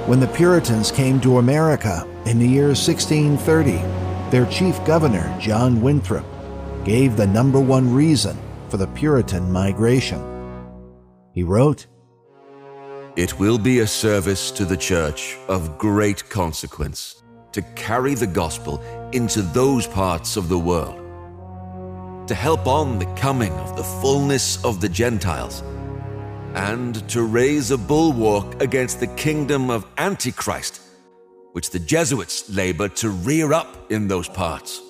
When the Puritans came to America in the year 1630, their chief governor, John Winthrop, gave the number one reason for the Puritan migration. He wrote, "It will be a service to the church of great consequence to carry the gospel into those parts of the world, to help on the coming of the fullness of the Gentiles, and to raise a bulwark against the kingdom of Antichrist, which the Jesuits labor to rear up in those parts."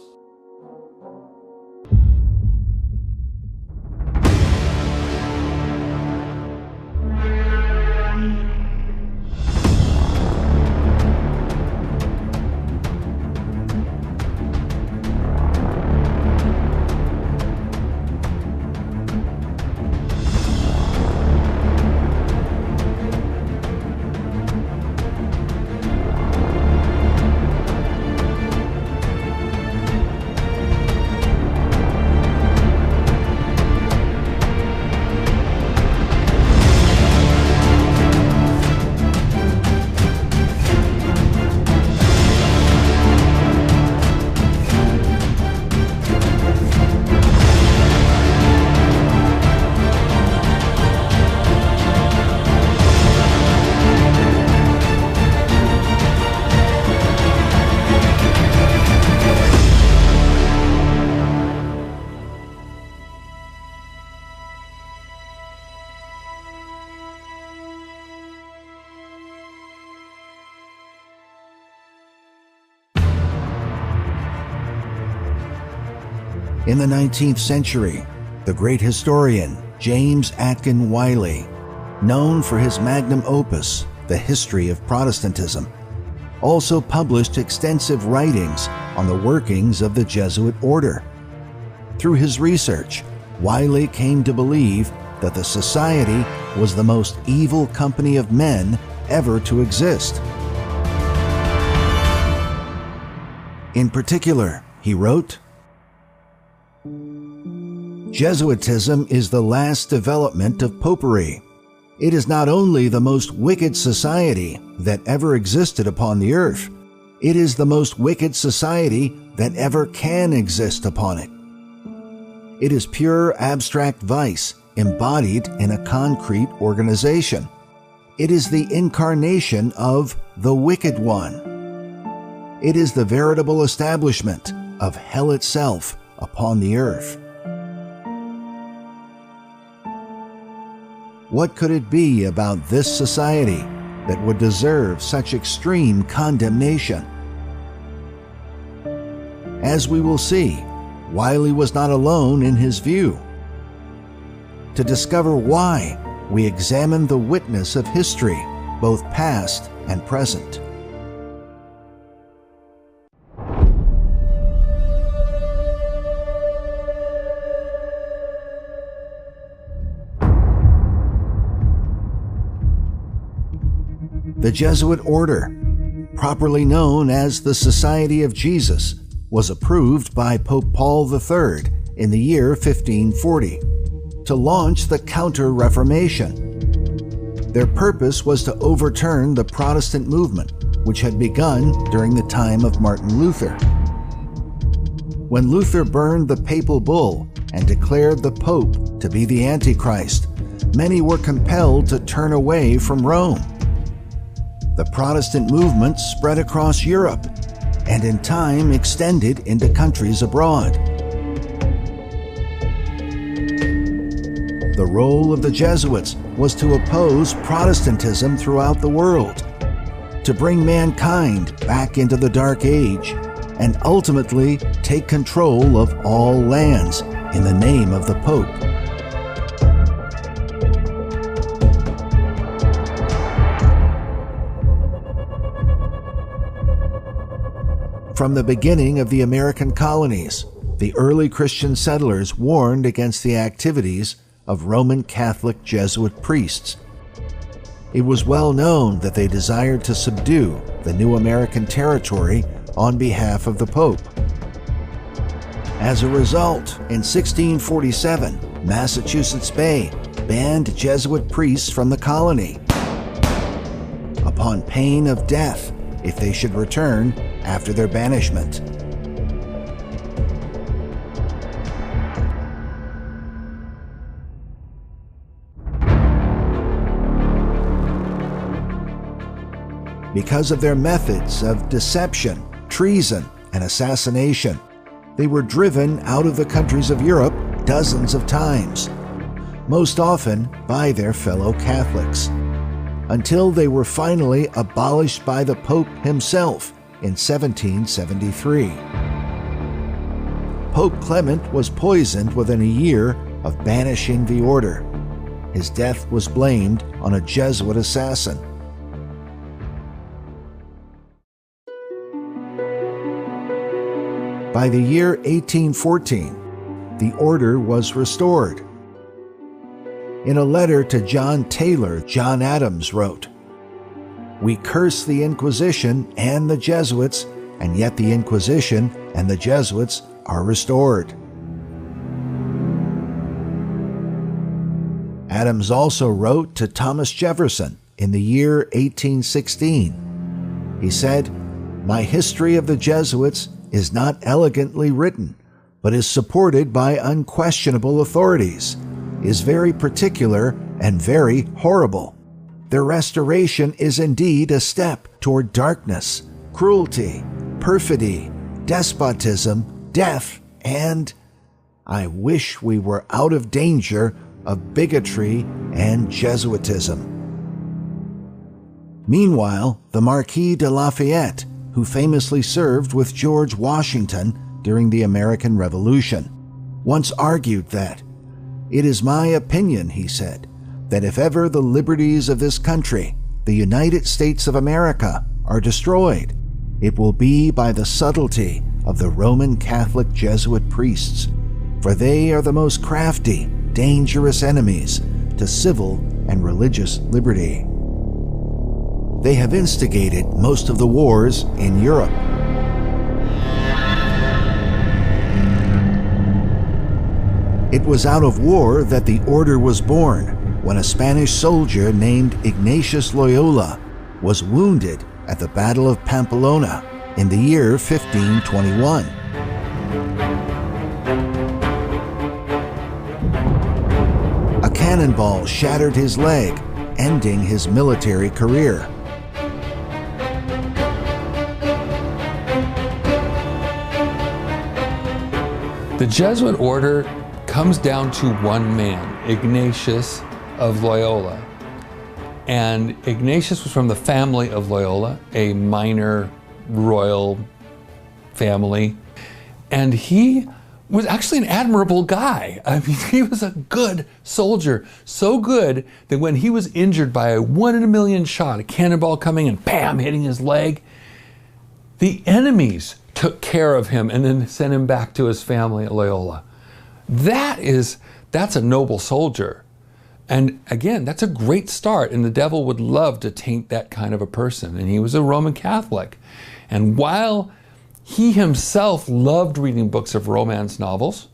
In the 19th century, the great historian James Atkin Wiley, known for his magnum opus, The History of Protestantism, also published extensive writings on the workings of the Jesuit order. Through his research, Wiley came to believe that the society was the most evil company of men ever to exist. In particular, he wrote, "Jesuitism is the last development of popery. It is not only the most wicked society that ever existed upon the earth, it is the most wicked society that ever can exist upon it. It is pure abstract vice embodied in a concrete organization. It is the incarnation of the Wicked One. It is the veritable establishment of hell itself upon the earth." What could it be about this society that would deserve such extreme condemnation? As we will see, Wiley was not alone in his view. To discover why, we examine the witness of history, both past and present. The Jesuit order, properly known as the Society of Jesus, was approved by Pope Paul III in the year 1540 to launch the Counter-Reformation. Their purpose was to overturn the Protestant movement, which had begun during the time of Martin Luther. When Luther burned the papal bull and declared the Pope to be the Antichrist, many were compelled to turn away from Rome. The Protestant movement spread across Europe and in time extended into countries abroad. The role of the Jesuits was to oppose Protestantism throughout the world, to bring mankind back into the Dark Age, and ultimately take control of all lands in the name of the Pope. From the beginning of the American colonies, the early Christian settlers warned against the activities of Roman Catholic Jesuit priests. It was well known that they desired to subdue the new American territory on behalf of the Pope. As a result, in 1647, Massachusetts Bay banned Jesuit priests from the colony. Upon upon pain of death if they should return after their banishment. Because of their methods of deception, treason, and assassination, they were driven out of the countries of Europe dozens of times, most often by their fellow Catholics, until they were finally abolished by the Pope himself in 1773. Pope Clement was poisoned within a year of banishing the order. His death was blamed on a Jesuit assassin. By the year 1814, the order was restored. In a letter to John Taylor, John Adams wrote, "We curse the Inquisition and the Jesuits, and yet the Inquisition and the Jesuits are restored." Adams also wrote to Thomas Jefferson in the year 1816. He said, "My history of the Jesuits is not elegantly written, but is supported by unquestionable authorities, is very particular and very horrible. Their restoration is indeed a step toward darkness, cruelty, perfidy, despotism, death, and I wish we were out of danger of bigotry and Jesuitism." Meanwhile, the Marquis de Lafayette, who famously served with George Washington during the American Revolution, once argued that, "It is my opinion," he said, "that if ever the liberties of this country, the United States of America, are destroyed, it will be by the subtlety of the Roman Catholic Jesuit priests, for they are the most crafty, dangerous enemies to civil and religious liberty. They have instigated most of the wars in Europe." It was out of war that the order was born, when a Spanish soldier named Ignatius Loyola was wounded at the Battle of Pamplona in the year 1521. A cannonball shattered his leg, ending his military career. The Jesuit order comes down to one man, Ignatius of Loyola. And Ignatius was from the family of Loyola, a minor royal family. And he was actually an admirable guy. I mean, he was a good soldier, so good that when he was injured by a 1 in a million shot, a cannonball coming and bam, hitting his leg, the enemies took care of him and then sent him back to his family at Loyola. That's a noble soldier. And again, that's a great start, and the devil would love to taint that kind of a person. And he was a Roman Catholic. And while he himself loved reading books of romance novels,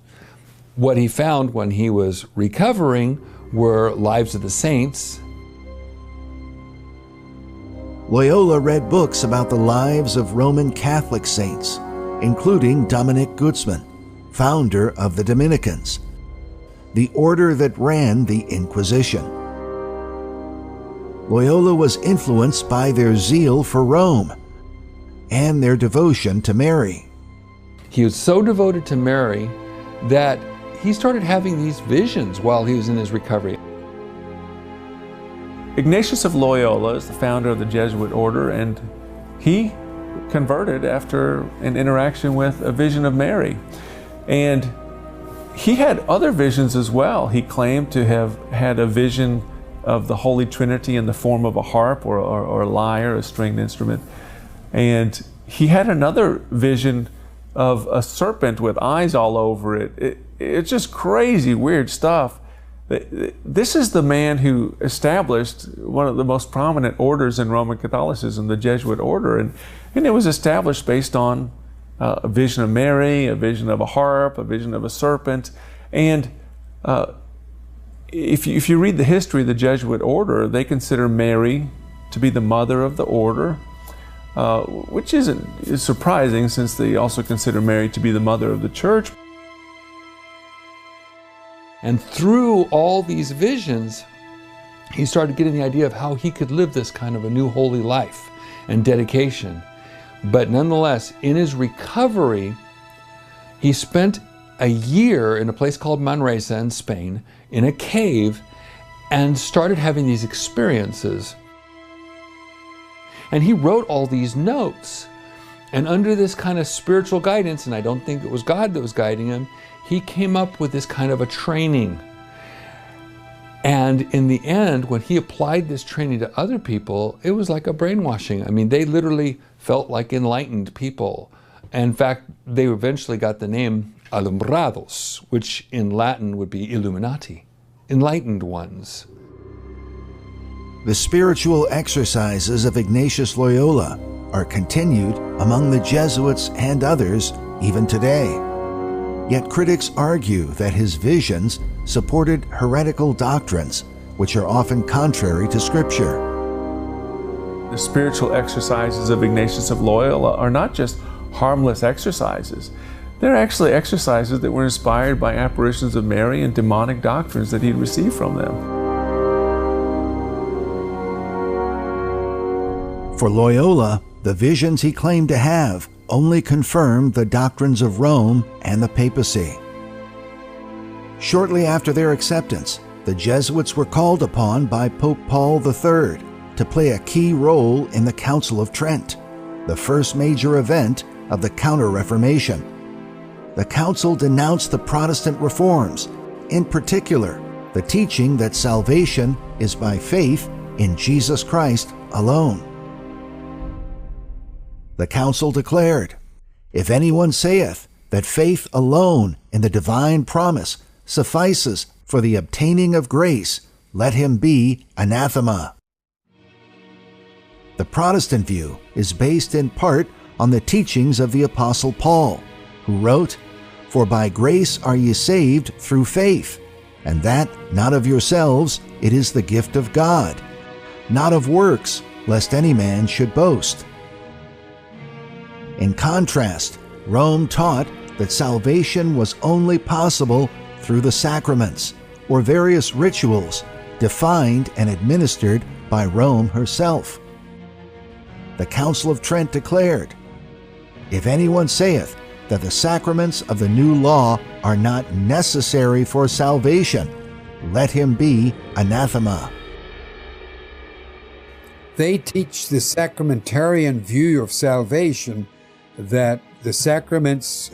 what he found when he was recovering were Lives of the Saints. Loyola read books about the lives of Roman Catholic saints, including Dominic Guzman, founder of the Dominicans, the order that ran the Inquisition. Loyola was influenced by their zeal for Rome and their devotion to Mary. He was so devoted to Mary that he started having these visions while he was in his recovery. Ignatius of Loyola is the founder of the Jesuit order, and he converted after an interaction with a vision of Mary. And he had other visions as well. He claimed to have had a vision of the Holy Trinity in the form of a harp or a lyre, a stringed instrument. And he had another vision of a serpent with eyes all over it. It's just crazy, weird stuff. This is the man who established one of the most prominent orders in Roman Catholicism, the Jesuit order. And it was established based on a vision of Mary, a vision of a harp, a vision of a serpent. And if you read the history of the Jesuit order, they consider Mary to be the mother of the order, which is surprising since they also consider Mary to be the mother of the church. And through all these visions, he started getting the idea of how he could live this kind of a new holy life and dedication. But nonetheless, in his recovery, he spent a year in a place called Manresa in Spain, in a cave, and started having these experiences. And he wrote all these notes. And under this kind of spiritual guidance, and I don't think it was God that was guiding him, he came up with this kind of a training. And in the end, when he applied this training to other people, it was like a brainwashing. I mean, they literally felt like enlightened people. In fact, they eventually got the name alumbrados, which in Latin would be Illuminati, enlightened ones. The spiritual exercises of Ignatius Loyola are continued among the Jesuits and others even today. Yet critics argue that his visions supported heretical doctrines, which are often contrary to Scripture. The spiritual exercises of Ignatius of Loyola are not just harmless exercises. They're actually exercises that were inspired by apparitions of Mary and demonic doctrines that he'd received from them. For Loyola, the visions he claimed to have only confirmed the doctrines of Rome and the papacy. Shortly after their acceptance, the Jesuits were called upon by Pope Paul III to play a key role in the Council of Trent, the first major event of the Counter-Reformation. The council denounced the Protestant reforms, in particular, the teaching that salvation is by faith in Jesus Christ alone. The council declared, "If anyone saith that faith alone in the divine promise suffices for the obtaining of grace, let him be anathema." The Protestant view is based in part on the teachings of the Apostle Paul, who wrote, "For by grace are ye saved through faith, and that not of yourselves, it is the gift of God, not of works, lest any man should boast." In contrast, Rome taught that salvation was only possible through the sacraments, or various rituals defined and administered by Rome herself. The Council of Trent declared, "If anyone saith that the sacraments of the new law are not necessary for salvation, let him be anathema." They teach the sacramentarian view of salvation, that the sacraments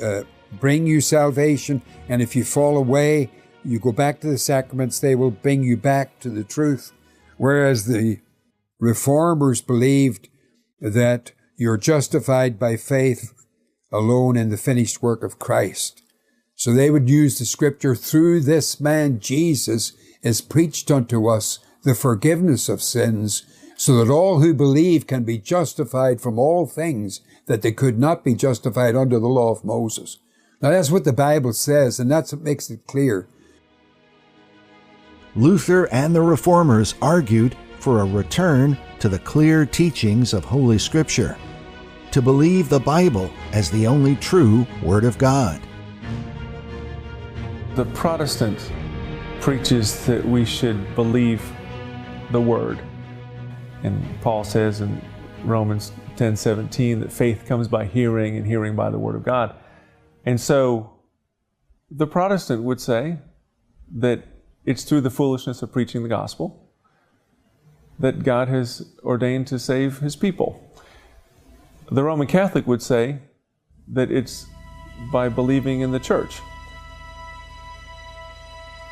bring you salvation, and if you fall away, you go back to the sacraments, they will bring you back to the truth. Whereas the reformers believed that you're justified by faith alone in the finished work of Christ. So they would use the scripture, "Through this man Jesus is preached unto us the forgiveness of sins, so that all who believe can be justified from all things that they could not be justified under the law of Moses." Now that's what the Bible says, and that's what makes it clear. Luther and the Reformers argued for a return to the clear teachings of Holy Scripture, to believe the Bible as the only true Word of God. The Protestant preaches that we should believe the Word. And Paul says in Romans 10:17 that faith comes by hearing and hearing by the Word of God. And so the Protestant would say that it's through the foolishness of preaching the gospel that God has ordained to save His people. The Roman Catholic would say that it's by believing in the church.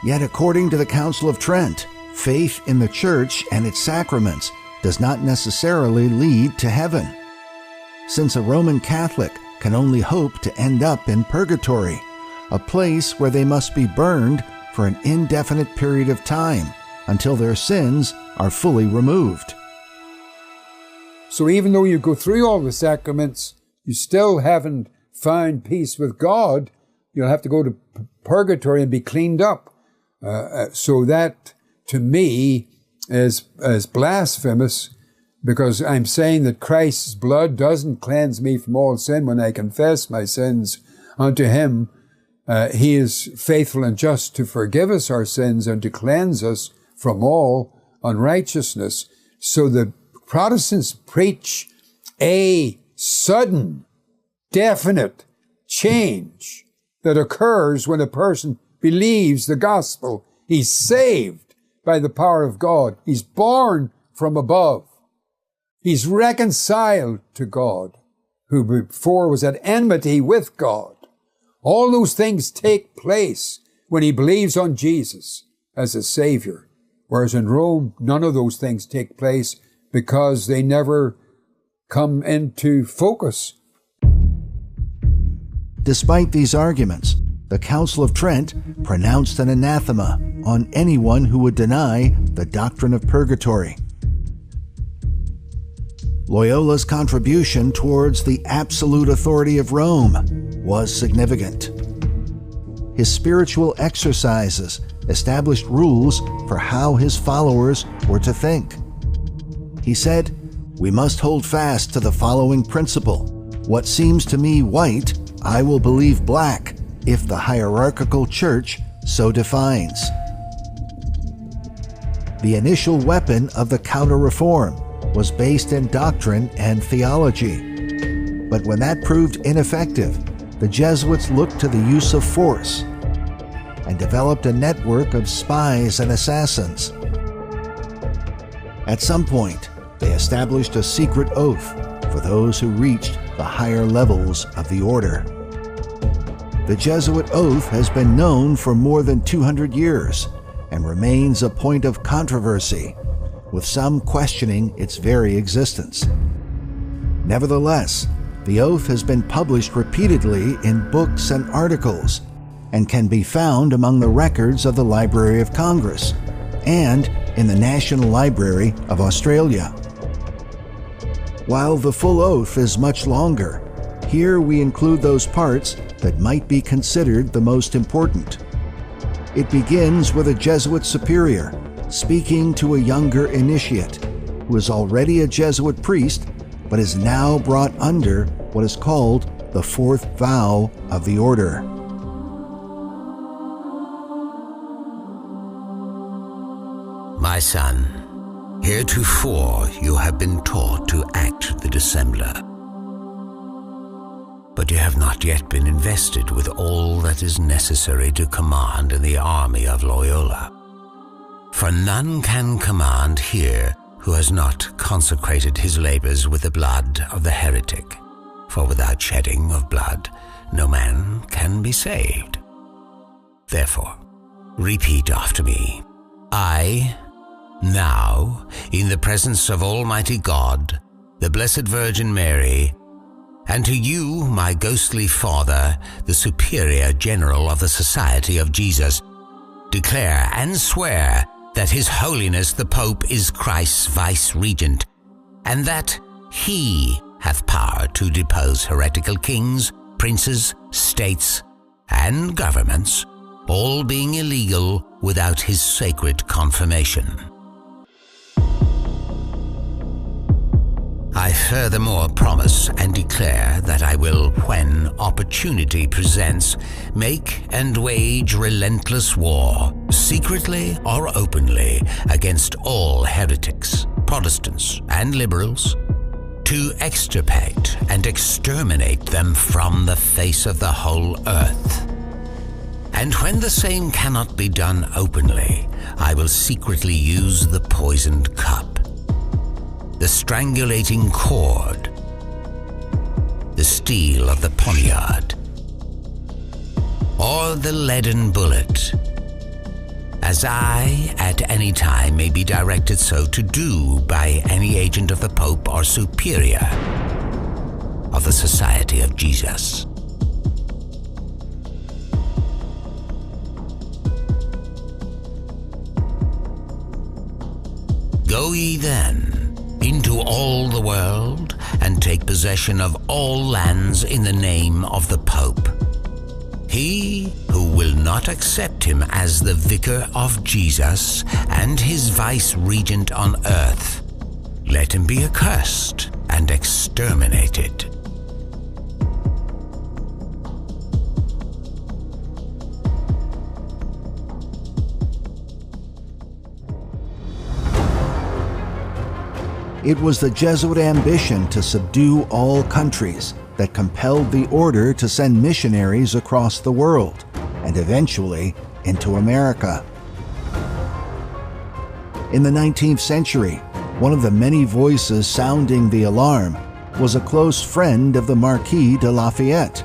Yet according to the Council of Trent, faith in the church and its sacraments does not necessarily lead to heaven, since a Roman Catholic can only hope to end up in purgatory, a place where they must be burned for an indefinite period of time until their sins are fully removed. So even though you go through all the sacraments, you still haven't found peace with God. You'll have to go to purgatory and be cleaned up. So that, to me, is blasphemous, because I'm saying that Christ's blood doesn't cleanse me from all sin. When I confess my sins unto him, he is faithful and just to forgive us our sins and to cleanse us from all unrighteousness. So the Protestants preach a sudden, definite change that occurs when a person believes the gospel. He's saved by the power of God. He's born from above. He's reconciled to God, who before was at enmity with God. All those things take place when he believes on Jesus as a Savior. Whereas in Rome, none of those things take place because they never come into focus. Despite these arguments, the Council of Trent pronounced an anathema on anyone who would deny the doctrine of purgatory. Loyola's contribution towards the absolute authority of Rome was significant. His spiritual exercises established rules for how his followers were to think. He said, "We must hold fast to the following principle. What seems to me white, I will believe black, if the hierarchical church so defines." The initial weapon of the counter-reform was based in doctrine and theology. But when that proved ineffective, the Jesuits looked to the use of force and developed a network of spies and assassins. At some point, they established a secret oath for those who reached the higher levels of the order. The Jesuit oath has been known for more than 200 years and remains a point of controversy, with some questioning its very existence. Nevertheless, the oath has been published repeatedly in books and articles and can be found among the records of the Library of Congress and in the National Library of Australia. While the full oath is much longer, here we include those parts that might be considered the most important. It begins with a Jesuit superior speaking to a younger initiate who is already a Jesuit priest but is now brought under what is called the fourth vow of the order. My son, heretofore you have been taught to act the dissembler, but you have not yet been invested with all that is necessary to command in the army of Loyola. For none can command here who has not consecrated his labors with the blood of the heretic. For without shedding of blood, no man can be saved. Therefore, repeat after me. I, now, in the presence of Almighty God, the Blessed Virgin Mary, and to you, my ghostly father, the Superior General of the Society of Jesus, declare and swear that His Holiness the Pope is Christ's vice-regent, and that he hath power to depose heretical kings, princes, states, and governments, all being illegal without his sacred confirmation. I furthermore promise and declare that I will, when opportunity presents, make and wage relentless war, secretly or openly, against all heretics, Protestants, and liberals, to extirpate and exterminate them from the face of the whole earth. And when the same cannot be done openly, I will secretly use the poisoned cup, the strangulating cord, the steel of the poniard, or the leaden bullet, as I at any time may be directed so to do by any agent of the Pope or Superior of the Society of Jesus. Go ye then into all the world, and take possession of all lands in the name of the Pope. He who will not accept him as the vicar of Jesus and his vice-regent on earth, let him be accursed and exterminated. It was the Jesuit ambition to subdue all countries that compelled the order to send missionaries across the world, and eventually into America. In the 19th century, one of the many voices sounding the alarm was a close friend of the Marquis de Lafayette,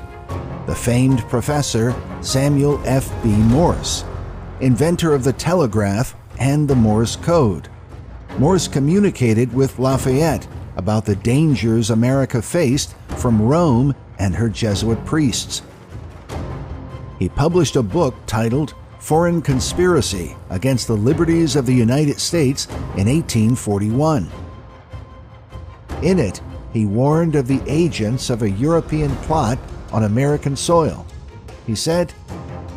the famed professor Samuel F. B. Morse, inventor of the telegraph and the Morse code. Morse communicated with Lafayette about the dangers America faced from Rome and her Jesuit priests. He published a book titled Foreign Conspiracy Against the Liberties of the United States in 1841. In it, he warned of the agents of a European plot on American soil. He said,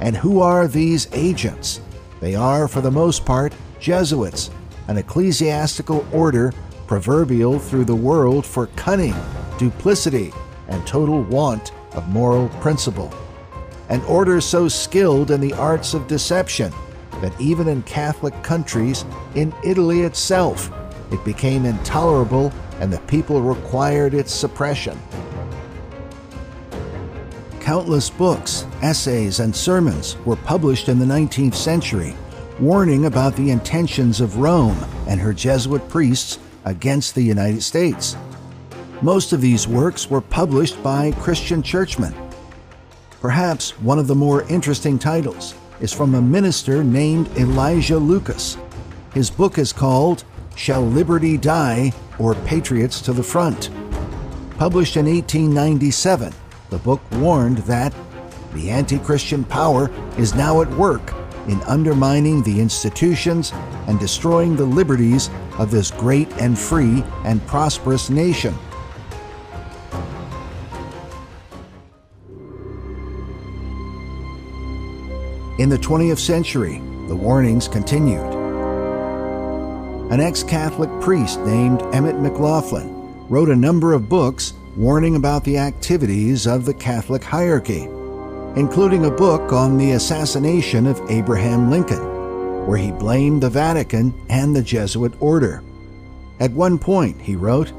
"And who are these agents? They are, for the most part, Jesuits, an ecclesiastical order proverbial through the world for cunning, duplicity, and total want of moral principle. An order so skilled in the arts of deception that even in Catholic countries, in Italy itself, it became intolerable and the people required its suppression." Countless books, essays, and sermons were published in the 19th century, warning about the intentions of Rome and her Jesuit priests against the United States. Most of these works were published by Christian churchmen. Perhaps one of the more interesting titles is from a minister named Elijah Lucas. His book is called Shall Liberty Die or Patriots to the Front? Published in 1897, the book warned that the anti-Christian power is now at work in undermining the institutions and destroying the liberties of this great and free and prosperous nation. In the 20th century, the warnings continued. An ex-Catholic priest named Emmett McLaughlin wrote a number of books warning about the activities of the Catholic hierarchy, including a book on the assassination of Abraham Lincoln, where he blamed the Vatican and the Jesuit order. At one point, he wrote,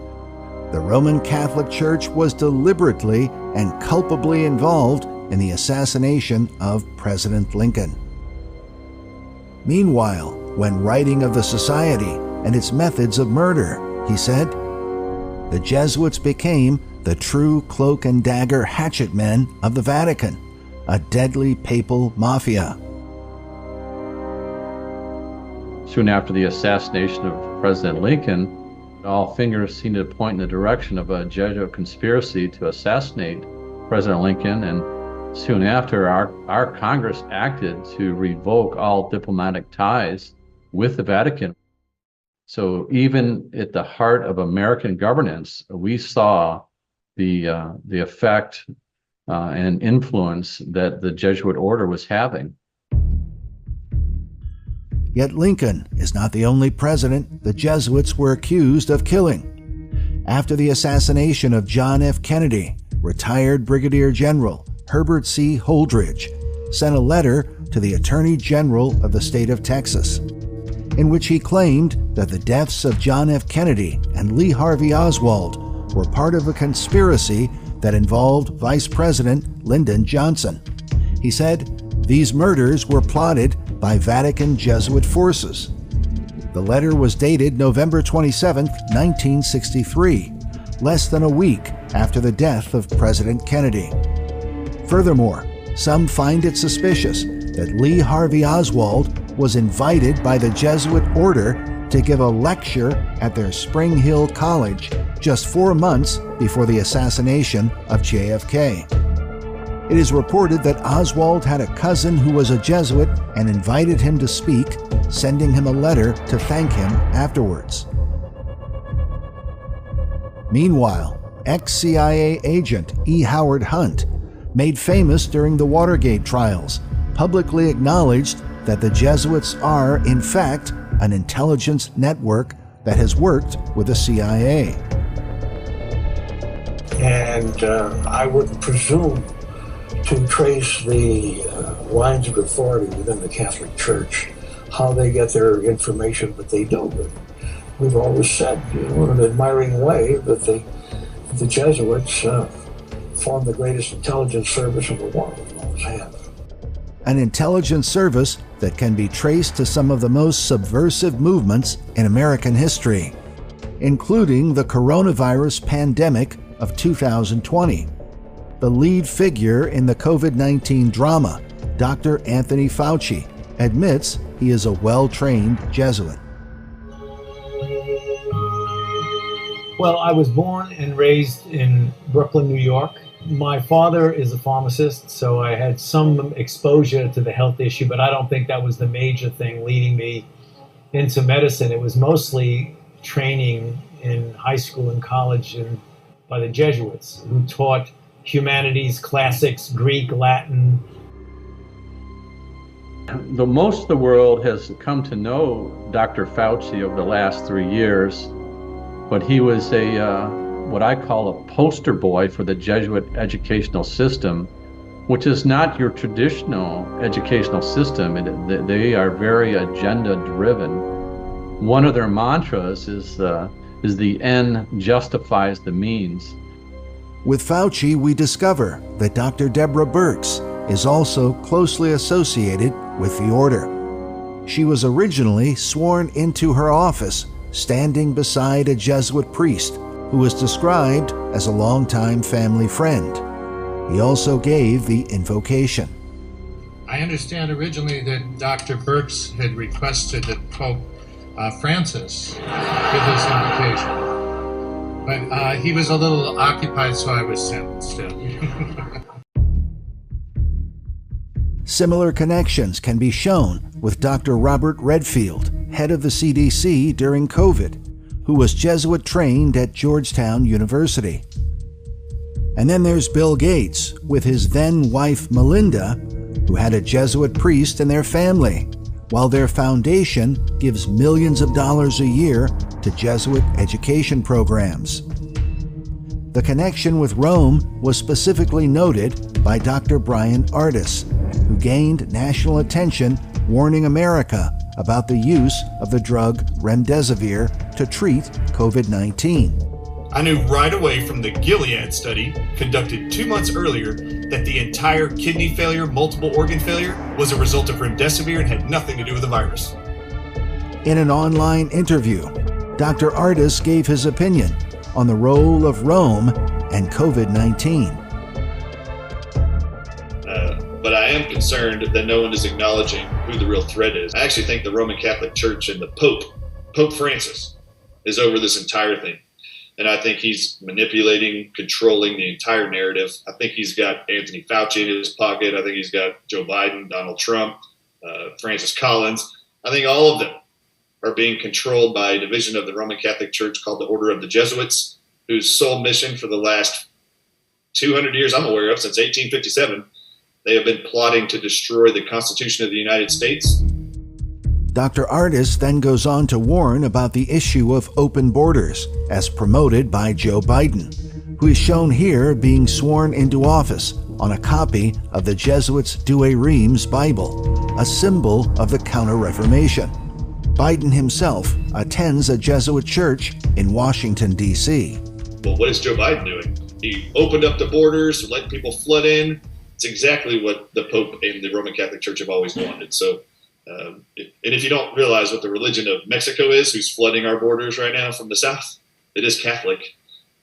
"The Roman Catholic Church was deliberately and culpably involved in the assassination of President Lincoln." Meanwhile, when writing of the society and its methods of murder, he said, "The Jesuits became the true cloak and dagger hatchet men of the Vatican, a deadly papal mafia." Soon after the assassination of President Lincoln, all fingers seemed to point in the direction of a Jesuit conspiracy to assassinate President Lincoln, and soon after, our Congress acted to revoke all diplomatic ties with the Vatican. So even at the heart of American governance, we saw the effect and influence that the Jesuit order was having. Yet Lincoln is not the only president the Jesuits were accused of killing. After the assassination of John F. Kennedy, retired Brigadier General Herbert C. Holdridge sent a letter to the Attorney General of the state of Texas, in which he claimed that the deaths of John F. Kennedy and Lee Harvey Oswald were part of a conspiracy that involved Vice President Lyndon Johnson. He said, "These murders were plotted by Vatican Jesuit forces." The letter was dated November 27, 1963, less than a week after the death of President Kennedy. Furthermore, some find it suspicious that Lee Harvey Oswald was invited by the Jesuit order to give a lecture at their Spring Hill College just 4 months before the assassination of JFK. It is reported that Oswald had a cousin who was a Jesuit and invited him to speak, sending him a letter to thank him afterwards. Meanwhile, ex-CIA agent E. Howard Hunt, made famous during the Watergate trials, publicly acknowledged that the Jesuits are, in fact, an intelligence network that has worked with the CIA. And I wouldn't presume to trace the lines of authority within the Catholic Church, how they get their information, but they do. We've always said, in an admiring way, that the Jesuits form the greatest intelligence service in the world. Always have. An intelligence service that can be traced to some of the most subversive movements in American history, including the coronavirus pandemic of 2020. The lead figure in the COVID-19 drama, Dr. Anthony Fauci, admits he is a well-trained Jesuit. Well, I was born and raised in Brooklyn, New York. My father is a pharmacist, so I had some exposure to the health issue, but I don't think that was the major thing leading me into medicine. It was mostly training in high school and college by the Jesuits, who taught humanities, classics, Greek, Latin. Most of the world has come to know Dr. Fauci over the last 3 years, but he was what I call a poster boy for the Jesuit educational system, which is not your traditional educational system. They are very agenda-driven. One of their mantras is the end justifies the means. With Fauci, we discover that Dr. Deborah Birx is also closely associated with the order. She was originally sworn into her office standing beside a Jesuit priest who was described as a longtime family friend. He also gave the invocation. I understand originally that Dr. Birx had requested that Pope Francis give his invocation, but he was a little occupied, so I was sent instead. Similar connections can be shown with Dr. Robert Redfield, head of the CDC during COVID, who was Jesuit trained at Georgetown University. And then there's Bill Gates with his then wife Melinda, who had a Jesuit priest in their family, while their foundation gives millions of dollars a year to Jesuit education programs. The connection with Rome was specifically noted by Dr. Brian Ardis, who gained national attention warning America about the use of the drug remdesivir to treat COVID-19. I knew right away from the Gilead study, conducted 2 months earlier, that the entire kidney failure, multiple organ failure, was a result of remdesivir and had nothing to do with the virus. In an online interview, Dr. Ardis gave his opinion on the role of Rome and COVID-19. But I am concerned that no one is acknowledging who the real threat is. I actually think the Roman Catholic Church and the Pope Francis, is over this entire thing. And I think he's manipulating, controlling the entire narrative. I think he's got Anthony Fauci in his pocket. I think he's got Joe Biden, Donald Trump, Francis Collins. I think all of them are being controlled by a division of the Roman Catholic Church called the Order of the Jesuits, whose sole mission for the last 200 years I'm aware of, since 1857, they have been plotting to destroy the Constitution of the United States. Dr. Ardis then goes on to warn about the issue of open borders, as promoted by Joe Biden, who is shown here being sworn into office on a copy of the Jesuits' Douay Rheims Bible, a symbol of the Counter-Reformation. Biden himself attends a Jesuit church in Washington, D.C. Well, what is Joe Biden doing? He opened up the borders, let people flood in. It's exactly what the Pope and the Roman Catholic Church have always wanted. So, and if you don't realize what the religion of Mexico is, who's flooding our borders right now from the south, it is Catholic.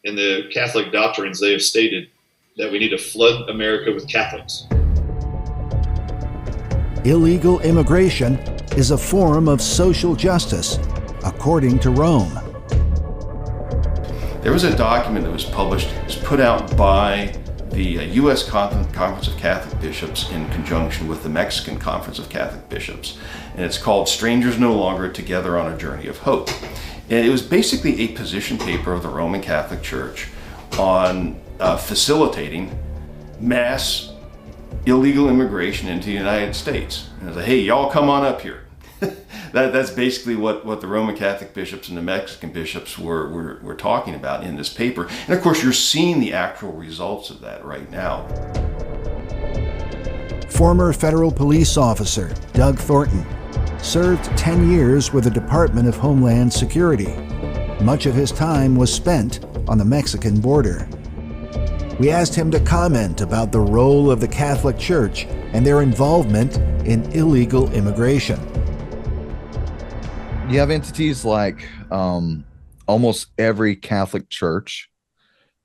In the Catholic doctrines, they have stated that we need to flood America with Catholics. Illegal immigration is a form of social justice, according to Rome. There was a document that was published, it was put out by the U.S. Conference of Catholic Bishops in conjunction with the Mexican Conference of Catholic Bishops. And it's called Strangers No Longer Together on a Journey of Hope. And it was basically a position paper of the Roman Catholic Church on facilitating mass illegal immigration into the United States. And it was like, hey, y'all come on up here. that's basically what the Roman Catholic bishops and the Mexican bishops were talking about in this paper. And of course, you're seeing the actual results of that right now. Former federal police officer Doug Thornton served 10 years with the Department of Homeland Security. Much of his time was spent on the Mexican border. We asked him to comment about the role of the Catholic Church and their involvement in illegal immigration. You have entities like almost every Catholic church,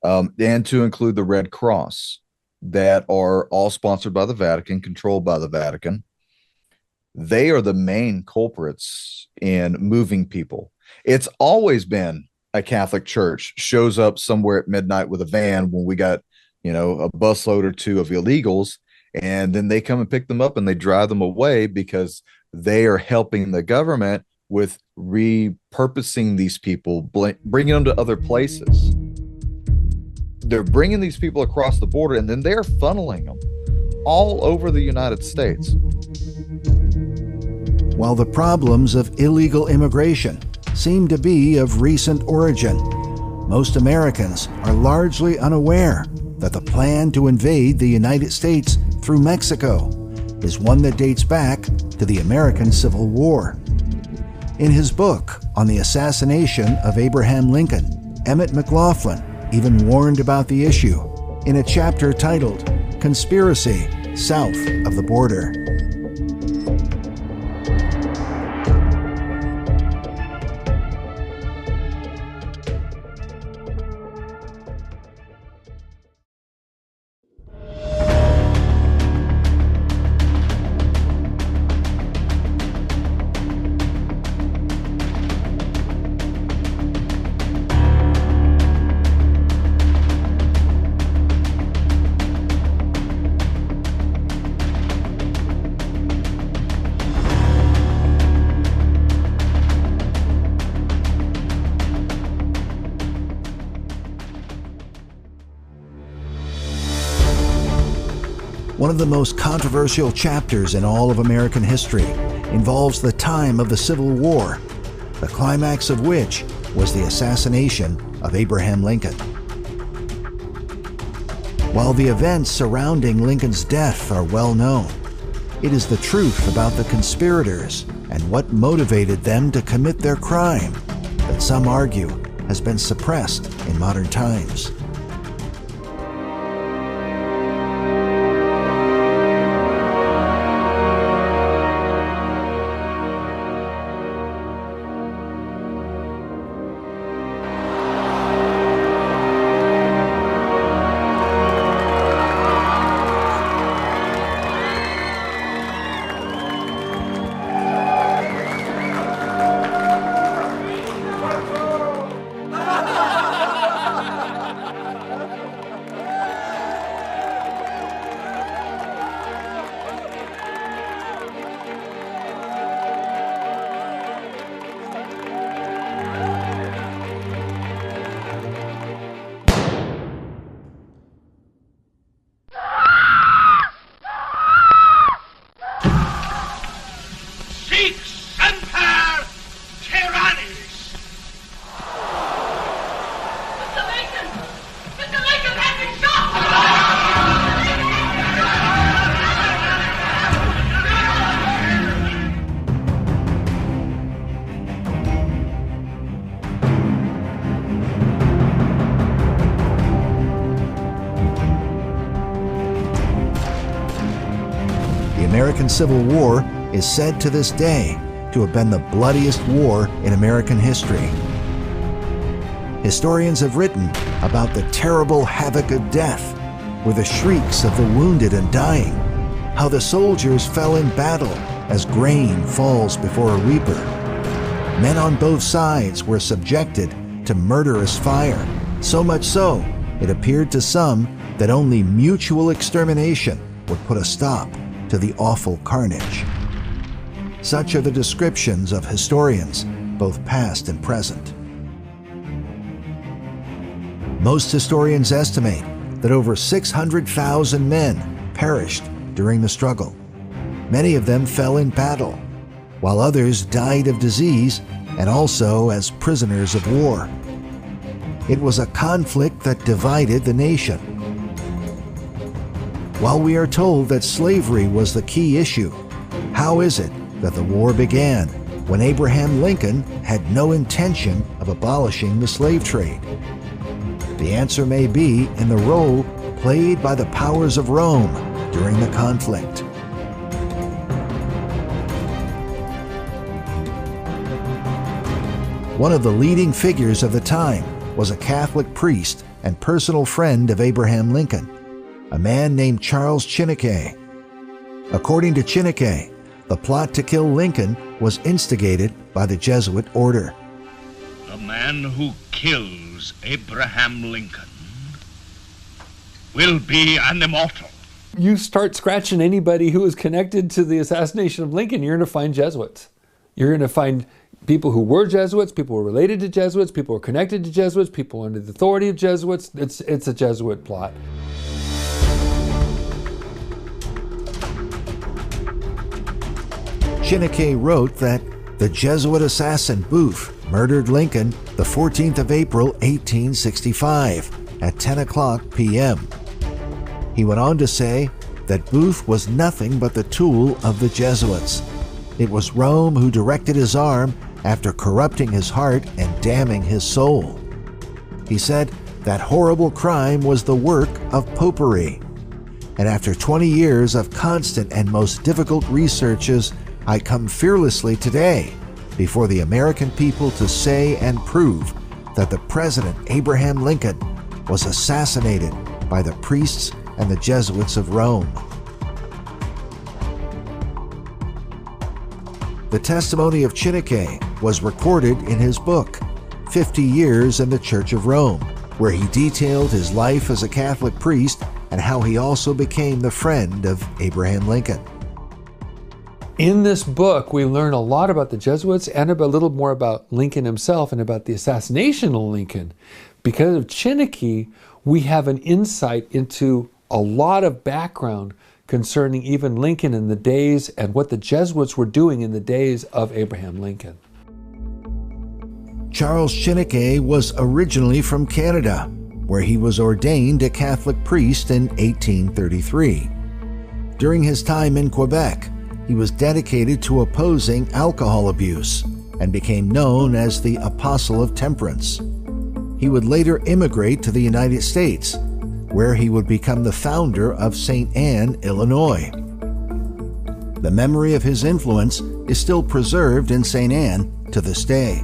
and to include the Red Cross, that are all sponsored by the Vatican, controlled by the Vatican. They are the main culprits in moving people. It's always been a Catholic church shows up somewhere at midnight with a van when we got, a busload or two of illegals, and then they come and pick them up and they drive them away because they are helping the government with repurposing these people, bringing them to other places. They're bringing these people across the border, and then they're funneling them all over the United States. While the problems of illegal immigration seem to be of recent origin, most Americans are largely unaware that the plan to invade the United States through Mexico is one that dates back to the American Civil War. In his book on the assassination of Abraham Lincoln, Emmett McLaughlin even warned about the issue in a chapter titled Conspiracy South of the Border. One of the most controversial chapters in all of American history involves the time of the Civil War, the climax of which was the assassination of Abraham Lincoln. While the events surrounding Lincoln's death are well known, it is the truth about the conspirators and what motivated them to commit their crime that some argue has been suppressed in modern times. The American Civil War is said to this day to have been the bloodiest war in American history. Historians have written about the terrible havoc of death, with the shrieks of the wounded and dying, how the soldiers fell in battle as grain falls before a reaper. Men on both sides were subjected to murderous fire, so much so it appeared to some that only mutual extermination would put a stop to the awful carnage. Such are the descriptions of historians, both past and present. Most historians estimate that over 600,000 men perished during the struggle. Many of them fell in battle, while others died of disease and also as prisoners of war. It was a conflict that divided the nation. While we are told that slavery was the key issue, how is it that the war began when Abraham Lincoln had no intention of abolishing the slave trade? The answer may be in the role played by the powers of Rome during the conflict. One of the leading figures of the time was a Catholic priest and personal friend of Abraham Lincoln, a man named Charles Chineke. According to Chineke, the plot to kill Lincoln was instigated by the Jesuit order. The man who kills Abraham Lincoln will be an immortal. You start scratching anybody who is connected to the assassination of Lincoln, you're going to find Jesuits. You're going to find people who were Jesuits, people who were related to Jesuits, people who were connected to Jesuits, people under the authority of Jesuits. It's a Jesuit plot. Chineke wrote that the Jesuit assassin Booth murdered Lincoln the 14th of April, 1865 at 10 o'clock p.m. He went on to say that Booth was nothing but the tool of the Jesuits. It was Rome who directed his arm after corrupting his heart and damning his soul. He said that horrible crime was the work of popery. And after 20 years of constant and most difficult researches, I come fearlessly today before the American people to say and prove that the President Abraham Lincoln was assassinated by the priests and the Jesuits of Rome. The testimony of Chineke was recorded in his book, 50 Years in the Church of Rome, where he detailed his life as a Catholic priest and how he also became the friend of Abraham Lincoln. In this book, we learn a lot about the Jesuits and a little more about Lincoln himself and about the assassination of Lincoln. Because of Chineke, we have an insight into a lot of background concerning even Lincoln in the days and what the Jesuits were doing in the days of Abraham Lincoln. Charles Chineke was originally from Canada, where he was ordained a Catholic priest in 1833. During his time in Quebec, he was dedicated to opposing alcohol abuse and became known as the Apostle of Temperance. He would later immigrate to the United States, where he would become the founder of St. Anne, Illinois. The memory of his influence is still preserved in St. Anne to this day.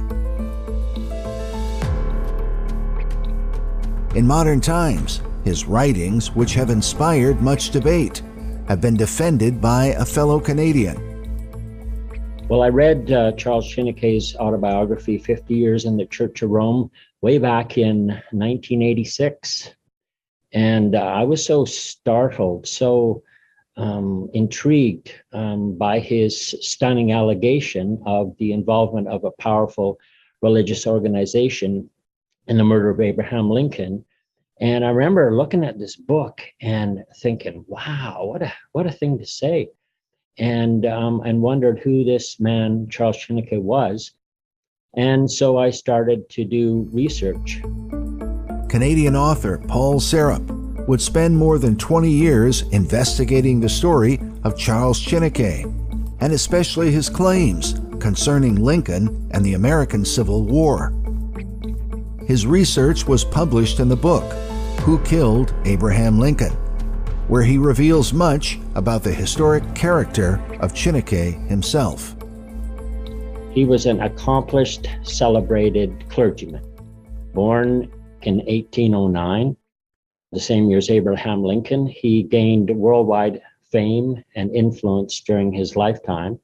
In modern times, his writings, which have inspired much debate, have been defended by a fellow Canadian. Well, I read Charles Chineke's autobiography, 50 Years in the Church of Rome, way back in 1986. And I was so startled, so intrigued by his stunning allegation of the involvement of a powerful religious organization in the murder of Abraham Lincoln. And I remember looking at this book and thinking, wow, what a thing to say. And wondered who this man, Charles Chineke, was. And so I started to do research. Canadian author Paul Sarup would spend more than 20 years investigating the story of Charles Chineke, and especially his claims concerning Lincoln and the American Civil War. His research was published in the book, Who Killed Abraham Lincoln, where he reveals much about the historic character of Chineke himself. He was an accomplished, celebrated clergyman, born in 1809, the same year as Abraham Lincoln. He gained worldwide fame and influence during his lifetime.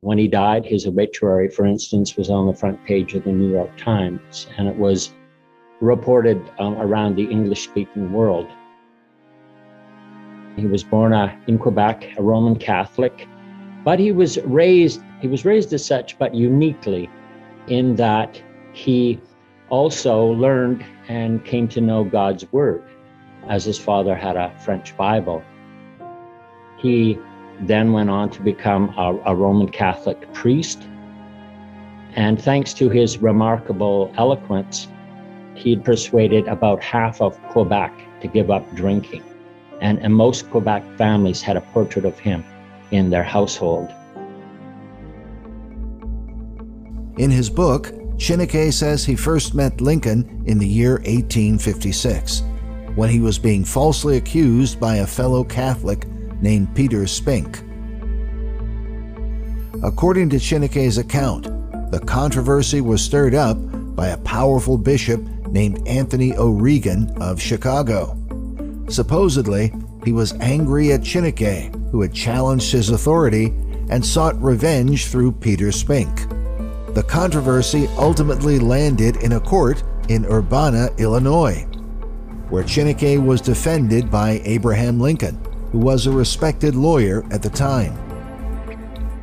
When he died, his obituary, for instance, was on the front page of the New York Times, and it was reported around the English-speaking world. He was born in Quebec, a Roman Catholic, but he was raised as such, but uniquely in that he also learned and came to know God's Word, as his father had a French Bible. He then went on to become a Roman Catholic priest. And thanks to his remarkable eloquence, he'd persuaded about half of Quebec to give up drinking. And most Quebec families had a portrait of him in their household. In his book, Chineke says he first met Lincoln in the year 1856, when he was being falsely accused by a fellow Catholic named Peter Spink. According to Chineke's account, the controversy was stirred up by a powerful bishop named Anthony O'Regan of Chicago. Supposedly, he was angry at Chineke, who had challenged his authority and sought revenge through Peter Spink. The controversy ultimately landed in a court in Urbana, Illinois, where Chineke was defended by Abraham Lincoln, who was a respected lawyer at the time.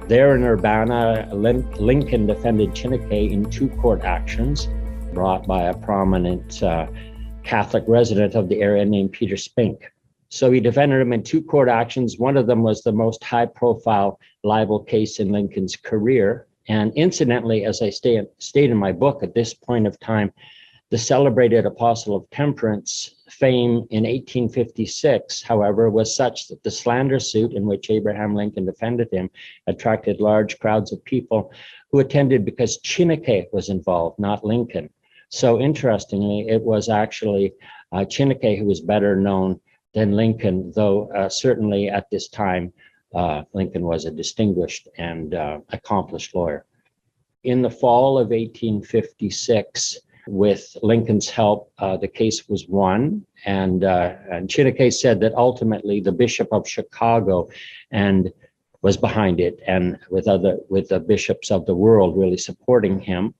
There in Urbana, Lincoln defended Chineke in 2 court actions brought by a prominent Catholic resident of the area named Peter Spink. So he defended him in 2 court actions. One of them was the most high-profile libel case in Lincoln's career. And incidentally, as I state in my book, at this point of time, the celebrated apostle of temperance fame in 1856, however, was such that the slander suit in which Abraham Lincoln defended him attracted large crowds of people who attended because Chineke was involved, not Lincoln. So interestingly, it was actually Chineke who was better known than Lincoln, though certainly at this time, Lincoln was a distinguished and accomplished lawyer. In the fall of 1856, with Lincoln's help, the case was won, and Chineke said that ultimately the Bishop of Chicago was behind it, and with the bishops of the world really supporting him.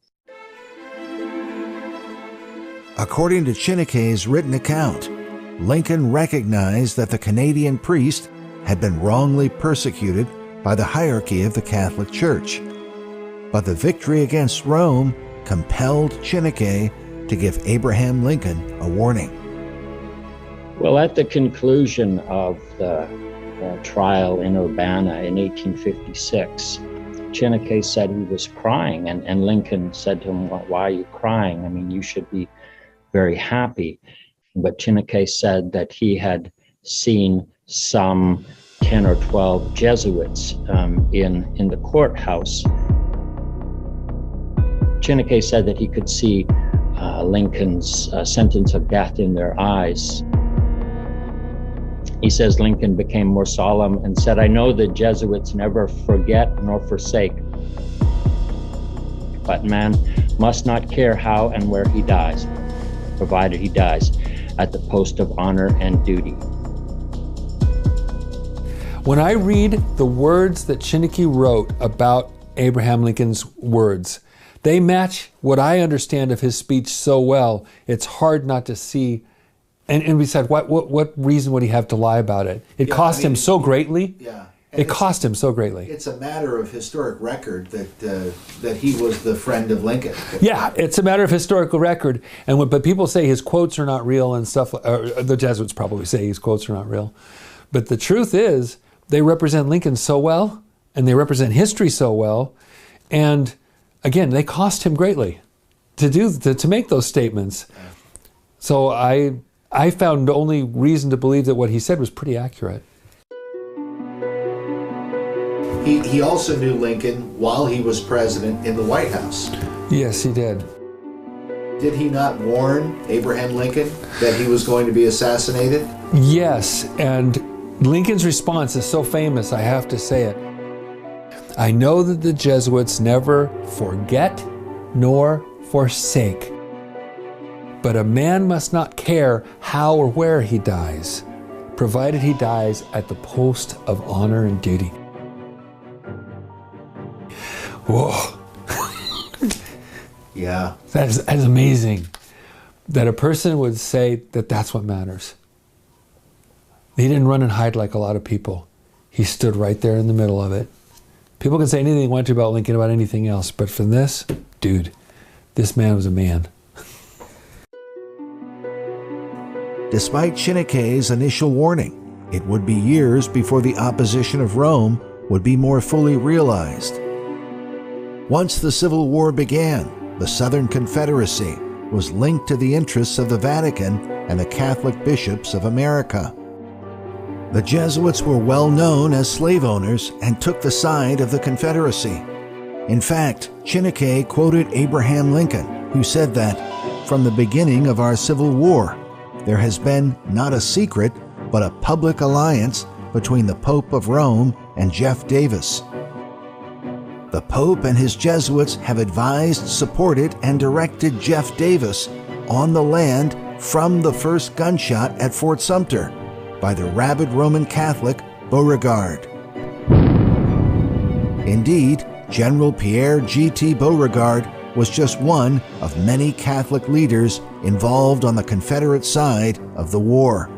According to Chineke's written account, Lincoln recognized that the Canadian priest had been wrongly persecuted by the hierarchy of the Catholic Church. But the victory against Rome compelled Chineke to give Abraham Lincoln a warning. Well, at the conclusion of the trial in Urbana in 1856, Chineke said he was crying, and Lincoln said to him, "Why are you crying? I mean, you should be very happy." But Chineke said that he had seen some 10 or 12 Jesuits in the courthouse. Chineke said that he could see Lincoln's sentence of death in their eyes. He says Lincoln became more solemn and said, "I know the Jesuits never forget nor forsake, but man must not care how and where he dies, provided he dies at the post of honor and duty." When I read the words that Chineke wrote about Abraham Lincoln's words, they match what I understand of his speech so well, it's hard not to see. And besides, what reason would he have to lie about it? It cost him so greatly. Yeah. It cost him so greatly. It's a matter of historic record that he was the friend of Lincoln. Yeah, it's a matter of historical record. But people say his quotes are not real and stuff. Or the Jesuits probably say his quotes are not real. But the truth is, they represent Lincoln so well, and they represent history so well, and again, they cost him greatly to make those statements. So I found only reason to believe that what he said was pretty accurate. He also knew Lincoln while he was president in the White House. Yes, he did. Did he not warn Abraham Lincoln that he was going to be assassinated? Yes, and Lincoln's response is so famous, I have to say it. "I know that the Jesuits never forget nor forsake, but a man must not care how or where he dies, provided he dies at the post of honor and duty." Whoa. Yeah. That is amazing that a person would say that that's what matters. He didn't run and hide like a lot of people. He stood right there in the middle of it. People can say anything they want to about Lincoln, about anything else, but from this, dude, this man was a man. Despite Chineke's initial warning, it would be years before the opposition of Rome would be more fully realized. Once the Civil War began, the Southern Confederacy was linked to the interests of the Vatican and the Catholic bishops of America. The Jesuits were well known as slave owners and took the side of the Confederacy. In fact, Chineke quoted Abraham Lincoln, who said that, "From the beginning of our Civil War, there has been not a secret, but a public alliance between the Pope of Rome and Jeff Davis. The Pope and his Jesuits have advised, supported, and directed Jeff Davis on the land from the first gunshot at Fort Sumter by the rabid Roman Catholic Beauregard." Indeed, General Pierre G.T. Beauregard was just one of many Catholic leaders involved on the Confederate side of the war.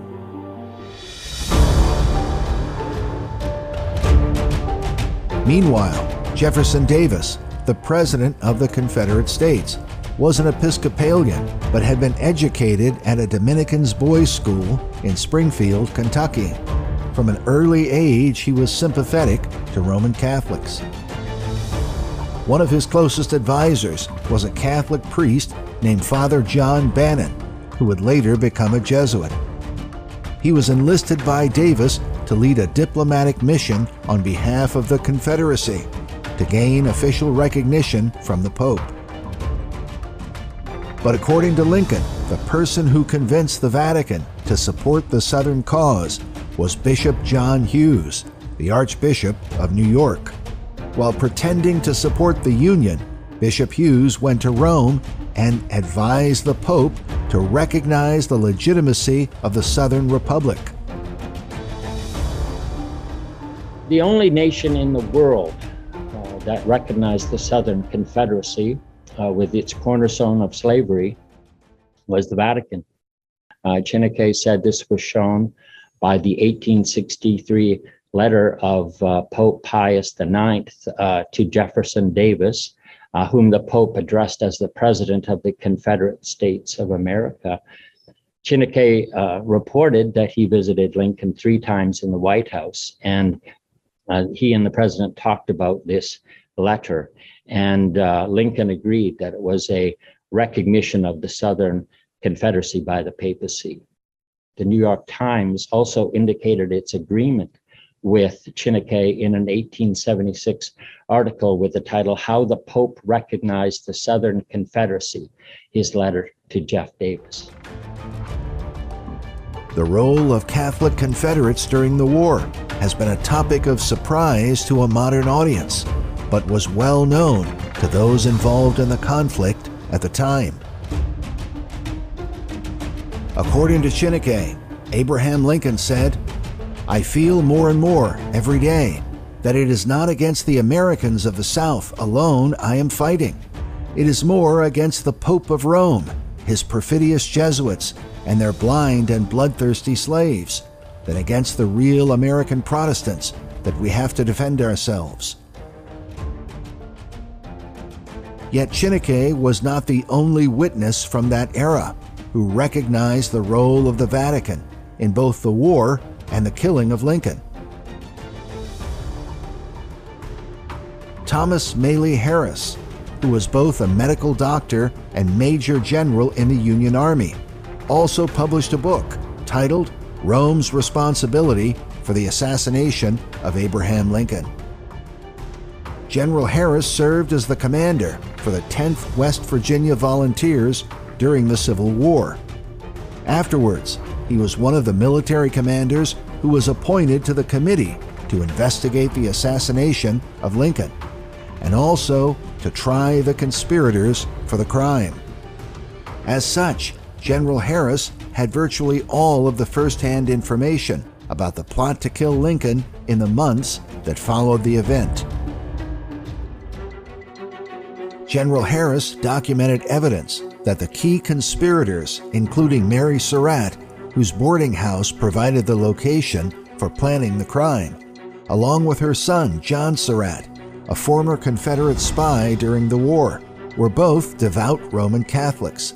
Meanwhile, Jefferson Davis, the President of the Confederate States, was an Episcopalian but had been educated at a Dominican's boys' school in Springfield, Kentucky. From an early age, he was sympathetic to Roman Catholics. One of his closest advisors was a Catholic priest named Father John Bannon, who would later become a Jesuit. He was enlisted by Davis to lead a diplomatic mission on behalf of the Confederacy to gain official recognition from the Pope. But according to Lincoln, the person who convinced the Vatican to support the Southern cause was Bishop John Hughes, the Archbishop of New York. While pretending to support the Union, Bishop Hughes went to Rome and advised the Pope to recognize the legitimacy of the Southern Republic. The only nation in the world that recognized the Southern Confederacy with its cornerstone of slavery was the Vatican. Chineke said this was shown by the 1863 letter of Pope Pius IX to Jefferson Davis, whom the Pope addressed as the President of the Confederate States of America. Chineke reported that he visited Lincoln 3 times in the White House, and he and the President talked about this letter, and Lincoln agreed that it was a recognition of the Southern Confederacy by the papacy. The New York Times also indicated its agreement with Chineke in an 1876 article with the title, "How the Pope Recognized the Southern Confederacy," his letter to Jeff Davis. The role of Catholic Confederates during the war has been a topic of surprise to a modern audience, but was well known to those involved in the conflict at the time. According to Chineke, Abraham Lincoln said, "I feel more and more every day that it is not against the Americans of the South alone I am fighting. It is more against the Pope of Rome, his perfidious Jesuits, and their blind and bloodthirsty slaves, than against the real American Protestants that we have to defend ourselves." Yet Chineke was not the only witness from that era who recognized the role of the Vatican in both the war and the killing of Lincoln. Thomas Maley Harris, who was both a medical doctor and Major General in the Union Army, also published a book titled Rome's Responsibility for the Assassination of Abraham Lincoln. General Harris served as the commander for the 10th West Virginia Volunteers during the Civil War. Afterwards, he was one of the military commanders who was appointed to the committee to investigate the assassination of Lincoln, and also to try the conspirators for the crime. As such, General Harris had virtually all of the first-hand information about the plot to kill Lincoln in the months that followed the event. General Harris documented evidence that the key conspirators, including Mary Surratt, whose boarding house provided the location for planning the crime, along with her son, John Surratt, a former Confederate spy during the war, were both devout Roman Catholics,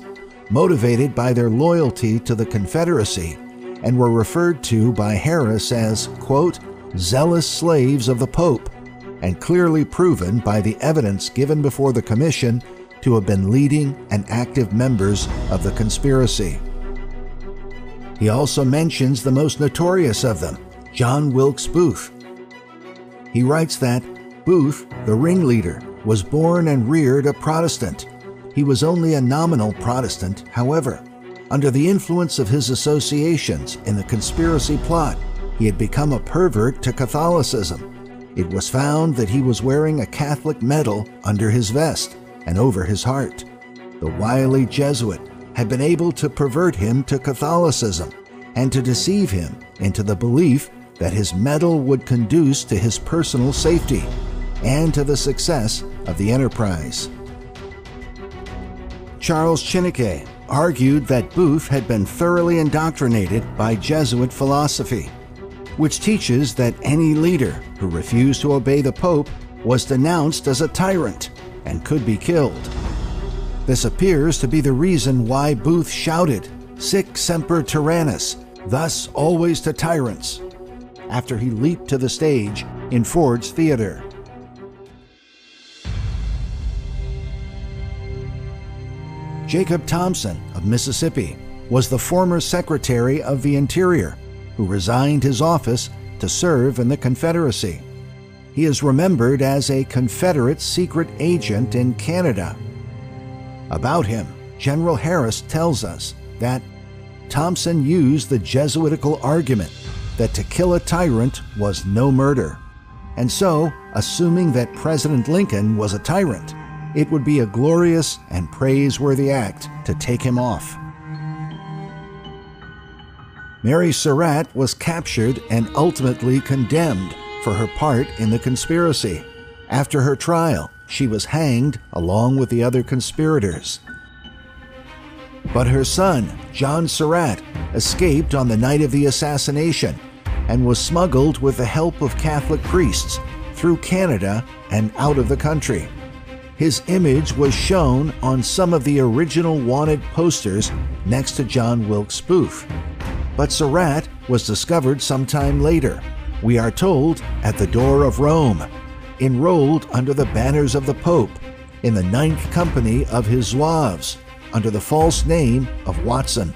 motivated by their loyalty to the Confederacy and were referred to by Harris as, quote, zealous slaves of the Pope, and clearly proven by the evidence given before the commission to have been leading and active members of the conspiracy. He also mentions the most notorious of them, John Wilkes Booth. He writes that Booth, the ringleader, was born and reared a Protestant. He was only a nominal Protestant, however. Under the influence of his associations in the conspiracy plot, he had become a pervert to Catholicism. It was found that he was wearing a Catholic medal under his vest and over his heart. The wily Jesuit had been able to pervert him to Catholicism and to deceive him into the belief that his medal would conduce to his personal safety and to the success of the enterprise. Charles Chineke argued that Booth had been thoroughly indoctrinated by Jesuit philosophy, which teaches that any leader who refused to obey the Pope was denounced as a tyrant and could be killed. This appears to be the reason why Booth shouted, "Sic semper tyrannis," thus always to tyrants, after he leaped to the stage in Ford's Theater. Jacob Thompson of Mississippi was the former Secretary of the Interior, who resigned his office to serve in the Confederacy. He is remembered as a Confederate secret agent in Canada. About him, General Harris tells us that Thompson used the Jesuitical argument that to kill a tyrant was no murder, and so, assuming that President Lincoln was a tyrant, it would be a glorious and praiseworthy act to take him off. Mary Surratt was captured and ultimately condemned for her part in the conspiracy. After her trial, she was hanged along with the other conspirators. But her son, John Surratt, escaped on the night of the assassination and was smuggled with the help of Catholic priests through Canada and out of the country. His image was shown on some of the original wanted posters next to John Wilkes Booth. But Surratt was discovered sometime later, we are told at the door of Rome, enrolled under the banners of the Pope in the 9th Company of his Zouaves, under the false name of Watson.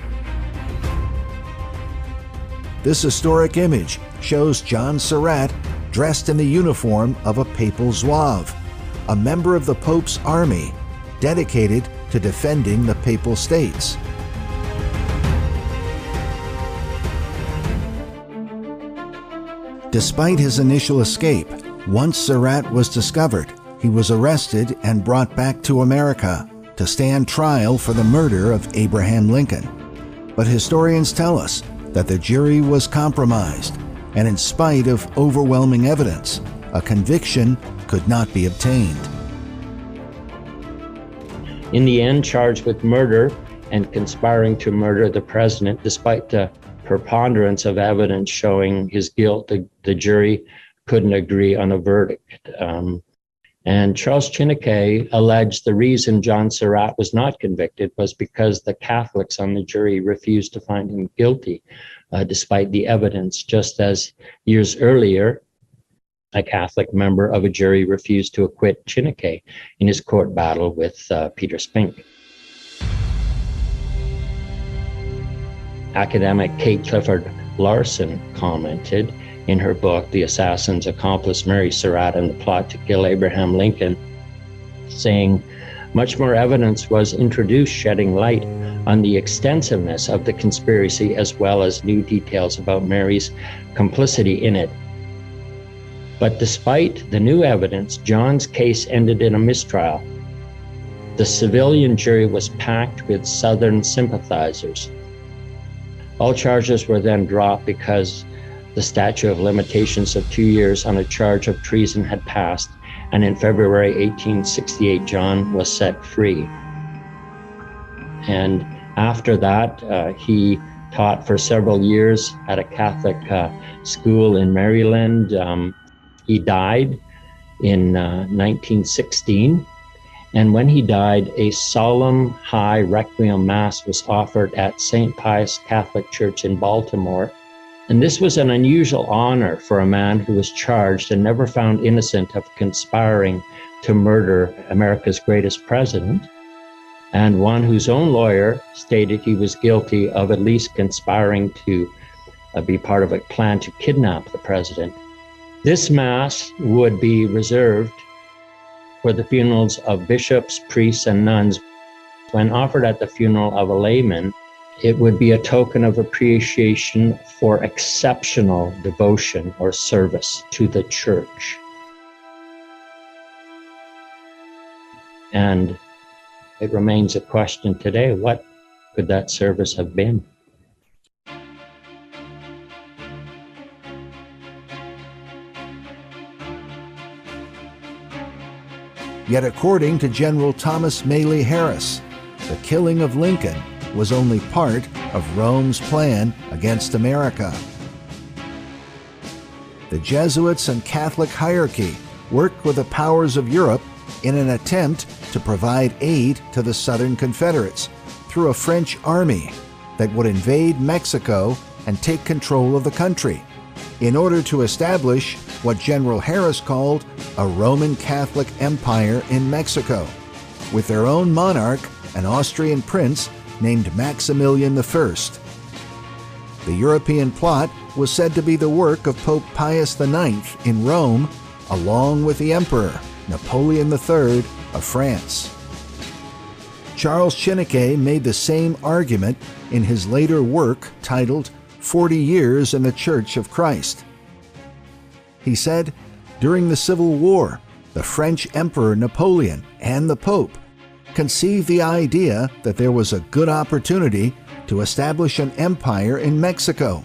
This historic image shows John Surratt dressed in the uniform of a papal Zouave, a member of the Pope's army dedicated to defending the Papal States. Despite his initial escape, once Surratt was discovered, he was arrested and brought back to America to stand trial for the murder of Abraham Lincoln. But historians tell us that the jury was compromised, and in spite of overwhelming evidence, a conviction could not be obtained. In the end, charged with murder and conspiring to murder the president, despite the preponderance of evidence showing his guilt, the jury couldn't agree on a verdict. And Charles Chineke alleged the reason John Surratt was not convicted was because the Catholics on the jury refused to find him guilty, despite the evidence, just as years earlier, a Catholic member of a jury refused to acquit Chineke in his court battle with Peter Spink. Academic Kate Clifford Larson commented in her book, The Assassin's Accomplice, Mary Surratt and the Plot to Kill Abraham Lincoln, saying, much more evidence was introduced shedding light on the extensiveness of the conspiracy as well as new details about Mary's complicity in it. But despite the new evidence, John's case ended in a mistrial. The civilian jury was packed with Southern sympathizers. All charges were then dropped because the statute of limitations of 2 years on a charge of treason had passed, and in February 1868, John was set free. And after that, he taught for several years at a Catholic school in Maryland. He died in 1916, And when he died, a solemn high requiem mass was offered at St. Pius Catholic Church in Baltimore. And this was an unusual honor for a man who was charged and never found innocent of conspiring to murder America's greatest president, and one whose own lawyer stated he was guilty of at least conspiring to be part of a plan to kidnap the president. This mass would be reserved for the funerals of bishops, priests, and nuns. When offered at the funeral of a layman, it would be a token of appreciation for exceptional devotion or service to the church. And it remains a question today, what could that service have been? Yet according to General Thomas Maley Harris, the killing of Lincoln was only part of Rome's plan against America. The Jesuits and Catholic hierarchy worked with the powers of Europe in an attempt to provide aid to the Southern Confederates through a French army that would invade Mexico and take control of the country, in order to establish what General Harris called a Roman Catholic Empire in Mexico, with their own monarch, an Austrian prince named Maximilian I. The European plot was said to be the work of Pope Pius IX in Rome, along with the Emperor Napoleon III of France. Charles Chineke made the same argument in his later work titled 40 Years in the Church of Christ. He said, during the Civil War, the French Emperor Napoleon and the Pope conceived the idea that there was a good opportunity to establish an empire in Mexico.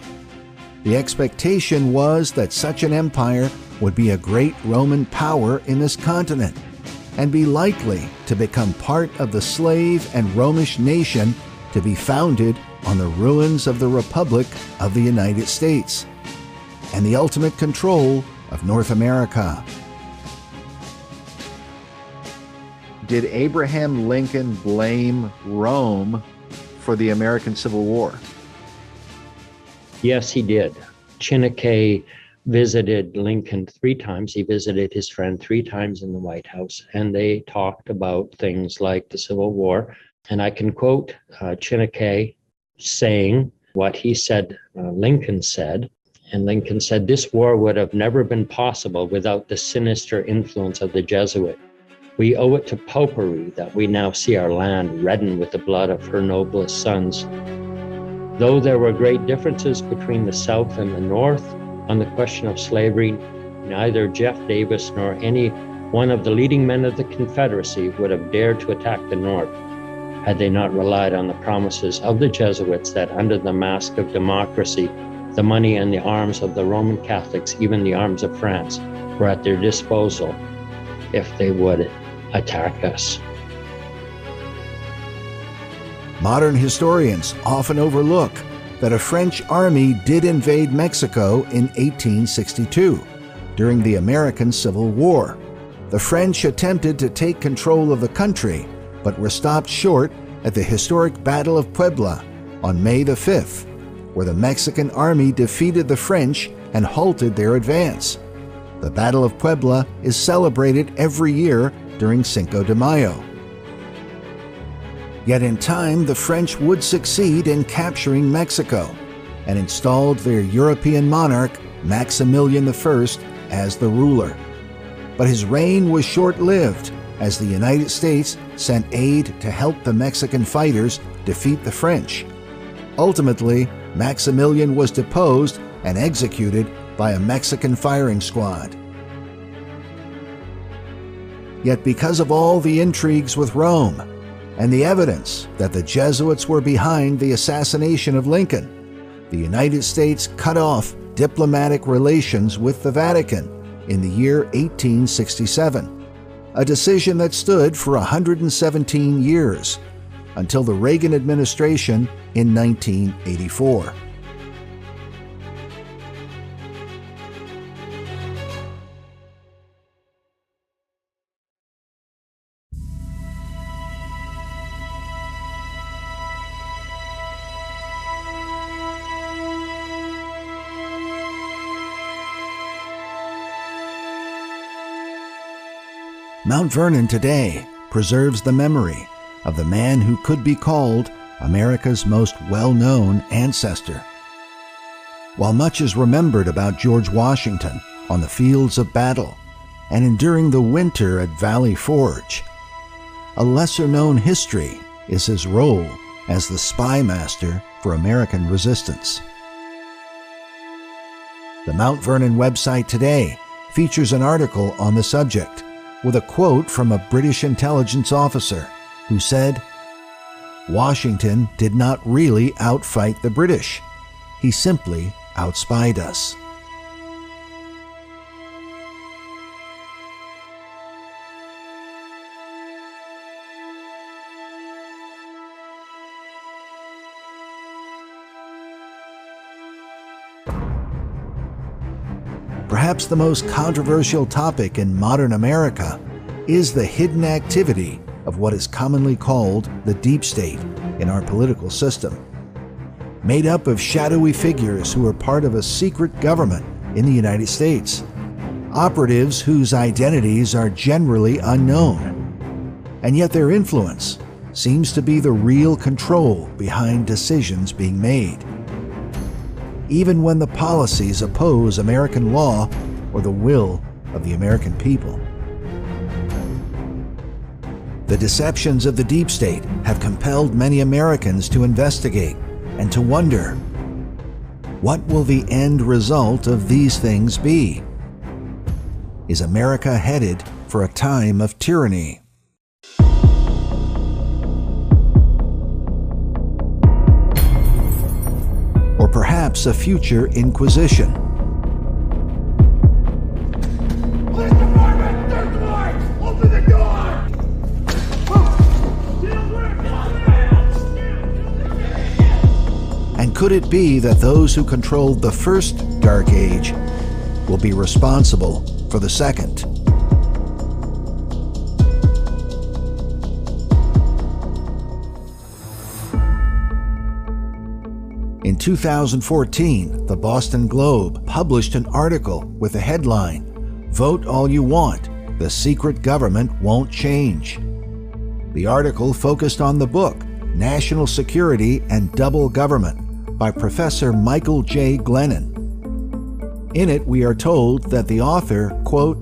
The expectation was that such an empire would be a great Roman power in this continent and be likely to become part of the slave and Romish nation to be founded on the ruins of the Republic of the United States and the ultimate control of North America. Did Abraham Lincoln blame Rome for the American Civil War? Yes, he did. Chineke visited Lincoln 3 times. He visited his friend 3 times in the White House, and they talked about things like the Civil War. And I can quote Chineke saying what he said Lincoln said. And Lincoln said, "This war would have never been possible without the sinister influence of the Jesuit. We owe it to popery that we now see our land reddened with the blood of her noblest sons." Though there were great differences between the South and the North on the question of slavery, neither Jeff Davis nor any one of the leading men of the Confederacy would have dared to attack the North had they not relied on the promises of the Jesuits that under the mask of democracy, the money and the arms of the Roman Catholics, even the arms of France, were at their disposal if they would attack us. Modern historians often overlook that a French army did invade Mexico in 1862 during the American Civil War. The French attempted to take control of the country, but were stopped short at the historic Battle of Puebla on May the 5th, where the Mexican army defeated the French and halted their advance. The Battle of Puebla is celebrated every year during Cinco de Mayo. Yet in time, the French would succeed in capturing Mexico and installed their European monarch, Maximilian I, as the ruler. But his reign was short-lived, as the United States sent aid to help the Mexican fighters defeat the French. Ultimately, Maximilian was deposed and executed by a Mexican firing squad. Yet because of all the intrigues with Rome and the evidence that the Jesuits were behind the assassination of Lincoln, the United States cut off diplomatic relations with the Vatican in the year 1867, a decision that stood for 117 years, until the Reagan administration in 1984. Mount Vernon today preserves the memory of the man who could be called America's most well-known ancestor. While much is remembered about George Washington on the fields of battle and enduring the winter at Valley Forge, a lesser-known history is his role as the spy master for American resistance. The Mount Vernon website today features an article on the subject with a quote from a British intelligence officer who said, "Washington did not really outfight the British. He simply outspied us." Perhaps the most controversial topic in modern America is the hidden activity of what is commonly called the deep state in our political system. Made up of shadowy figures who are part of a secret government in the United States, operatives whose identities are generally unknown, and yet their influence seems to be the real control behind decisions being made, even when the policies oppose American law or the will of the American people. The deceptions of the deep state have compelled many Americans to investigate and to wonder, what will the end result of these things be? Is America headed for a time of tyranny? Or perhaps a future inquisition? Police department! Third floor! Open the door! And could it be that those who controlled the first Dark Age will be responsible for the second? In 2014, the Boston Globe published an article with the headline, "Vote All You Want, the Secret Government Won't Change." The article focused on the book, National Security and Double Government, by Professor Michael J. Glennon. In it, we are told that the author, quote,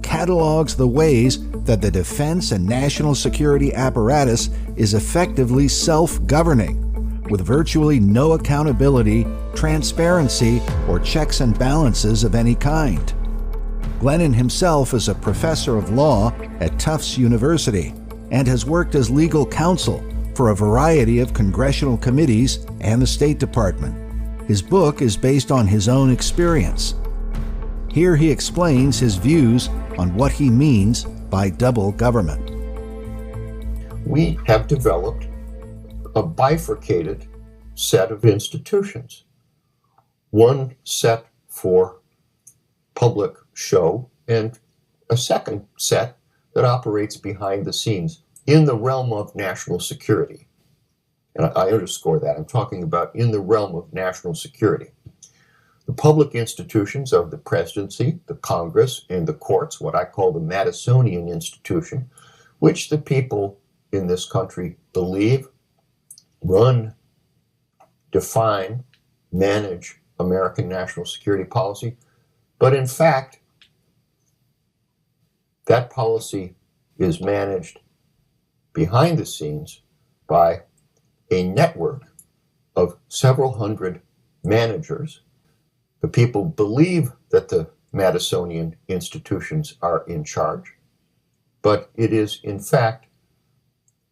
catalogs the ways that the defense and national security apparatus is effectively self-governing, with virtually no accountability, transparency, or checks and balances of any kind. Glennon himself is a professor of law at Tufts University and has worked as legal counsel for a variety of congressional committees and the State Department. His book is based on his own experience. Here he explains his views on what he means by double government. We have developed a bifurcated set of institutions. One set for public show and a second set that operates behind the scenes in the realm of national security. And I underscore that. I'm talking about in the realm of national security. The public institutions of the presidency, the Congress, and the courts, what I call the Madisonian institution, which the people in this country believe, run, define, manage American national security policy. But in fact, that policy is managed behind the scenes by a network of several hundred managers. The people believe that the Madisonian institutions are in charge, but it is in fact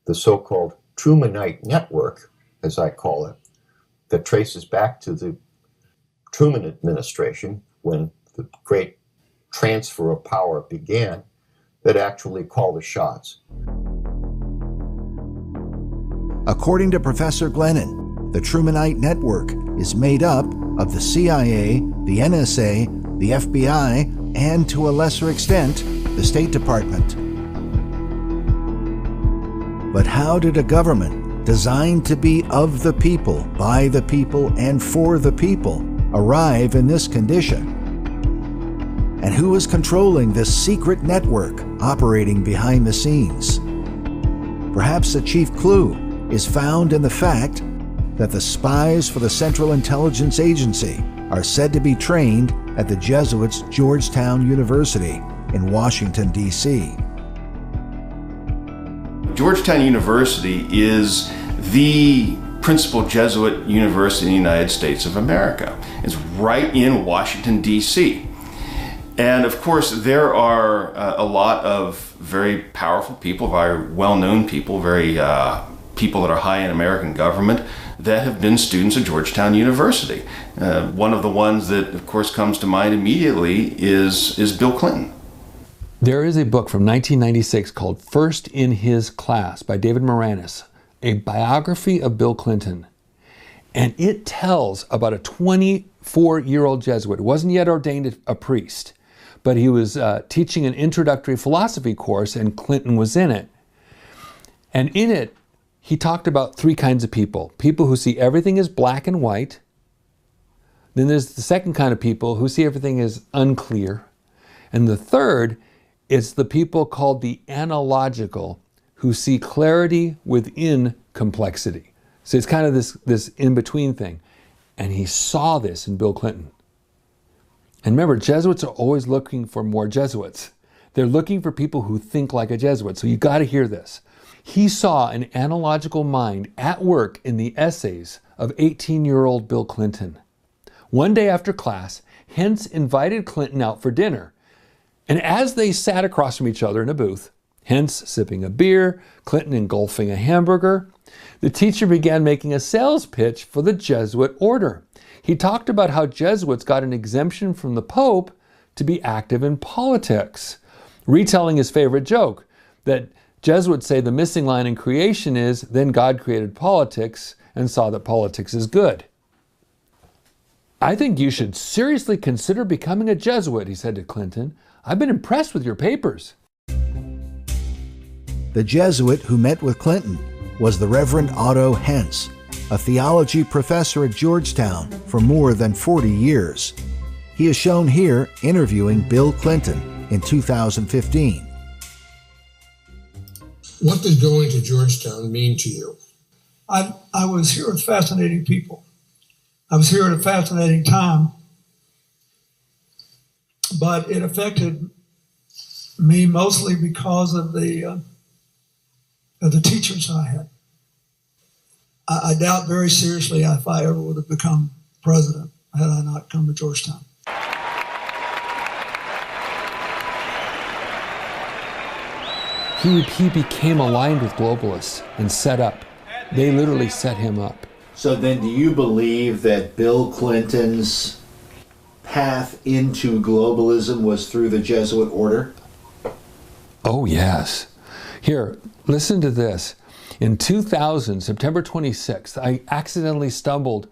the so-called Trumanite network, as I call it, that traces back to the Truman administration when the great transfer of power began, that actually call the shots. According to Professor Glennon, the Trumanite network is made up of the CIA, the NSA, the FBI, and to a lesser extent, the State Department. But how did a government designed to be of the people, by the people, and for the people arrive in this condition? And who was controlling this secret network operating behind the scenes? Perhaps the chief clue is found in the fact that the spies for the Central Intelligence Agency are said to be trained at the Jesuits' Georgetown University in Washington, D.C. Georgetown University is the principal Jesuit university in the United States of America. It's right in Washington, D.C. And of course, there are a lot of very powerful people, very well-known people, people that are high in American government that have been students at Georgetown University. One of the ones that, of course, comes to mind immediately is Bill Clinton. There is a book from 1996 called First in His Class by David Moranis, a biography of Bill Clinton. And it tells about a 24-year-old Jesuit who wasn't yet ordained a priest, but he was teaching an introductory philosophy course, and Clinton was in it. And in it, he talked about three kinds of people. People who see everything as black and white. Then there's the second kind of people who see everything as unclear. And the third is the people called the analogical, who see clarity within complexity. So it's kind of this in-between thing. And he saw this in Bill Clinton. And remember, Jesuits are always looking for more Jesuits. They're looking for people who think like a Jesuit. So you got to hear this. He saw an analogical mind at work in the essays of 18-year-old Bill Clinton. One day after class, Hentz invited Clinton out for dinner. And as they sat across from each other in a booth, Hentz sipping a beer, Clinton engulfing a hamburger, the teacher began making a sales pitch for the Jesuit order. He talked about how Jesuits got an exemption from the Pope to be active in politics, retelling his favorite joke, that Jesuits say the missing line in creation is, then God created politics and saw that politics is good. I think you should seriously consider becoming a Jesuit, he said to Clinton. I've been impressed with your papers. The Jesuit who met with Clinton was the Reverend Otto Hentz, a theology professor at Georgetown for more than 40 years. He is shown here interviewing Bill Clinton in 2015. What did going to Georgetown mean to you? I was here with fascinating people. I was here at a fascinating time, but it affected me mostly because of the teachers I had. I doubt very seriously if I ever would have become president had I not come to Georgetown. He became aligned with globalists and set up. They literally set him up. So then do you believe that Bill Clinton's path into globalism was through the Jesuit order? Oh, yes. Here, listen to this. In 2000, September 26th, I accidentally stumbled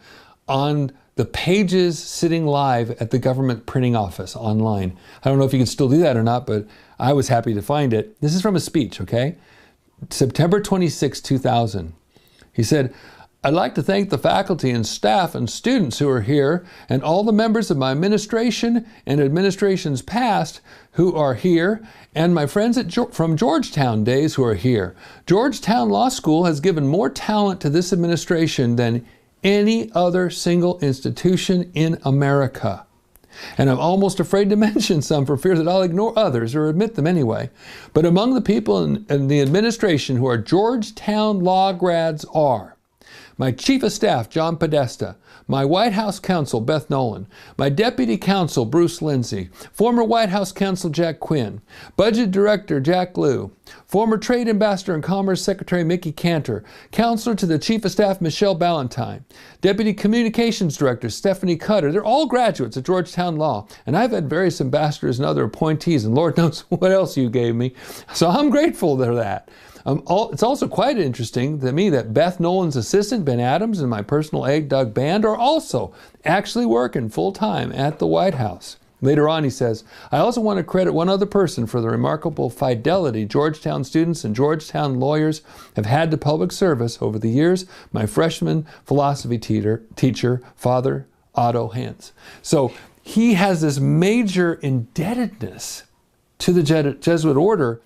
on the pages sitting live at the government printing office online. I don't know if you can still do that or not, but I was happy to find it. This is from a speech, okay? September 26, 2000. He said, I'd like to thank the faculty and staff and students who are here and all the members of my administration and administrations past who are here and my friends from Georgetown days who are here. Georgetown Law School has given more talent to this administration than any other single institution in America. And I'm almost afraid to mention some for fear that I'll ignore others or admit them anyway. But among the people in the administration who are Georgetown law grads are my Chief of Staff, John Podesta, my White House Counsel, Beth Nolan, my Deputy Counsel, Bruce Lindsay, former White House Counsel, Jack Quinn, Budget Director, Jack Lew, former Trade Ambassador and Commerce Secretary, Mickey Cantor, Counselor to the Chief of Staff, Michelle Ballantyne, Deputy Communications Director, Stephanie Cutter. They're all graduates of Georgetown Law, and I've had various ambassadors and other appointees, and Lord knows what else you gave me. So I'm grateful for that. It's also quite interesting to me that Beth Nolan's assistant, Ben Adams, and my personal aide, Doug Band, are also actually working full-time at the White House. Later on, he says, I also want to credit one other person for the remarkable fidelity Georgetown students and Georgetown lawyers have had to public service over the years, my freshman philosophy teacher, Father Otto Hentz. So he has this major indebtedness to the Jesuit order.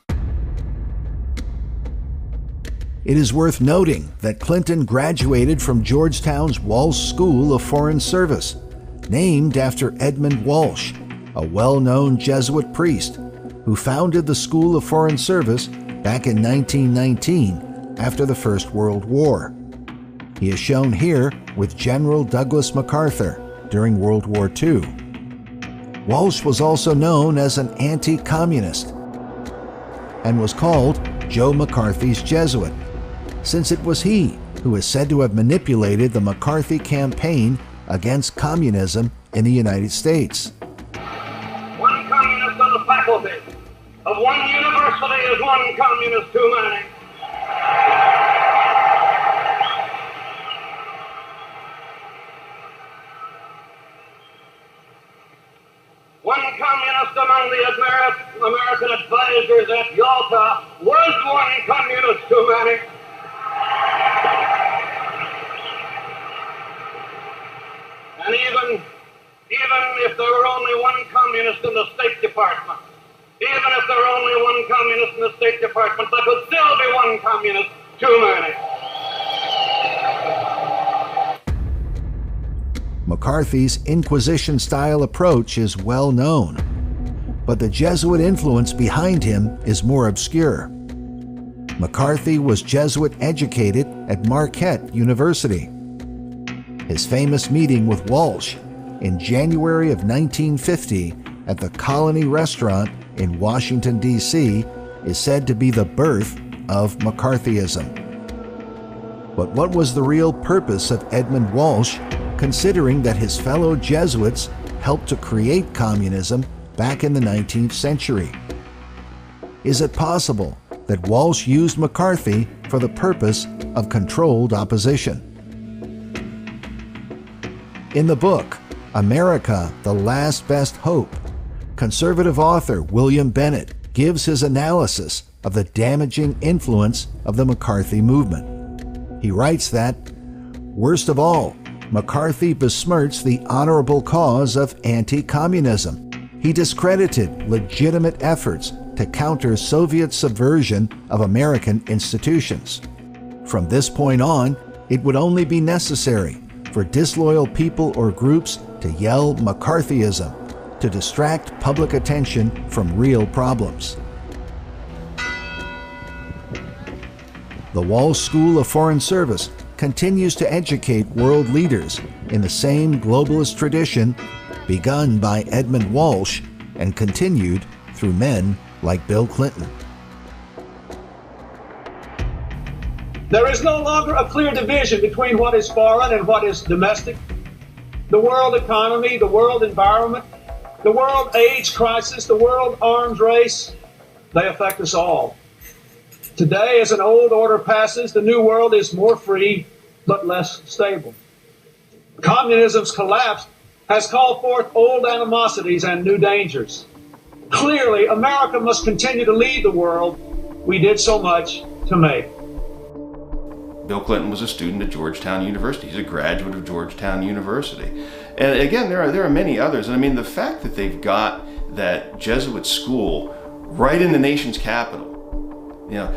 It is worth noting that Clinton graduated from Georgetown's Walsh School of Foreign Service, named after Edmund Walsh, a well-known Jesuit priest who founded the School of Foreign Service back in 1919 after the First World War. He is shown here with General Douglas MacArthur during World War II. Walsh was also known as an anti-communist and was called Joe McCarthy's Jesuit, since it was he who is said to have manipulated the McCarthy campaign against communism in the United States. One communist on the faculty of one university is one communist too many. One communist among the American advisors at Yalta was one communist too many. And even if there were only one communist in the State Department, even if there were only one communist in the State Department, there could still be one communist too many. McCarthy's Inquisition-style approach is well known, but the Jesuit influence behind him is more obscure. McCarthy was Jesuit educated at Marquette University. His famous meeting with Walsh in January of 1950 at the Colony Restaurant in Washington, D.C. is said to be the birth of McCarthyism. But what was the real purpose of Edmund Walsh, considering that his fellow Jesuits helped to create communism back in the 19th century? Is it possible that Walsh used McCarthy for the purpose of controlled opposition? In the book, America, the Last Best Hope, conservative author William Bennett gives his analysis of the damaging influence of the McCarthy movement. He writes that, worst of all, McCarthy besmirched the honorable cause of anti-communism. He discredited legitimate efforts to counter Soviet subversion of American institutions. From this point on, it would only be necessary for disloyal people or groups to yell McCarthyism to distract public attention from real problems. The Walsh School of Foreign Service continues to educate world leaders in the same globalist tradition begun by Edmund Walsh and continued through men like Bill Clinton. There is no longer a clear division between what is foreign and what is domestic. The world economy, the world environment, the world AIDS crisis, the world arms race, they affect us all. Today, as an old order passes, the new world is more free, but less stable. Communism's collapse has called forth old animosities and new dangers. Clearly, America must continue to lead the world we did so much to make. Bill Clinton was a student at Georgetown University. He's a graduate of Georgetown University. And again, there are many others. And I mean, the fact that they've got that Jesuit school right in the nation's capital,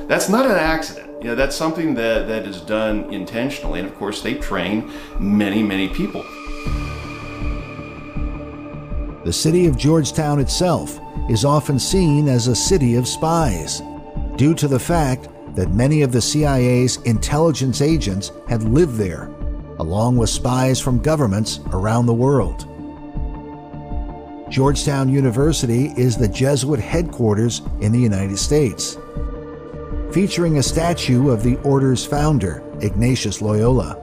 that's not an accident. That's something that is done intentionally. And of course, they train many, many people. The city of Georgetown itself is often seen as a city of spies, due to the fact that many of the CIA's intelligence agents had lived there, along with spies from governments around the world. Georgetown University is the Jesuit headquarters in the United States, featuring a statue of the order's founder, Ignatius Loyola.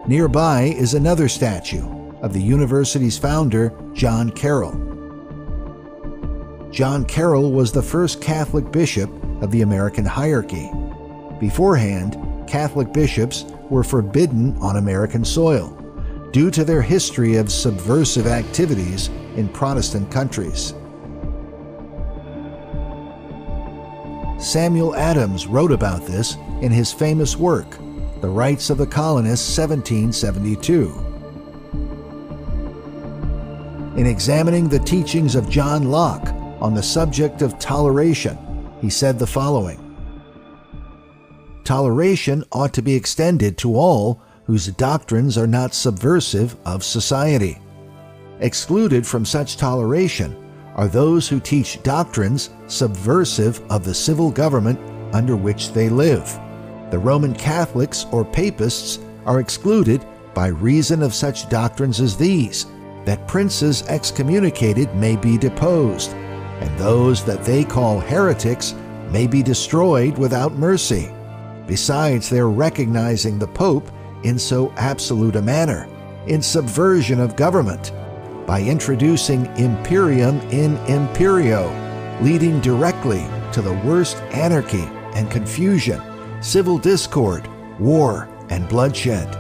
Nearby is another statue of the university's founder, John Carroll. John Carroll was the first Catholic bishop of the American hierarchy. Beforehand, Catholic bishops were forbidden on American soil due to their history of subversive activities in Protestant countries. Samuel Adams wrote about this in his famous work, The Rights of the Colonists, 1772. In examining the teachings of John Locke on the subject of toleration, he said the following: "Toleration ought to be extended to all whose doctrines are not subversive of society. Excluded from such toleration are those who teach doctrines subversive of the civil government under which they live. The Roman Catholics or Papists are excluded by reason of such doctrines as these, that princes excommunicated may be deposed, and those that they call heretics may be destroyed without mercy, besides their recognizing the Pope in so absolute a manner, in subversion of government, by introducing imperium in imperio, leading directly to the worst anarchy and confusion, civil discord, war, and bloodshed."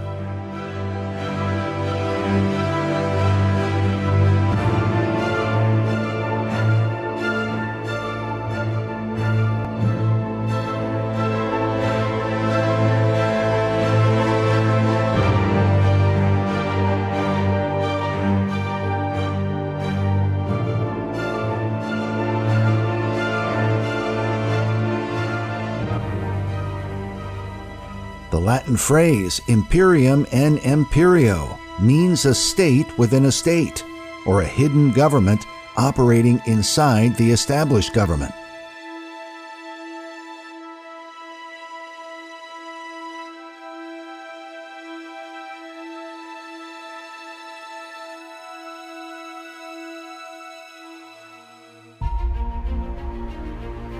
The Latin phrase imperium in imperio means a state within a state, or a hidden government operating inside the established government.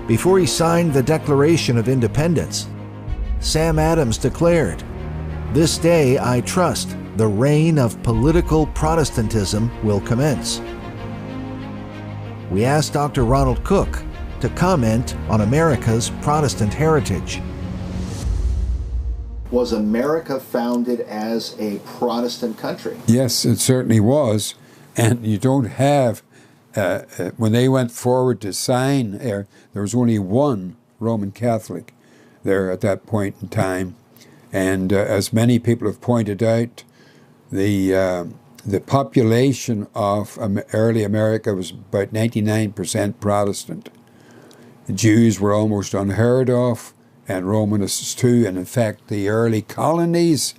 Before he signed the Declaration of Independence, Sam Adams declared, "This day I trust the reign of political Protestantism will commence." We asked Dr. Ronald Cook to comment on America's Protestant heritage. Was America founded as a Protestant country? Yes, it certainly was. And you don't have, when they went forward to sign, there was only one Roman Catholic there at that point in time. And as many people have pointed out, the population of early America was about 99% Protestant. The Jews were almost unheard of, and Romanists too. And in fact, the early colonies,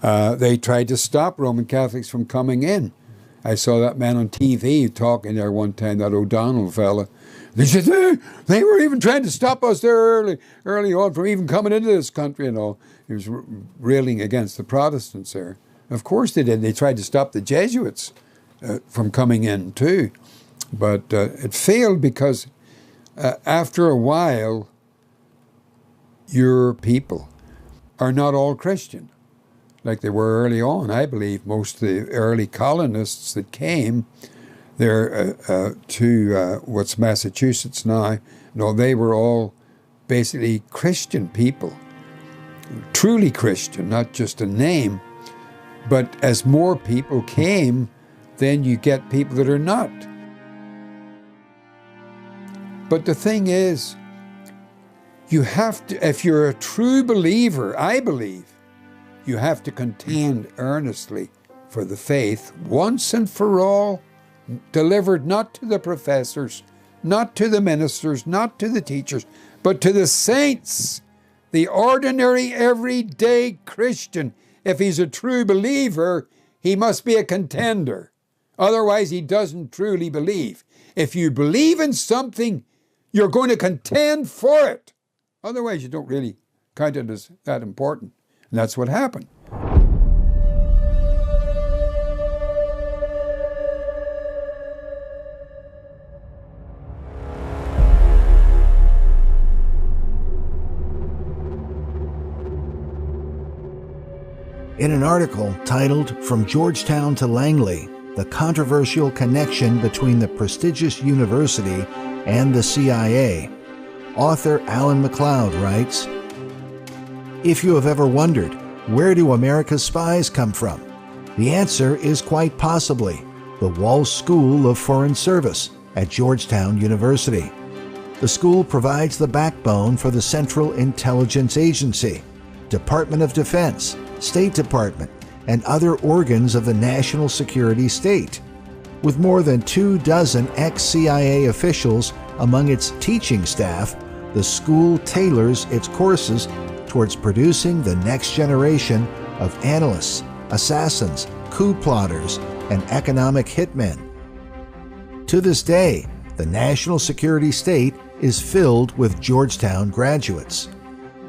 they tried to stop Roman Catholics from coming in. I saw that man on TV talking there one time, that O'Donnell fella. They said, they were even trying to stop us there early on from even coming into this country and all. He was railing against the Protestants there. Of course they did. They tried to stop the Jesuits from coming in too. But it failed because after a while, your people are not all Christian like they were early on. I believe most of the early colonists that came there to what's Massachusetts now, no, they were all basically Christian people, truly Christian, not just a name. But as more people came, then you get people that are not. But the thing is, you have to, if you're a true believer, I believe, you have to contend earnestly for the faith once and for all, delivered not to the professors, not to the ministers, not to the teachers, but to the saints, the ordinary, everyday Christian. If he's a true believer, he must be a contender. Otherwise, he doesn't truly believe. If you believe in something, you're going to contend for it. Otherwise, you don't really count it as that important. And that's what happened. In an article titled "From Georgetown to Langley, the Controversial Connection Between the Prestigious University and the CIA," author Alan MacLeod writes, "If you have ever wondered, where do America's spies come from? The answer is quite possibly the Walsh School of Foreign Service at Georgetown University. The school provides the backbone for the Central Intelligence Agency, Department of Defense, State Department, and other organs of the national security state. With more than 24 ex-CIA officials among its teaching staff, the school tailors its courses towards producing the next generation of analysts, assassins, coup plotters, and economic hitmen. To this day, the national security state is filled with Georgetown graduates.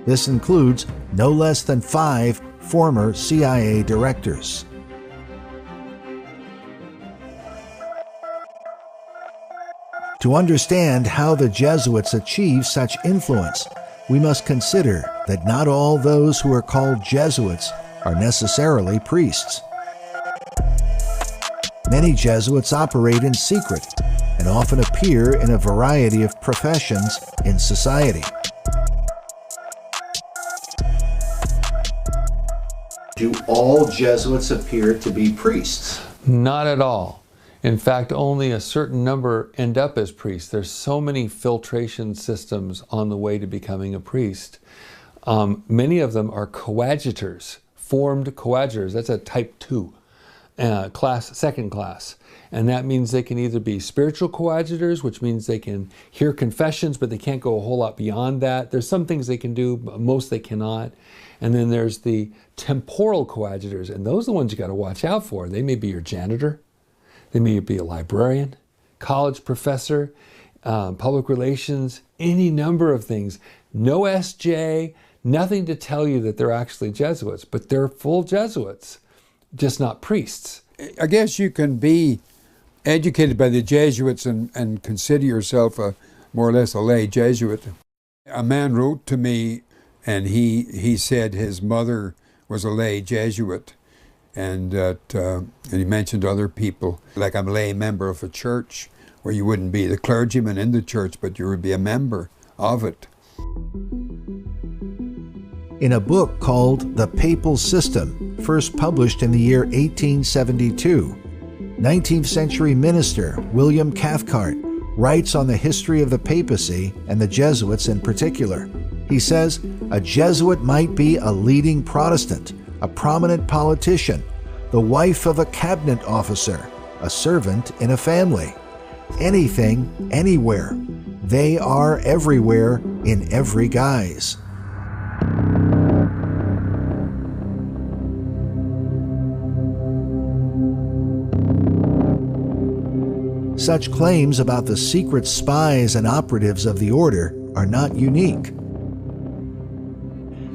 This includes no less than 5 former CIA directors. To understand how the Jesuits achieved such influence, we must consider that not all those who are called Jesuits are necessarily priests. Many Jesuits operate in secret and often appear in a variety of professions in society. Do all Jesuits appear to be priests? Not at all. In fact, only a certain number end up as priests. There's so many filtration systems on the way to becoming a priest. Many of them are coadjutors, formed coadjutors. That's a type 2 class, second class. And that means they can either be spiritual coadjutors, which means they can hear confessions, but they can't go a whole lot beyond that. There's some things they can do, but most they cannot. And then there's the temporal coadjutors, and those are the ones you got to watch out for. They may be your janitor. They may be a librarian, college professor, public relations, any number of things. No SJ, nothing to tell you that they're actually Jesuits, but they're full Jesuits, just not priests. I guess you can be educated by the Jesuits and consider yourself more or less a lay Jesuit. A man wrote to me, and he said his mother was a lay Jesuit, and he mentioned other people, like I'm a lay member of a church, where you wouldn't be the clergyman in the church, but you would be a member of it. In a book called The Papal System, first published in the year 1872, 19th century minister William Cathcart writes on the history of the papacy and the Jesuits in particular. He says, a Jesuit might be a leading Protestant, a prominent politician, the wife of a cabinet officer, a servant in a family. Anything, anywhere. They are everywhere in every guise. Such claims about the secret spies and operatives of the order are not unique.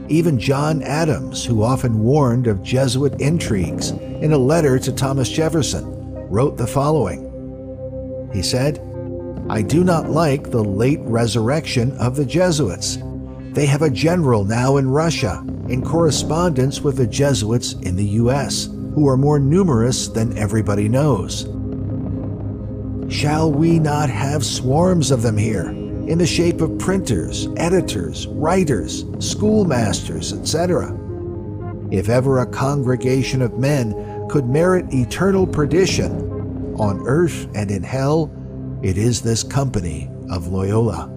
Even John Adams, who often warned of Jesuit intrigues, in a letter to Thomas Jefferson, wrote the following. He said, I do not like the late resurrection of the Jesuits. They have a general now in Russia, in correspondence with the Jesuits in the U.S., who are more numerous than everybody knows. Shall we not have swarms of them here, in the shape of printers, editors, writers, schoolmasters, etc.? If ever a congregation of men could merit eternal perdition, on earth and in hell, it is this company of Loyola.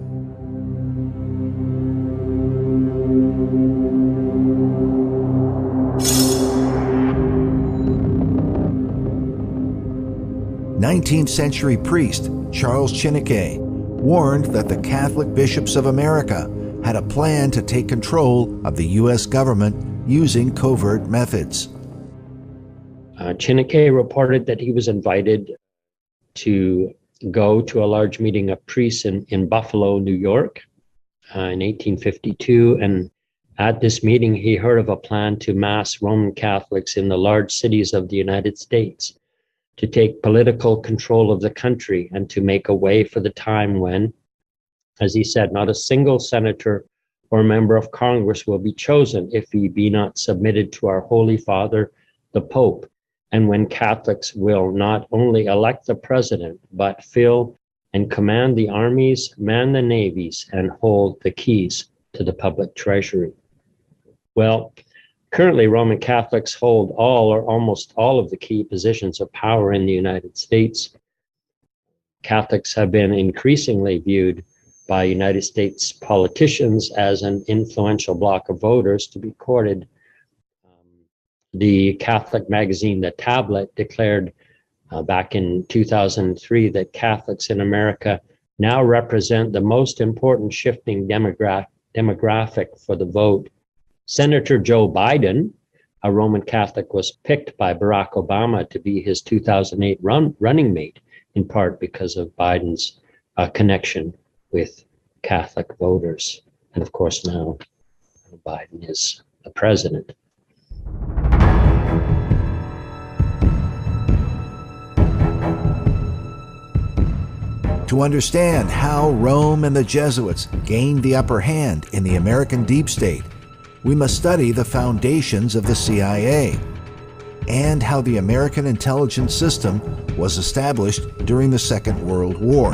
Nineteenth-century priest Charles Chineke warned that the Catholic bishops of America had a plan to take control of the U.S. government using covert methods. Chineke reported that he was invited to go to a large meeting of priests in Buffalo, New York in 1852. And at this meeting, he heard of a plan to mass Roman Catholics in the large cities of the United States, to take political control of the country and to make a way for the time when, as he said, not a single senator or member of Congress will be chosen if he be not submitted to our Holy Father, the Pope, and when Catholics will not only elect the president, but fill and command the armies, man the navies, and hold the keys to the public treasury. Well, currently, Roman Catholics hold all or almost all of the key positions of power in the United States. Catholics have been increasingly viewed by United States politicians as an influential bloc of voters to be courted. The Catholic magazine, The Tablet, declared back in 2003 that Catholics in America now represent the most important shifting demographic for the vote. Senator Joe Biden, a Roman Catholic, was picked by Barack Obama to be his 2008 running mate, in part because of Biden's connection with Catholic voters. And of course, now Biden is the president. To understand how Rome and the Jesuits gained the upper hand in the American deep state, we must study the foundations of the CIA and how the American intelligence system was established during the Second World War.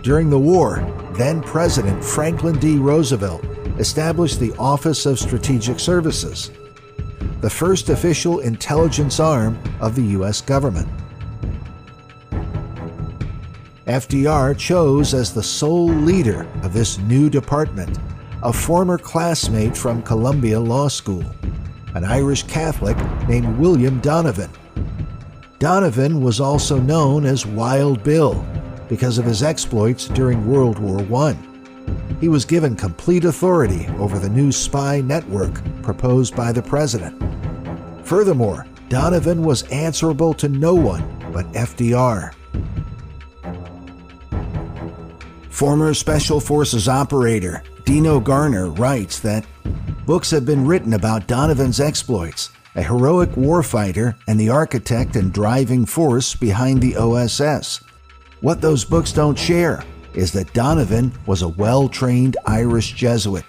During the war, then-President Franklin D. Roosevelt established the Office of Strategic Services, the first official intelligence arm of the U.S. government. FDR chose as the sole leader of this new department a former classmate from Columbia Law School, an Irish Catholic named William Donovan. Donovan was also known as Wild Bill because of his exploits during World War I. He was given complete authority over the new spy network proposed by the president. Furthermore, Donovan was answerable to no one but FDR. Former Special Forces operator Dino Garner writes that books have been written about Donovan's exploits, a heroic warfighter and the architect and driving force behind the OSS. What those books don't share is that Donovan was a well-trained Irish Jesuit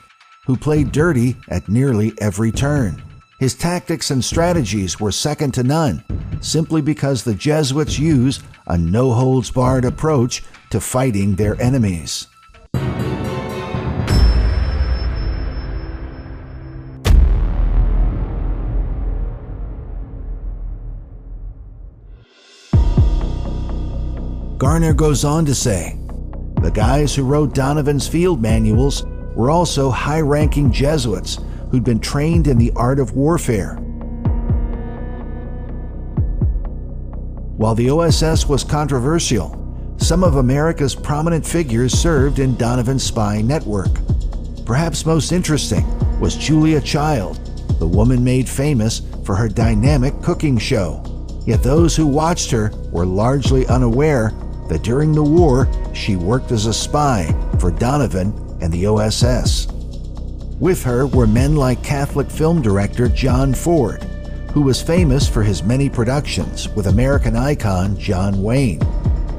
who played dirty at nearly every turn. His tactics and strategies were second to none, simply because the Jesuits use a no-holds-barred approach to fighting their enemies. Garner goes on to say, the guys who wrote Donovan's field manuals were also high-ranking Jesuits who'd been trained in the art of warfare. While the OSS was controversial, some of America's prominent figures served in Donovan's spy network. Perhaps most interesting was Julia Child, the woman made famous for her dynamic cooking show. Yet those who watched her were largely unaware that during the war, she worked as a spy for Donovan and the OSS. With her were men like Catholic film director John Ford, who was famous for his many productions with American icon John Wayne.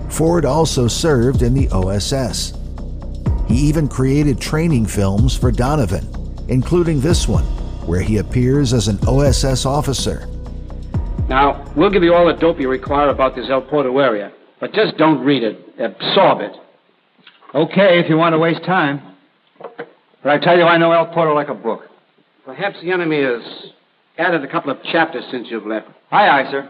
Ford also served in the OSS. He even created training films for Donovan, including this one, where he appears as an OSS officer. Now, we'll give you all the dope you require about this El Porto area, but just don't read it. Absorb it. Okay, if you want to waste time. But I tell you, I know El Porto like a book. Perhaps the enemy has added a couple of chapters since you've left. Aye, aye, sir.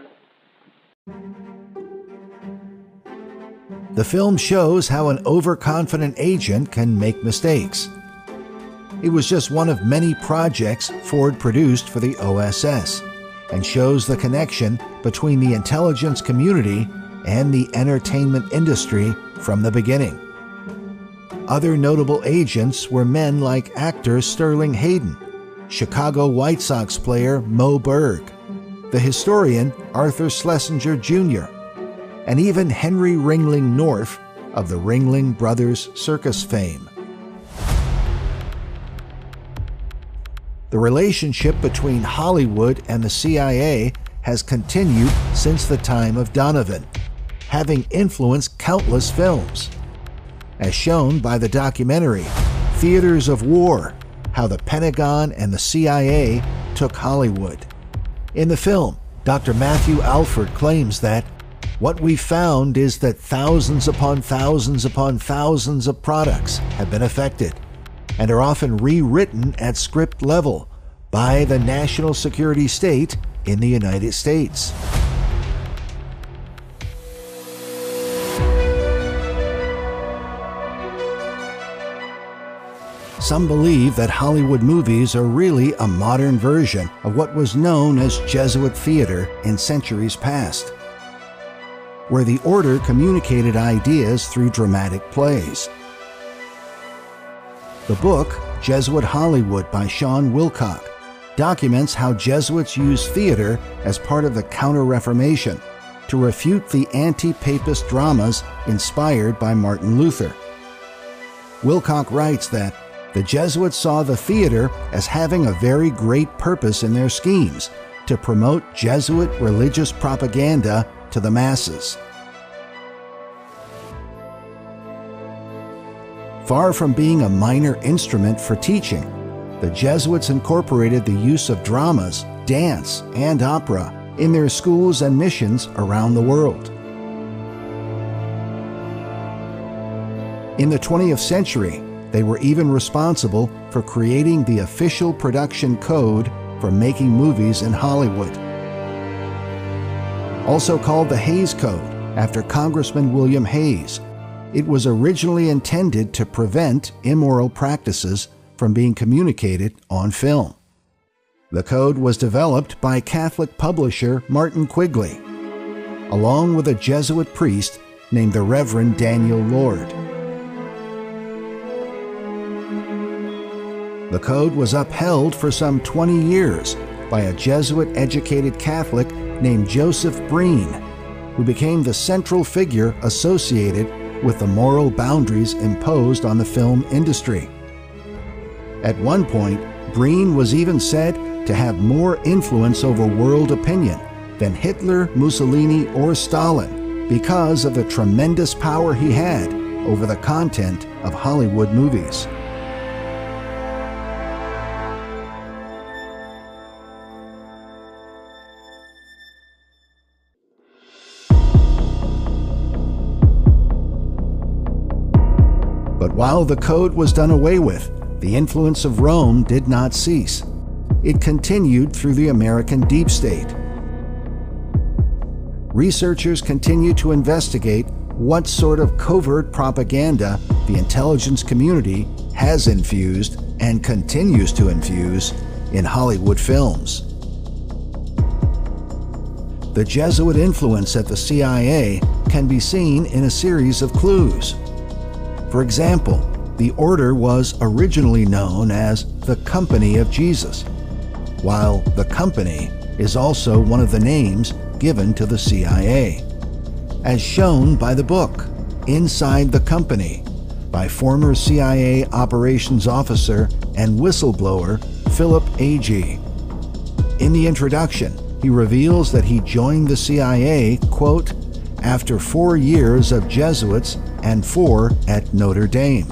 The film shows how an overconfident agent can make mistakes. It was just one of many projects Ford produced for the OSS, and shows the connection between the intelligence community and the entertainment industry from the beginning. Other notable agents were men like actor Sterling Hayden, Chicago White Sox player Mo Berg, the historian Arthur Schlesinger Jr., and even Henry Ringling North of the Ringling Brothers circus fame. The relationship between Hollywood and the CIA has continued since the time of Donovan, having influenced countless films. As shown by the documentary Theaters of War, How the Pentagon and the CIA Took Hollywood. In the film, Dr. Matthew Alford claims that what we found is that thousands upon thousands upon thousands of products have been affected and are often rewritten at script level by the national security state in the United States. Some believe that Hollywood movies are really a modern version of what was known as Jesuit theater in centuries past, where the order communicated ideas through dramatic plays. The book, Jesuit Hollywood by Sean Wilcock, documents how Jesuits used theater as part of the Counter-Reformation to refute the anti-papist dramas inspired by Martin Luther. Wilcock writes that the Jesuits saw the theater as having a very great purpose in their schemes to promote Jesuit religious propaganda to the masses. Far from being a minor instrument for teaching, the Jesuits incorporated the use of dramas, dance, and opera in their schools and missions around the world. In the 20th century, they were even responsible for creating the official production code for making movies in Hollywood. Also called the Hays Code, after Congressman William Hays, it was originally intended to prevent immoral practices from being communicated on film. The code was developed by Catholic publisher Martin Quigley, along with a Jesuit priest named the Reverend Daniel Lord. The code was upheld for some 20 years by a Jesuit-educated Catholic named Joseph Breen, who became the central figure associated with the moral boundaries imposed on the film industry. At one point, Breen was even said to have more influence over world opinion than Hitler, Mussolini, or Stalin because of the tremendous power he had over the content of Hollywood movies. But while the code was done away with, the influence of Rome did not cease. It continued through the American deep state. Researchers continue to investigate what sort of covert propaganda the intelligence community has infused and continues to infuse in Hollywood films. The Jesuit influence at the CIA can be seen in a series of clues. For example, the order was originally known as the Company of Jesus, while the Company is also one of the names given to the CIA, as shown by the book Inside the Company by former CIA operations officer and whistleblower Philip Agee. In the introduction, he reveals that he joined the CIA, quote, after 4 years of Jesuits and 4 at Notre Dame.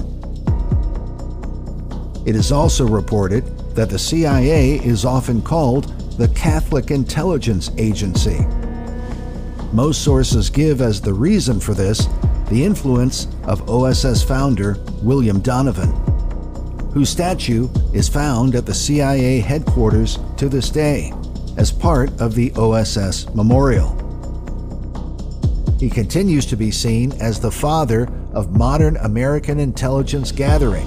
It is also reported that the CIA is often called the Catholic Intelligence Agency. Most sources give as the reason for this the influence of OSS founder William Donovan, whose statue is found at the CIA headquarters to this day as part of the OSS Memorial. He continues to be seen as the father of modern American intelligence gathering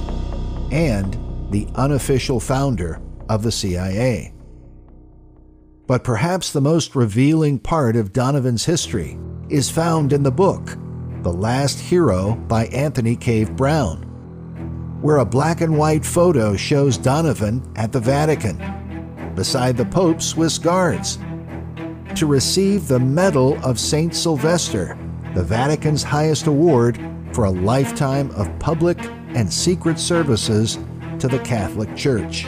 and the unofficial founder of the CIA. But perhaps the most revealing part of Donovan's history is found in the book, The Last Hero by Anthony Cave Brown, where a black and white photo shows Donovan at the Vatican, beside the Pope's Swiss Guards, to receive the Medal of Saint Sylvester, the Vatican's highest award for a lifetime of public and secret services to the Catholic Church.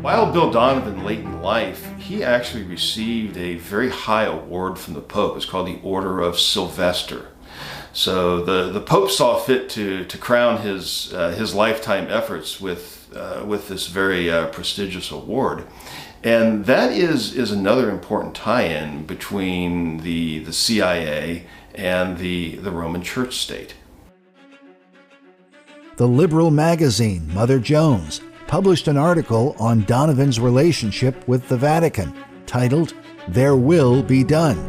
While Bill Donovan late in life, he actually received a very high award from the Pope. It's called the Order of Sylvester. So the Pope saw fit to crown his lifetime efforts with this very prestigious award. And that is another important tie-in between the CIA and the Roman Church state. The liberal magazine Mother Jones published an article on Donovan's relationship with the Vatican titled, "Their Will Be Done."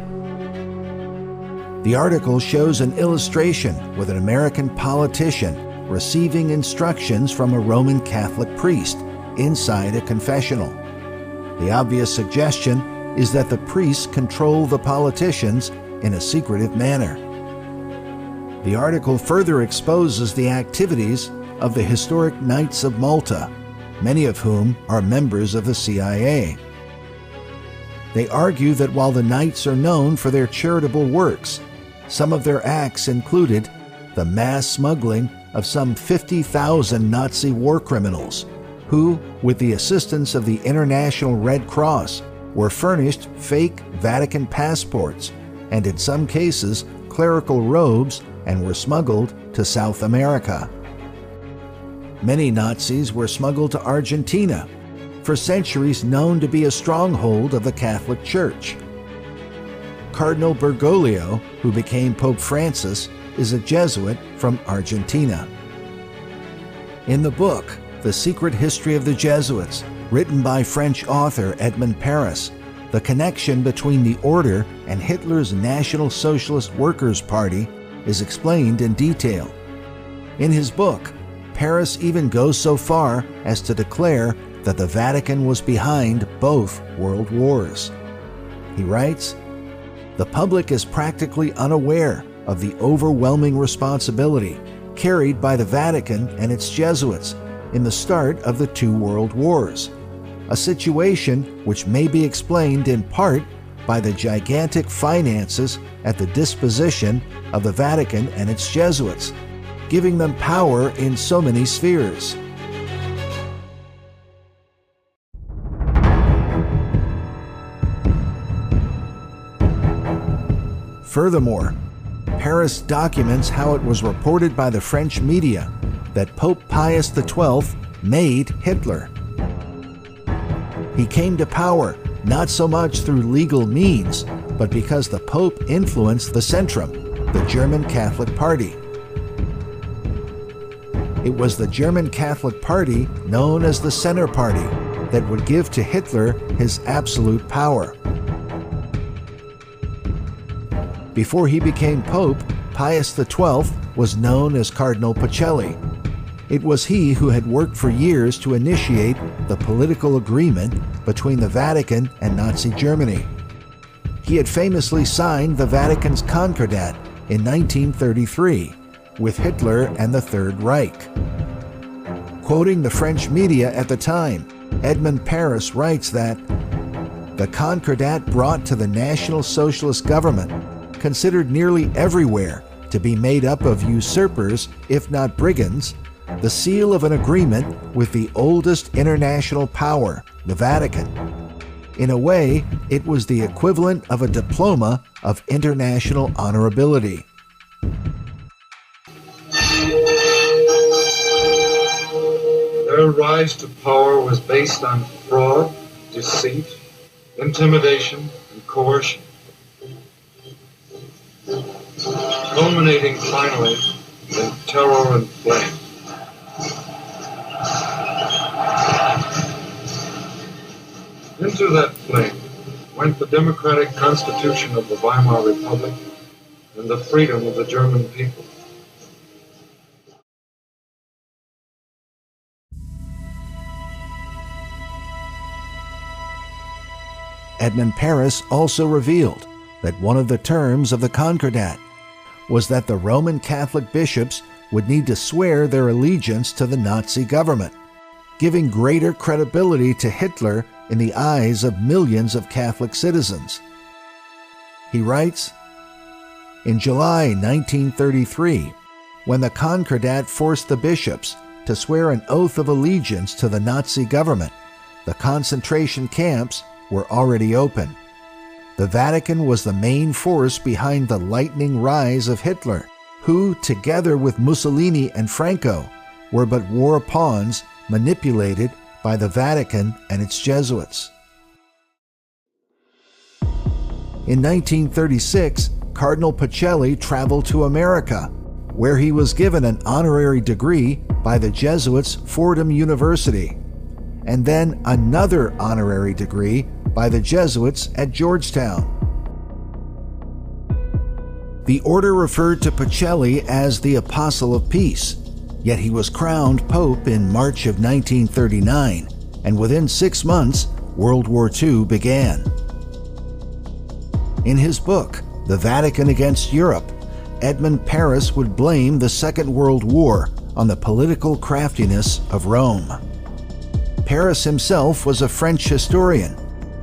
The article shows an illustration with an American politician receiving instructions from a Roman Catholic priest inside a confessional. The obvious suggestion is that the priests control the politicians in a secretive manner. The article further exposes the activities of the historic Knights of Malta, many of whom are members of the CIA. They argue that while the Knights are known for their charitable works, some of their acts included the mass smuggling of some 50,000 Nazi war criminals, who, with the assistance of the International Red Cross, were furnished fake Vatican passports and, in some cases, clerical robes, and were smuggled to South America. Many Nazis were smuggled to Argentina, for centuries known to be a stronghold of the Catholic Church. Cardinal Bergoglio, who became Pope Francis, is a Jesuit from Argentina. In the book, The Secret History of the Jesuits, written by French author Edmond Paris, the connection between the order and Hitler's National Socialist Workers' Party is explained in detail. In his book, Paris even goes so far as to declare that the Vatican was behind both world wars. He writes, "The public is practically unaware of the overwhelming responsibility carried by the Vatican and its Jesuits in the start of the two world wars, a situation which may be explained in part by the gigantic finances at the disposition of the Vatican and its Jesuits, giving them power in so many spheres." Furthermore, Paris documents how it was reported by the French media that Pope Pius XII made Hitler. He came to power not so much through legal means, but because the Pope influenced the Centrum, the German Catholic Party. It was the German Catholic Party, known as the Center Party, that would give to Hitler his absolute power. Before he became Pope, Pius XII was known as Cardinal Pacelli. It was he who had worked for years to initiate the political agreement between the Vatican and Nazi Germany. He had famously signed the Vatican's Concordat in 1933 with Hitler and the Third Reich. Quoting the French media at the time, Edmond Paris writes that the Concordat brought to the National Socialist government, considered nearly everywhere to be made up of usurpers, if not brigands, the seal of an agreement with the oldest international power, the Vatican. In a way, it was the equivalent of a diploma of international honorability. Their rise to power was based on fraud, deceit, intimidation, and coercion, culminating finally in terror and blame. Into that flame went the democratic constitution of the Weimar Republic and the freedom of the German people. Edmond Paris also revealed that one of the terms of the Concordat was that the Roman Catholic bishops would need to swear their allegiance to the Nazi government, giving greater credibility to Hitler in the eyes of millions of Catholic citizens. He writes, in July 1933, when the Concordat forced the bishops to swear an oath of allegiance to the Nazi government, the concentration camps were already open. The Vatican was the main force behind the lightning rise of Hitler, who, together with Mussolini and Franco, were but war pawns manipulated by the Vatican and its Jesuits. In 1936, Cardinal Pacelli traveled to America, where he was given an honorary degree by the Jesuits' Fordham University, and then another honorary degree by the Jesuits at Georgetown. The order referred to Pacelli as the Apostle of Peace, Yet he was crowned Pope in March of 1939, and within 6 months, World War II began. In his book, The Vatican Against Europe, Edmund Paris would blame the Second World War on the political craftiness of Rome. Paris himself was a French historian,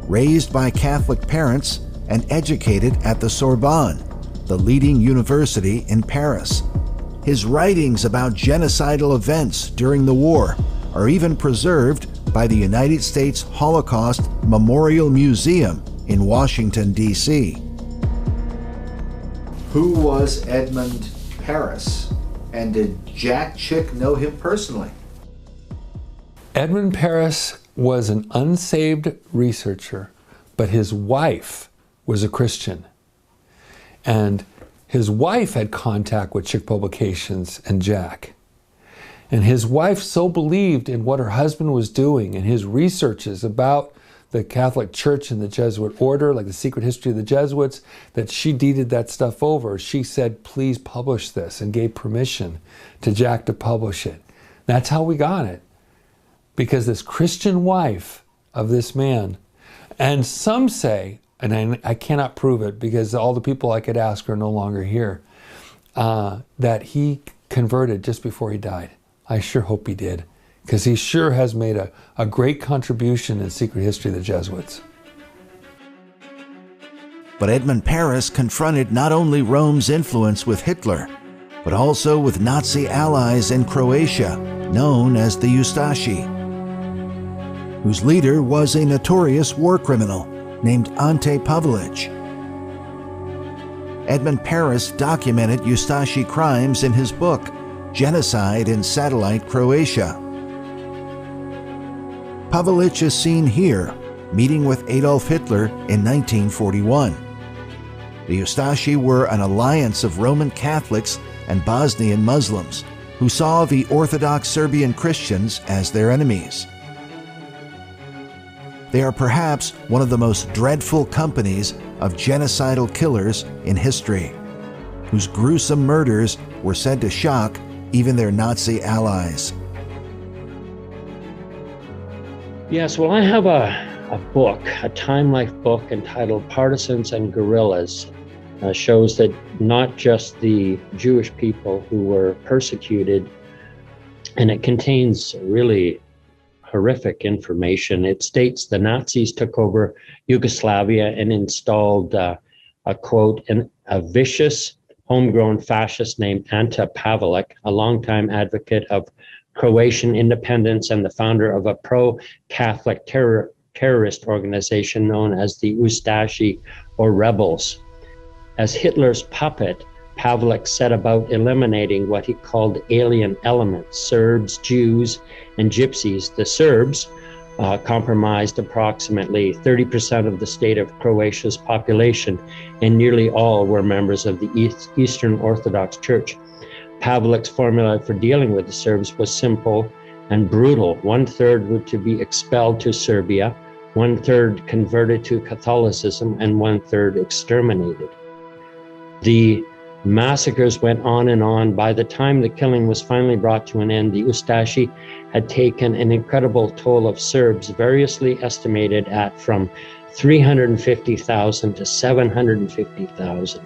raised by Catholic parents and educated at the Sorbonne, the leading university in Paris. His writings about genocidal events during the war are even preserved by the United States Holocaust Memorial Museum in Washington, D.C. Who was Edmund Paris, and did Jack Chick know him personally? Edmund Paris was an unsaved researcher, but his wife was a Christian. And his wife had contact with Chick Publications and Jack. And his wife so believed in what her husband was doing and his researches about the Catholic Church and the Jesuit order, like the secret history of the Jesuits, that she deeded that stuff over. She said, please publish this, and gave permission to Jack to publish it. That's how we got it. Because this Christian wife of this man, and some say, and I cannot prove it because all the people I could ask are no longer here, that he converted just before he died. I sure hope he did, because he sure has made a great contribution in secret history of the Jesuits. But Edmund Paris confronted not only Rome's influence with Hitler, but also with Nazi allies in Croatia, known as the Ustashi, whose leader was a notorious war criminal named Ante Pavelic. Edmund Paris documented Ustashi crimes in his book, Genocide in Satellite Croatia. Pavelic is seen here, meeting with Adolf Hitler in 1941. The Ustashi were an alliance of Roman Catholics and Bosnian Muslims who saw the Orthodox Serbian Christians as their enemies. They are perhaps one of the most dreadful companies of genocidal killers in history, whose gruesome murders were said to shock even their Nazi allies. Yes, well, I have a book, a Time Life book entitled Partisans and Guerrillas. Shows that not just the Jewish people who were persecuted, and it contains really horrific information. It states the Nazis took over Yugoslavia and installed a quote, a vicious homegrown fascist named Ante Pavelic, a longtime advocate of Croatian independence and the founder of a pro-Catholic terrorist organization known as the Ustashi, or rebels. As Hitler's puppet, Pavelic set about eliminating what he called alien elements, Serbs, Jews, and Gypsies. The Serbs comprised approximately 30% of the state of Croatia's population, and nearly all were members of the Eastern Orthodox Church. Pavelic's formula for dealing with the Serbs was simple and brutal. 1/3 were to be expelled to Serbia, 1/3 converted to Catholicism, and 1/3 exterminated. The massacres went on and on. By the time the killing was finally brought to an end, the Ustashi had taken an incredible toll of Serbs, variously estimated at from 350,000 to 750,000.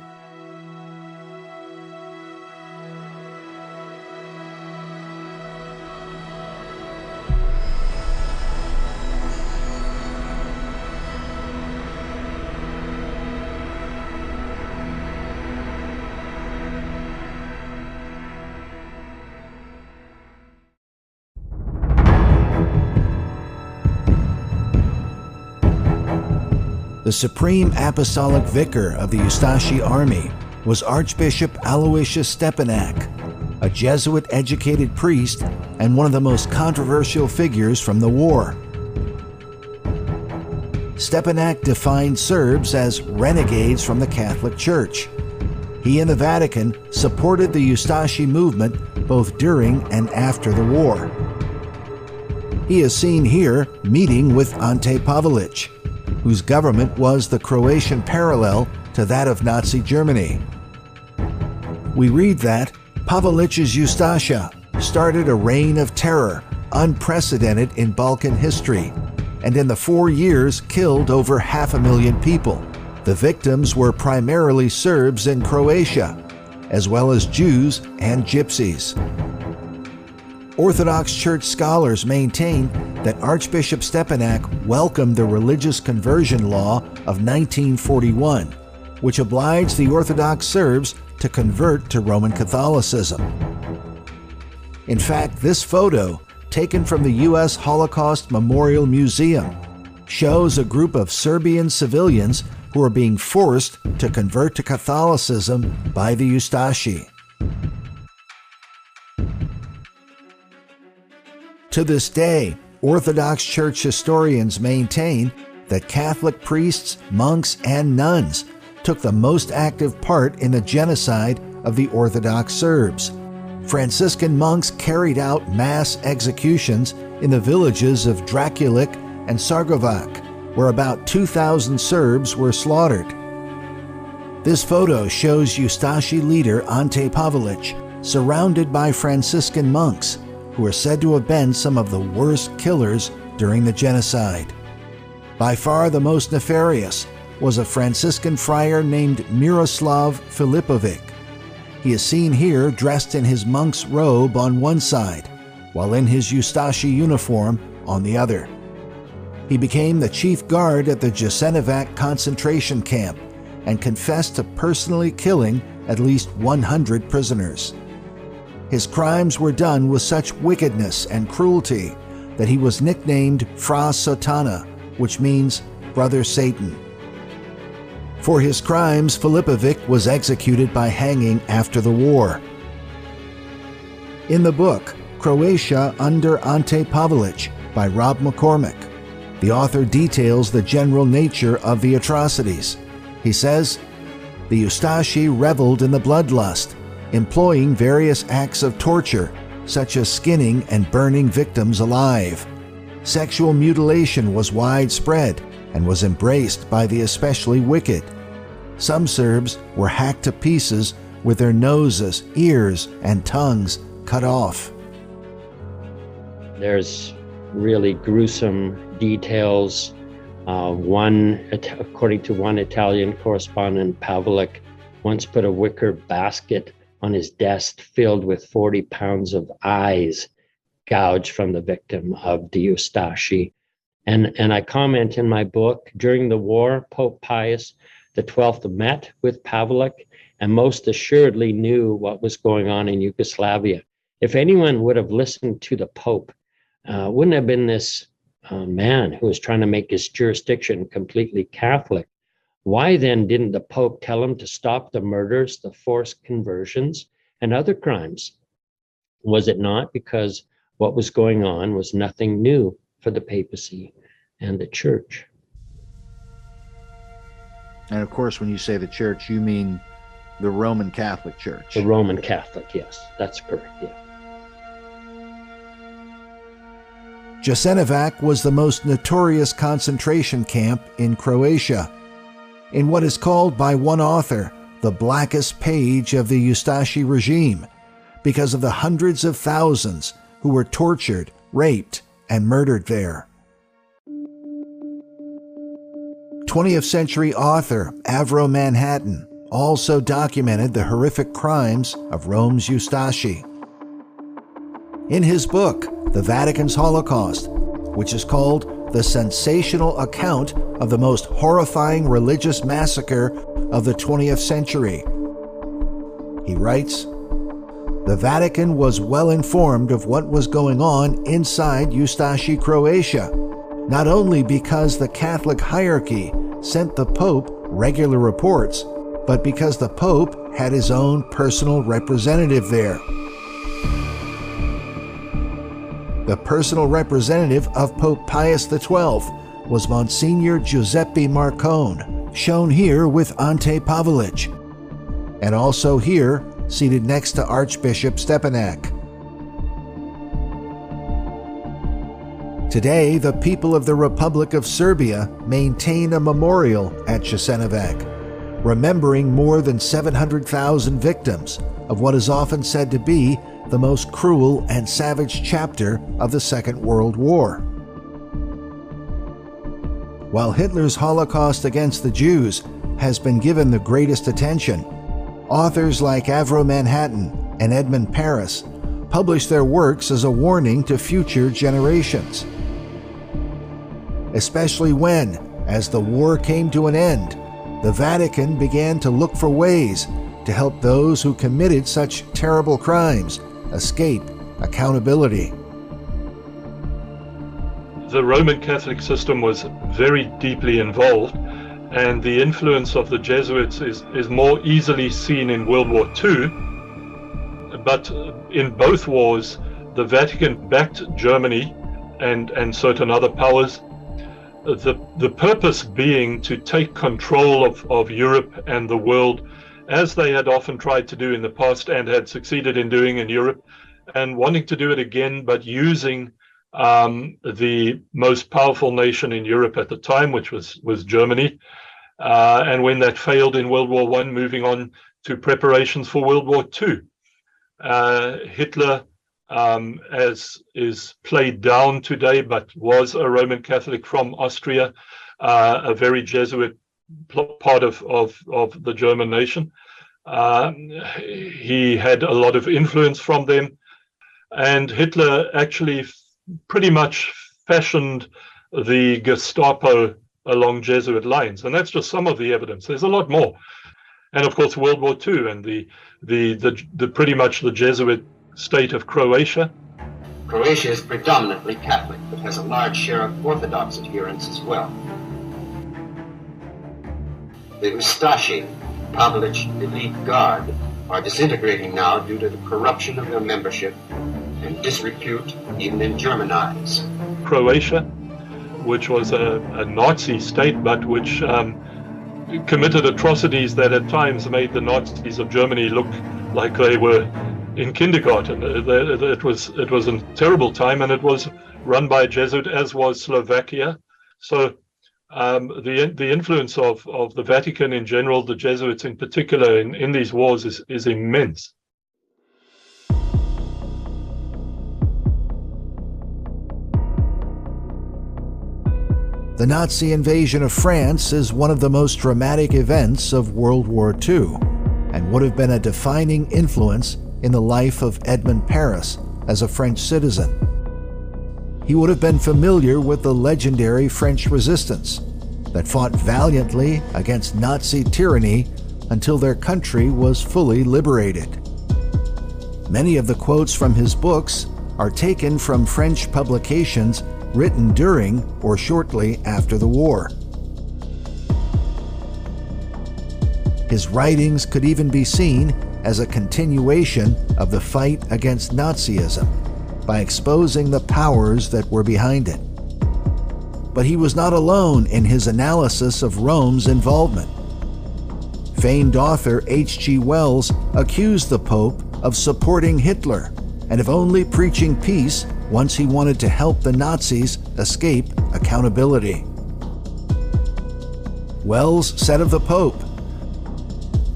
The supreme apostolic vicar of the Ustashi army was Archbishop Aloysius Stepanak, a Jesuit-educated priest and one of the most controversial figures from the war. Stepanak defined Serbs as renegades from the Catholic Church. He and the Vatican supported the Ustashi movement both during and after the war. He is seen here meeting with Ante Pavelic, whose government was the Croatian parallel to that of Nazi Germany. We read that Pavelic's Ustasha started a reign of terror unprecedented in Balkan history, and in the 4 years killed over 500,000 people. The victims were primarily Serbs in Croatia, as well as Jews and Gypsies. Orthodox Church scholars maintain that Archbishop Stepanak welcomed the religious conversion law of 1941, which obliged the Orthodox Serbs to convert to Roman Catholicism. In fact, this photo, taken from the U.S. Holocaust Memorial Museum, shows a group of Serbian civilians who are being forced to convert to Catholicism by the Ustashi. To this day, Orthodox Church historians maintain that Catholic priests, monks, and nuns took the most active part in the genocide of the Orthodox Serbs. Franciscan monks carried out mass executions in the villages of Draculic and Sargovac, where about 2,000 Serbs were slaughtered. This photo shows Ustashi leader Ante Pavelić surrounded by Franciscan monks, who are said to have been some of the worst killers during the genocide. By far the most nefarious was a Franciscan friar named Miroslav Filipovic. He is seen here dressed in his monk's robe on one side, while in his Ustashi uniform on the other. He became the chief guard at the Jasenovac concentration camp and confessed to personally killing at least 100 prisoners. His crimes were done with such wickedness and cruelty that he was nicknamed Fra Sotana, which means Brother Satan. For his crimes, Filipovic was executed by hanging after the war. In the book, Croatia under Ante Pavelić by Rob McCormick, the author details the general nature of the atrocities. He says, "The Ustashi reveled in the bloodlust, employing various acts of torture, such as skinning and burning victims alive. Sexual mutilation was widespread and was embraced by the especially wicked. Some Serbs were hacked to pieces with their noses, ears, and tongues cut off." There's really gruesome details. According to one Italian correspondent, Pavelić once put a wicker basket on his desk filled with 40 pounds of eyes gouged from the victim of the Ustashi. And I comment in my book, during the war, Pope Pius XII met with Pavelić and most assuredly knew what was going on in Yugoslavia. If anyone would have listened to the Pope, wouldn't have been this man who was trying to make his jurisdiction completely Catholic. Why then didn't the Pope tell him to stop the murders, the forced conversions, and other crimes? Was it not because what was going on was nothing new for the papacy and the church? And of course, when you say the church, you mean the Roman Catholic Church. The Roman Catholic, yes, that's correct, yeah. Jasenovac was the most notorious concentration camp in Croatia. In what is called by one author the blackest page of the Ustashi regime, because of the hundreds of thousands who were tortured, raped, and murdered there. 20th century author Avro Manhattan also documented the horrific crimes of Rome's Ustashi. In his book, The Vatican's Holocaust, which is called The Sensational Account of the Most Horrifying Religious Massacre of the 20th Century, he writes, "The Vatican was well informed of what was going on inside Ustashi Croatia, not only because the Catholic hierarchy sent the Pope regular reports, but because the Pope had his own personal representative there. The personal representative of Pope Pius XII was Monsignor Giuseppe Marcone, shown here with Ante Pavelić, and also here, seated next to Archbishop Stepanak. Today, the people of the Republic of Serbia maintain a memorial at Jasenovac, remembering more than 700,000 victims of what is often said to be the most cruel and savage chapter of the Second World War. While Hitler's Holocaust against the Jews has been given the greatest attention, authors like Avro Manhattan and Edmund Paris published their works as a warning to future generations. Especially when, as the war came to an end, the Vatican began to look for ways to help those who committed such terrible crimes escape accountability. The Roman Catholic system was very deeply involved, and the influence of the Jesuits is more easily seen in World War II. But in both wars, the Vatican backed Germany and certain other powers, the purpose being to take control of Europe and the world, as they had often tried to do in the past and had succeeded in doing in Europe, and wanting to do it again, but using the most powerful nation in Europe at the time, which was Germany. And when that failed in World War I, moving on to preparations for World War II. Hitler, as is played down today, but was a Roman Catholic from Austria, a very Jesuit part of the German nation. He had a lot of influence from them, and Hitler actually pretty much fashioned the Gestapo along Jesuit lines, and that's just some of the evidence. There's a lot more, and of course World War II and the pretty much the Jesuit state of Croatia. Croatia is predominantly Catholic, but has a large share of Orthodox adherents as well. The Ustashi, Pavlich elite guard, are disintegrating now due to the corruption of their membership and disrepute even in German eyes. Croatia, which was a Nazi state, but which committed atrocities that at times made the Nazis of Germany look like they were in kindergarten. It was a terrible time, and it was run by a Jesuit, as was Slovakia. So the influence of the Vatican in general, the Jesuits in particular, in these wars is immense. The Nazi invasion of France is one of the most dramatic events of World War II, and would have been a defining influence in the life of Edmund Paris as a French citizen. He would have been familiar with the legendary French resistance that fought valiantly against Nazi tyranny until their country was fully liberated. Many of the quotes from his books are taken from French publications written during or shortly after the war. His writings could even be seen as a continuation of the fight against Nazism by exposing the powers that were behind it. But he was not alone in his analysis of Rome's involvement. Famed author H.G. Wells accused the Pope of supporting Hitler and of only preaching peace once he wanted to help the Nazis escape accountability. Wells said of the Pope,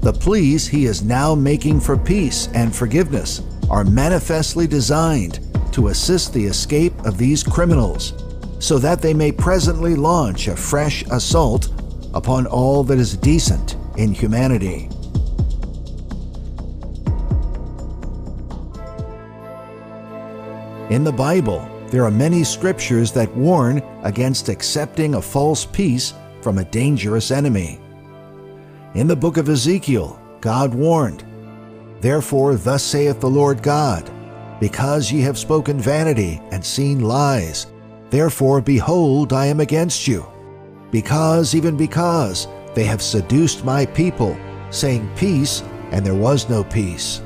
"The pleas he is now making for peace and forgiveness are manifestly designed to assist the escape of these criminals, so that they may presently launch a fresh assault upon all that is decent in humanity." In the Bible, there are many scriptures that warn against accepting a false peace from a dangerous enemy. In the book of Ezekiel, God warned, "Therefore thus saith the Lord God, because ye have spoken vanity and seen lies, therefore behold, I am against you, even because they have seduced my people, saying peace, and there was no peace."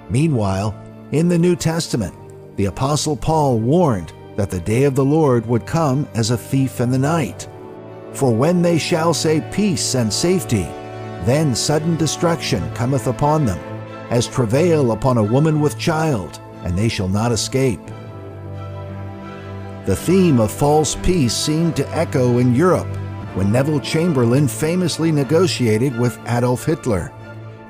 Meanwhile, in the New Testament, the Apostle Paul warned that the day of the Lord would come as a thief in the night. "For when they shall say peace and safety, then sudden destruction cometh upon them, as travail upon a woman with child, and they shall not escape." The theme of false peace seemed to echo in Europe when Neville Chamberlain famously negotiated with Adolf Hitler,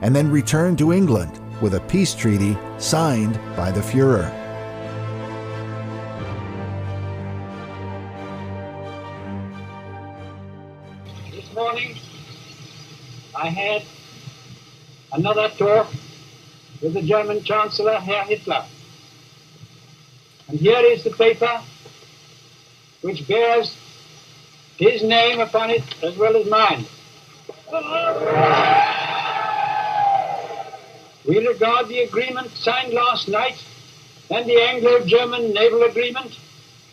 and then returned to England with a peace treaty signed by the Führer. This morning, I had another talk with the German Chancellor, Herr Hitler. And here is the paper which bears his name upon it as well as mine. We regard the agreement signed last night and the Anglo-German naval agreement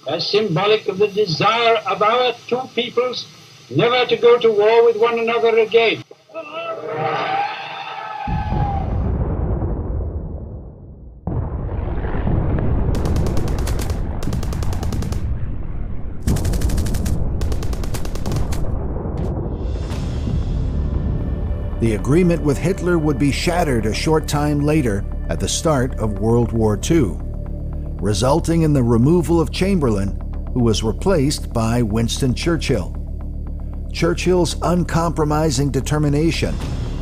as symbolic of the desire of our two peoples never to go to war with one another again. The agreement with Hitler would be shattered a short time later at the start of World War II, resulting in the removal of Chamberlain, who was replaced by Winston Churchill. Churchill's uncompromising determination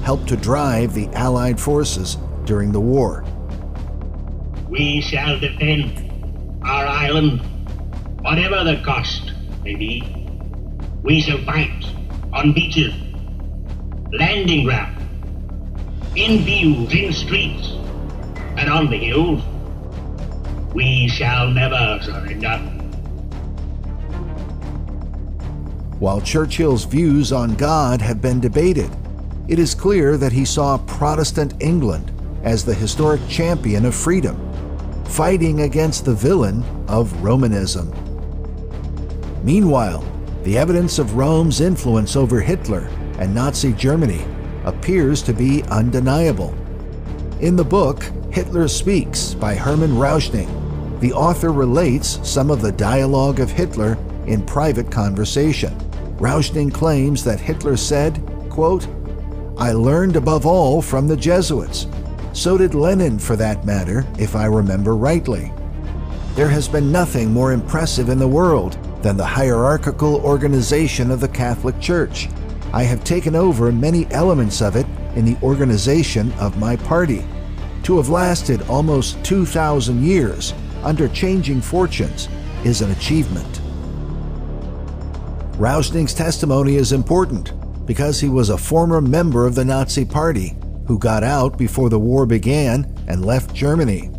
helped to drive the Allied forces during the war. We shall defend our island, whatever the cost may be. We shall fight on beaches, landing ground, in fields, in streets, and on the hills. We shall never surrender. While Churchill's views on God have been debated, it is clear that he saw Protestant England as the historic champion of freedom, fighting against the villain of Romanism. Meanwhile, the evidence of Rome's influence over Hitler and Nazi Germany appears to be undeniable. In the book Hitler Speaks by Hermann Rauschning, the author relates some of the dialogue of Hitler in private conversation. Rauschning claims that Hitler said, quote, "I learned above all from the Jesuits. So did Lenin, for that matter, if I remember rightly. There has been nothing more impressive in the world than the hierarchical organization of the Catholic Church. I have taken over many elements of it in the organization of my party. To have lasted almost 2,000 years under changing fortunes is an achievement." Rauschning's testimony is important because he was a former member of the Nazi Party who got out before the war began and left Germany.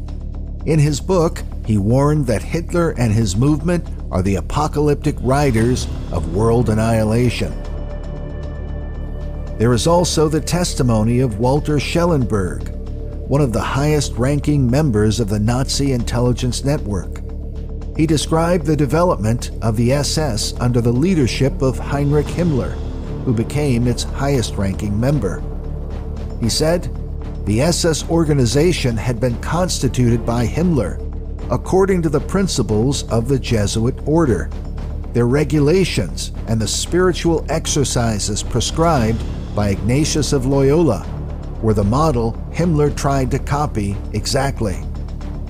In his book, he warned that Hitler and his movement are the apocalyptic riders of world annihilation. There is also the testimony of Walter Schellenberg, one of the highest-ranking members of the Nazi intelligence network. He described the development of the SS under the leadership of Heinrich Himmler, who became its highest-ranking member. He said, "The SS organization had been constituted by Himmler according to the principles of the Jesuit order. Their regulations and the spiritual exercises prescribed by Ignatius of Loyola were the model Himmler tried to copy exactly.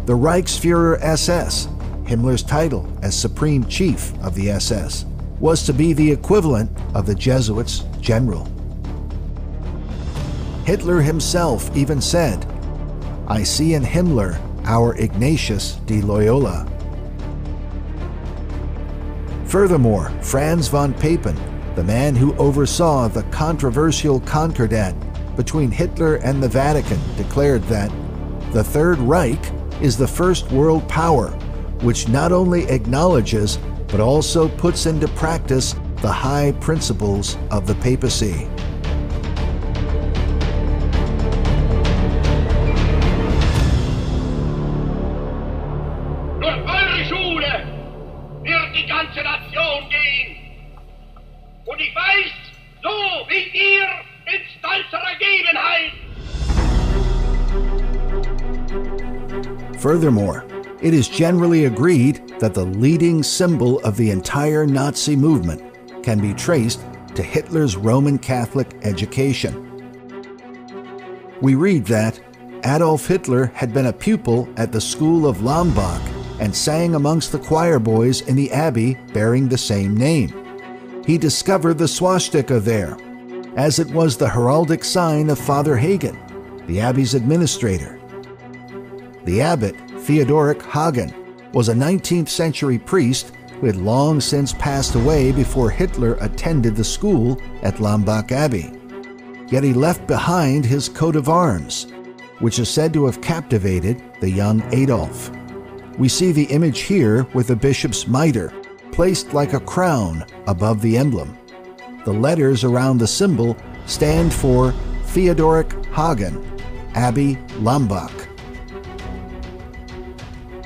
The Reichsführer SS, Himmler's title as Supreme Chief of the SS, was to be the equivalent of the Jesuits' general." Hitler himself even said, "I see in Himmler our Ignatius de Loyola." Furthermore, Franz von Papen, the man who oversaw the controversial Concordat between Hitler and the Vatican, declared that the Third Reich is the first world power which not only acknowledges but also puts into practice the high principles of the papacy. Durch eure Schule wird die ganze Nation gehen. Und ich weiß, so wie ihr in stolzer Ergebenheit. Furthermore, it is generally agreed that the leading symbol of the entire Nazi movement can be traced to Hitler's Roman Catholic education. We read that Adolf Hitler had been a pupil at the school of Lambach and sang amongst the choir boys in the abbey bearing the same name. He discovered the swastika there, as it was the heraldic sign of Father Hagen, the abbey's administrator. The abbot, Theodoric Hagen, was a 19th century priest who had long since passed away before Hitler attended the school at Lambach Abbey. Yet he left behind his coat of arms, which is said to have captivated the young Adolf. We see the image here with the bishop's mitre placed like a crown above the emblem. The letters around the symbol stand for Theodoric Hagen, Abbey Lambach.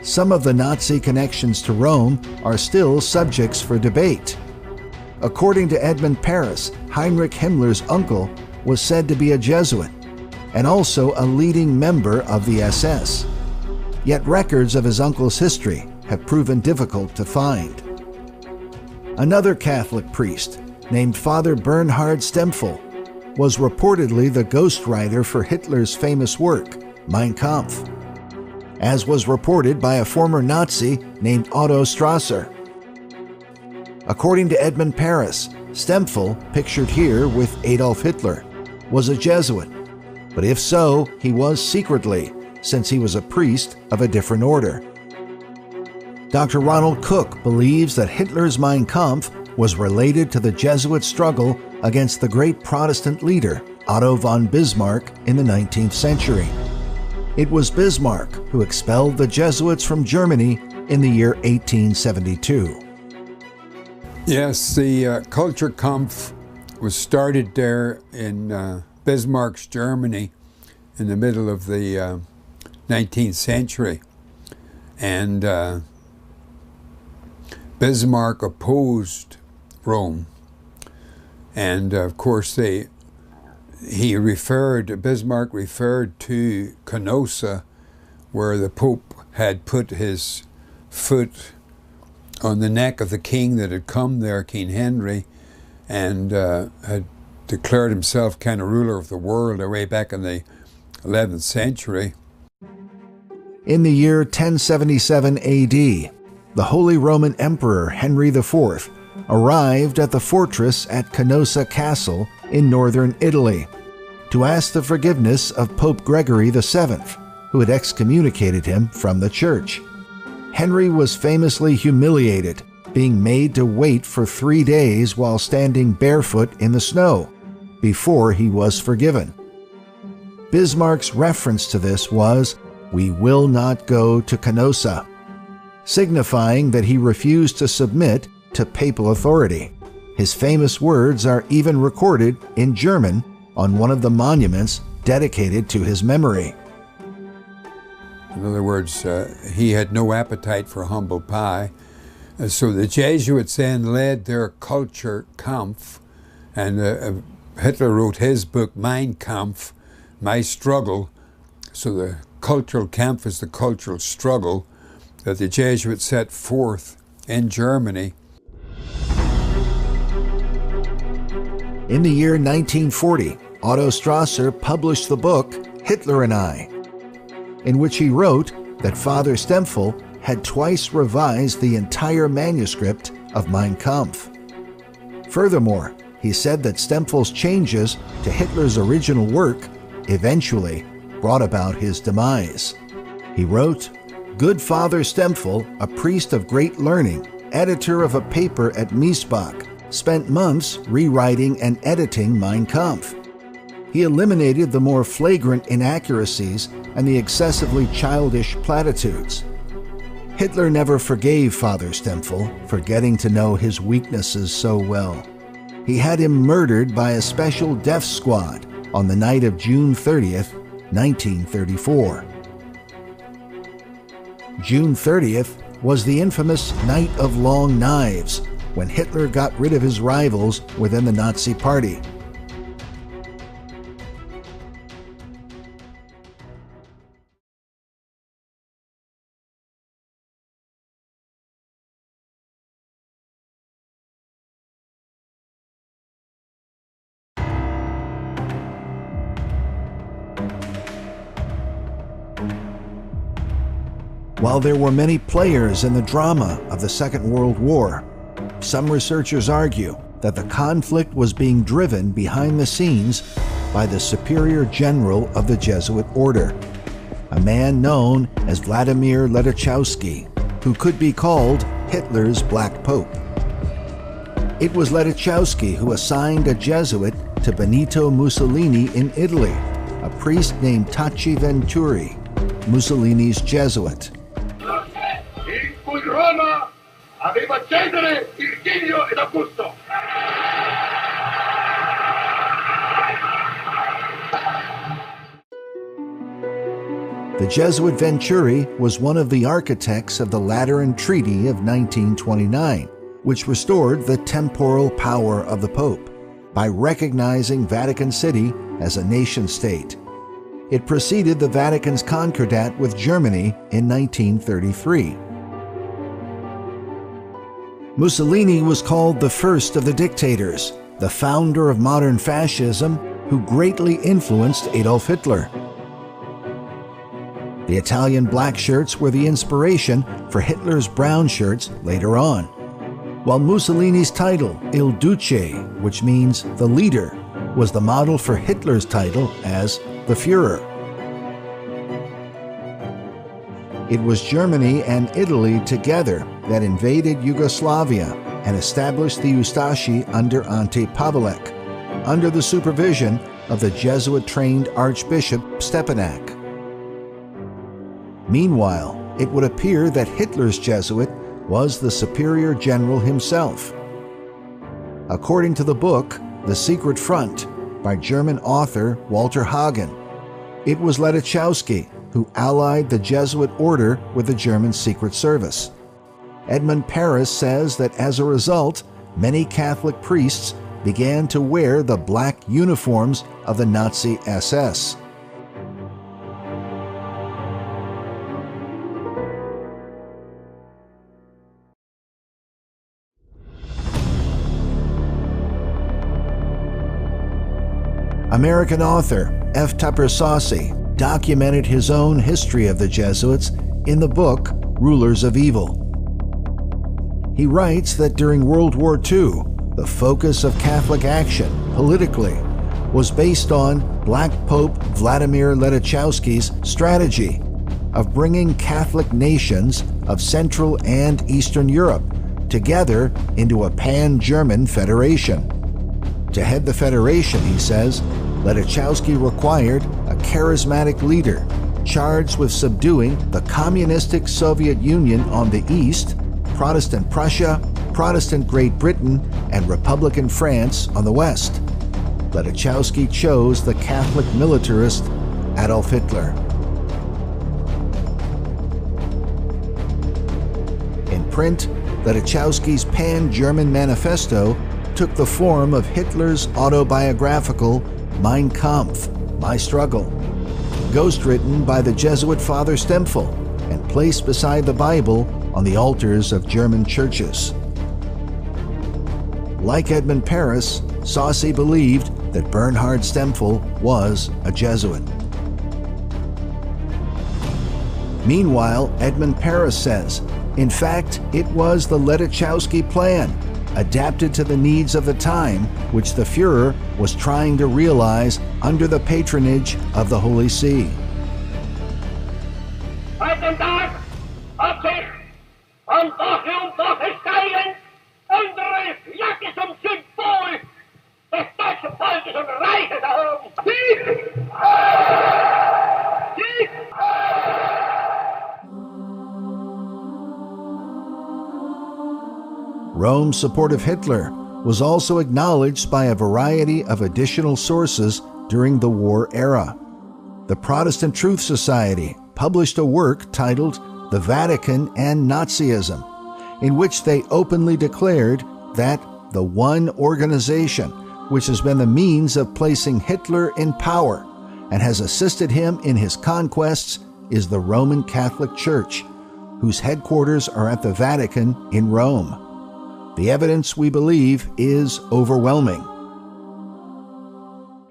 Some of the Nazi connections to Rome are still subjects for debate. According to Edmund Paris, Heinrich Himmler's uncle was said to be a Jesuit and also a leading member of the SS. Yet records of his uncle's history have proven difficult to find. Another Catholic priest, named Father Bernhard Stempfel, was reportedly the ghostwriter for Hitler's famous work, Mein Kampf, as was reported by a former Nazi named Otto Strasser. According to Edmund Paris, Stempfel, pictured here with Adolf Hitler, was a Jesuit, but if so, he was secretly, since he was a priest of a different order. Dr. Ronald Cook believes that Hitler's Mein Kampf was related to the Jesuit struggle against the great Protestant leader, Otto von Bismarck, in the 19th century. It was Bismarck who expelled the Jesuits from Germany in the year 1872. Yes, the Kulturkampf was started there in Bismarck's Germany in the middle of the 19th century. And Bismarck opposed Rome. And of course, Bismarck referred to Canossa, where the Pope had put his foot on the neck of the king that had come there, King Henry, and had declared himself kind of ruler of the world way back in the 11th century. In the year 1077 AD, the Holy Roman Emperor Henry IV arrived at the fortress at Canossa Castle in northern Italy to ask the forgiveness of Pope Gregory VII, who had excommunicated him from the church. Henry was famously humiliated, being made to wait for 3 days while standing barefoot in the snow before he was forgiven. Bismarck's reference to this was, "We will not go to Canossa," signifying that he refused to submit to papal authority. His famous words are even recorded in German on one of the monuments dedicated to his memory. In other words, he had no appetite for humble pie. So the Jesuits then led their Kulturkampf, and Hitler wrote his book, Mein Kampf, My Struggle. So the cultural kampf is the cultural struggle that the Jesuits set forth in Germany. In the year 1940, Otto Strasser published the book Hitler and I, in which he wrote that Father Stempfel had twice revised the entire manuscript of Mein Kampf. Furthermore, he said that Stempfel's changes to Hitler's original work eventually brought about his demise. He wrote, "Good Father Stempfel, a priest of great learning, editor of a paper at Miesbach, spent months rewriting and editing Mein Kampf. He eliminated the more flagrant inaccuracies and the excessively childish platitudes. Hitler never forgave Father Stempfel for getting to know his weaknesses so well. He had him murdered by a special death squad on the night of June 30th, 1934. June 30th was the infamous Night of Long Knives, when Hitler got rid of his rivals within the Nazi Party. While there were many players in the drama of the Second World War, some researchers argue that the conflict was being driven behind the scenes by the superior general of the Jesuit order, a man known as Vladimir Ledachowski, who could be called Hitler's Black Pope. It was Ledachowski who assigned a Jesuit to Benito Mussolini in Italy, a priest named Taci Venturi, Mussolini's Jesuit. In cui Roma aveva Cesare, Virgilio ed Augusto. The Jesuit Venturi was one of the architects of the Lateran Treaty of 1929, which restored the temporal power of the Pope by recognizing Vatican City as a nation-state. It preceded the Vatican's concordat with Germany in 1933. Mussolini was called the first of the dictators, the founder of modern fascism, who greatly influenced Adolf Hitler. The Italian black shirts were the inspiration for Hitler's brown shirts later on, while Mussolini's title, Il Duce, which means the leader, was the model for Hitler's title as the Führer. It was Germany and Italy together that invaded Yugoslavia and established the Ustashi under Ante Pavelic, under the supervision of the Jesuit-trained Archbishop Stepanak. Meanwhile, it would appear that Hitler's Jesuit was the superior general himself. According to the book, The Secret Front, by German author Walter Hagen, it was Ledachowski who allied the Jesuit order with the German Secret Service. Edmund Paris says that as a result, many Catholic priests began to wear the black uniforms of the Nazi SS. American author F. Tupper Saucy documented his own history of the Jesuits in the book Rulers of Evil. He writes that during World War II, the focus of Catholic action politically was based on Black Pope Vladimir Ledachowski's strategy of bringing Catholic nations of Central and Eastern Europe together into a pan-German federation. To head the federation, he says, Ledachowski required a charismatic leader charged with subduing the communistic Soviet Union on the east, Protestant Prussia, Protestant Great Britain, and Republican France on the west. Ledachowski chose the Catholic militarist Adolf Hitler. In print, Ledachowski's pan-German manifesto took the form of Hitler's autobiographical Mein Kampf, My Struggle, ghostwritten by the Jesuit Father Stempfel and placed beside the Bible on the altars of German churches. Like Edmund Paris, Saucy believed that Bernhard Stempfel was a Jesuit. Meanwhile, Edmund Paris says, in fact, it was the Ledachowski plan, adapted to the needs of the time, which the Führer was trying to realize under the patronage of the Holy See. Heute Tag hat sich an Woche und Woche steigend unsere Jacke zum Symbol des deutschen Volkes und Reiches erhoben. Sieg! Sieg! Rome's support of Hitler was also acknowledged by a variety of additional sources during the war era. The Protestant Truth Society published a work titled The Vatican and Nazism, in which they openly declared that the one organization which has been the means of placing Hitler in power and has assisted him in his conquests is the Roman Catholic Church, whose headquarters are at the Vatican in Rome. The evidence, we believe, is overwhelming.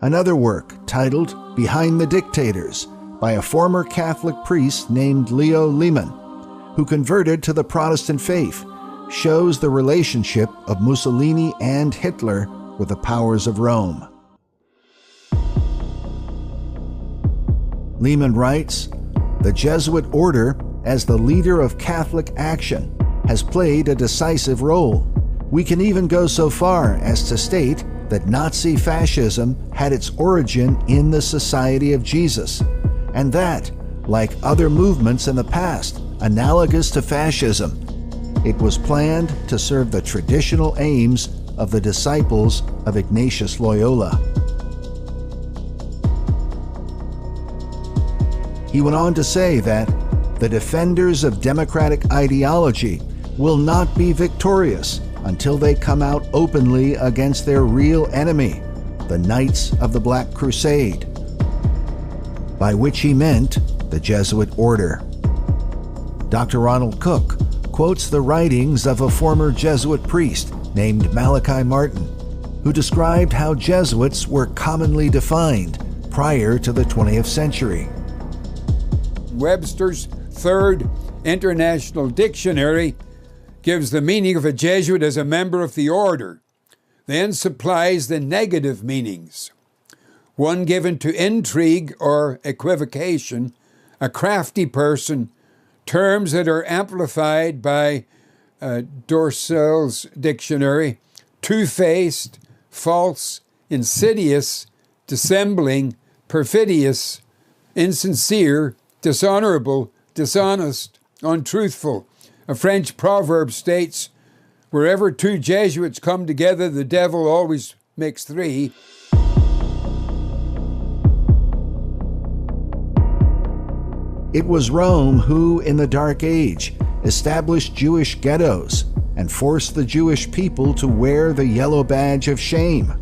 Another work titled Behind the Dictators by a former Catholic priest named Leo Lehmann, who converted to the Protestant faith, shows the relationship of Mussolini and Hitler with the powers of Rome. Lehman writes, "The Jesuit order, as the leader of Catholic action, has played a decisive role. We can even go so far as to state that Nazi fascism had its origin in the Society of Jesus, and that, like other movements in the past analogous to fascism, it was planned to serve the traditional aims of the disciples of Ignatius Loyola." He went on to say that the defenders of democratic ideology will not be victorious until they come out openly against their real enemy, the Knights of the Black Crusade, by which he meant the Jesuit order. Dr. Ronald Cook quotes the writings of a former Jesuit priest named Malachi Martin, who described how Jesuits were commonly defined prior to the 20th century. Webster's Third International Dictionary gives the meaning of a Jesuit as a member of the order, then supplies the negative meanings. One given to intrigue or equivocation, a crafty person, terms that are amplified by Dorsel's dictionary: two-faced, false, insidious, dissembling, perfidious, insincere, dishonorable, dishonest, untruthful. A French proverb states, "Wherever two Jesuits come together, the devil always makes three." It was Rome who, in the Dark Age, established Jewish ghettos and forced the Jewish people to wear the yellow badge of shame.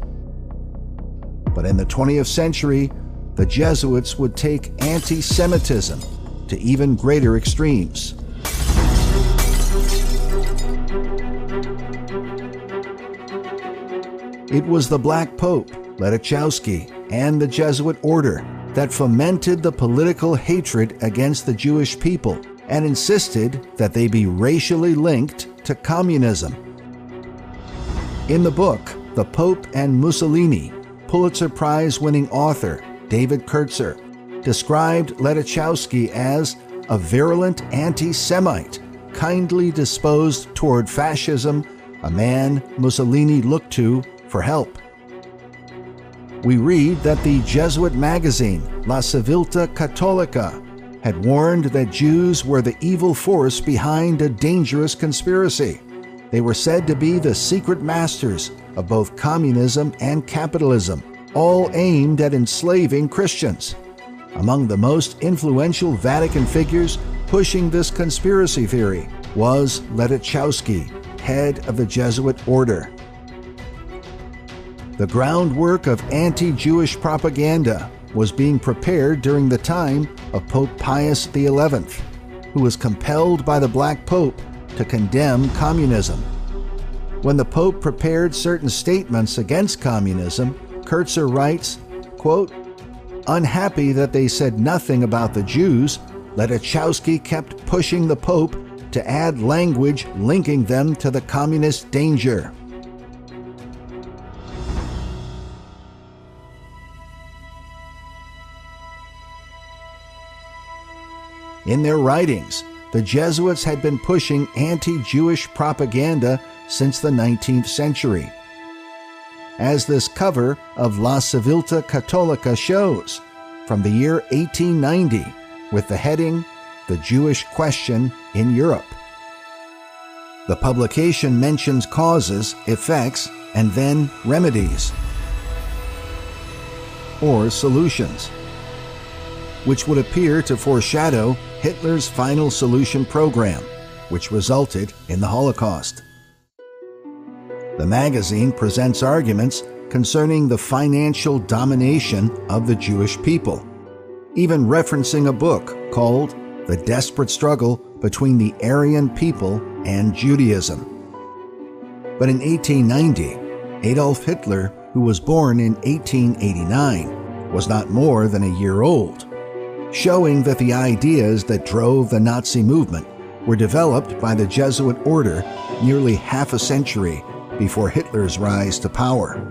But in the 20th century, the Jesuits would take anti-Semitism to even greater extremes. It was the Black Pope, Ledachowski, and the Jesuit order that fomented the political hatred against the Jewish people and insisted that they be racially linked to communism. In the book, The Pope and Mussolini, Pulitzer Prize-winning author David Kurtzer described Ledachowski as a virulent anti-Semite, kindly disposed toward fascism, a man Mussolini looked to for help. We read that the Jesuit magazine La Civiltà Cattolica had warned that Jews were the evil force behind a dangerous conspiracy. They were said to be the secret masters of both communism and capitalism, all aimed at enslaving Christians. Among the most influential Vatican figures pushing this conspiracy theory was Ledachowski, head of the Jesuit order. The groundwork of anti-Jewish propaganda was being prepared during the time of Pope Pius XI, who was compelled by the Black Pope to condemn communism. When the Pope prepared certain statements against communism, Kurtzer writes, quote, "Unhappy that they said nothing about the Jews, Ledachowski kept pushing the Pope to add language linking them to the communist danger." In their writings, the Jesuits had been pushing anti-Jewish propaganda since the 19th century. As this cover of La Civiltà Cattolica shows, from the year 1890, with the heading, "The Jewish Question in Europe." The publication mentions causes, effects, and then remedies, or solutions, which would appear to foreshadow Hitler's final solution program, which resulted in the Holocaust. The magazine presents arguments concerning the financial domination of the Jewish people, even referencing a book called The Desperate Struggle Between the Aryan People and Judaism. But in 1890, Adolf Hitler, who was born in 1889, was not more than a year old, showing that the ideas that drove the Nazi movement were developed by the Jesuit order nearly half a century before Hitler's rise to power.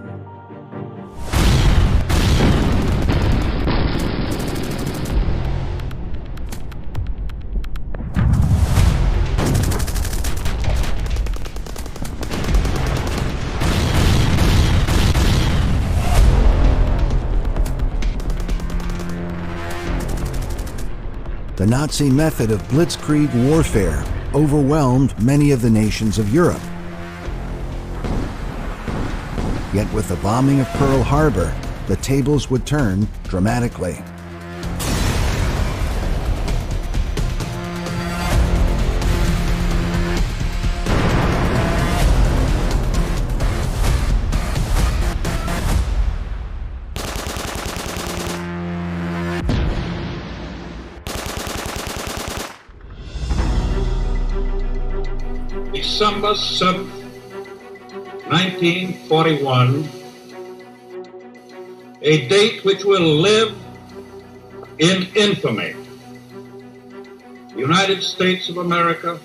The Nazi method of blitzkrieg warfare overwhelmed many of the nations of Europe. Yet with the bombing of Pearl Harbor, the tables would turn dramatically. December 7th, 1941, a date which will live in infamy. The United States of America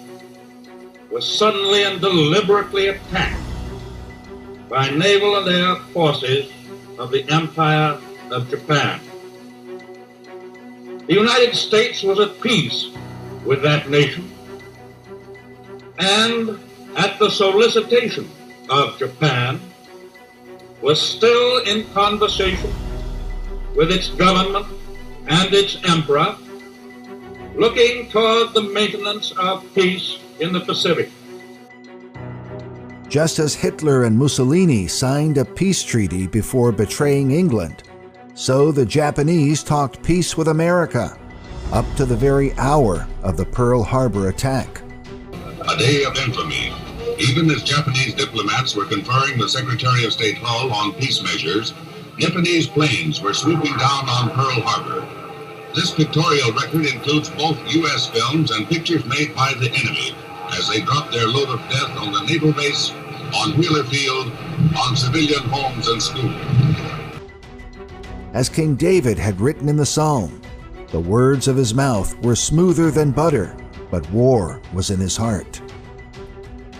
was suddenly and deliberately attacked by naval and air forces of the Empire of Japan. The United States was at peace with that nation, and at the solicitation of Japan, was still in conversation with its government and its emperor, looking toward the maintenance of peace in the Pacific. Just as Hitler and Mussolini signed a peace treaty before betraying England, so the Japanese talked peace with America, up to the very hour of the Pearl Harbor attack. A day of infamy. Even as Japanese diplomats were conferring with Secretary of State Hull on peace measures, Japanese planes were swooping down on Pearl Harbor. This pictorial record includes both U.S. films and pictures made by the enemy as they dropped their load of death on the naval base, on Wheeler Field, on civilian homes and schools. As King David had written in the Psalm, the words of his mouth were smoother than butter, but war was in his heart.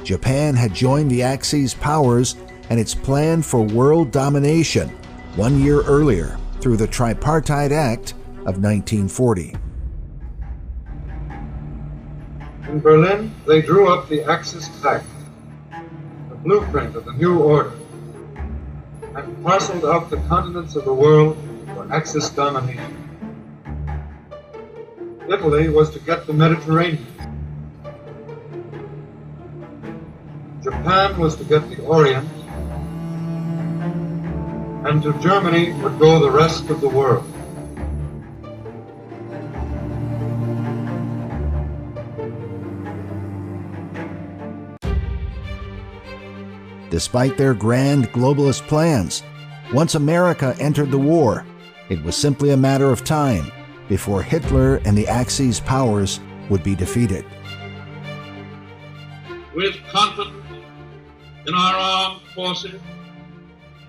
Japan had joined the Axis powers and its plan for world domination 1 year earlier through the Tripartite Act of 1940. In Berlin, they drew up the Axis Act, the blueprint of the new order, and parceled out the continents of the world for Axis domination. Italy was to get the Mediterranean. Japan was to get the Orient, and to Germany would go the rest of the world. Despite their grand globalist plans, once America entered the war, it was simply a matter of time before Hitler and the Axis powers would be defeated. With confidence in our armed forces,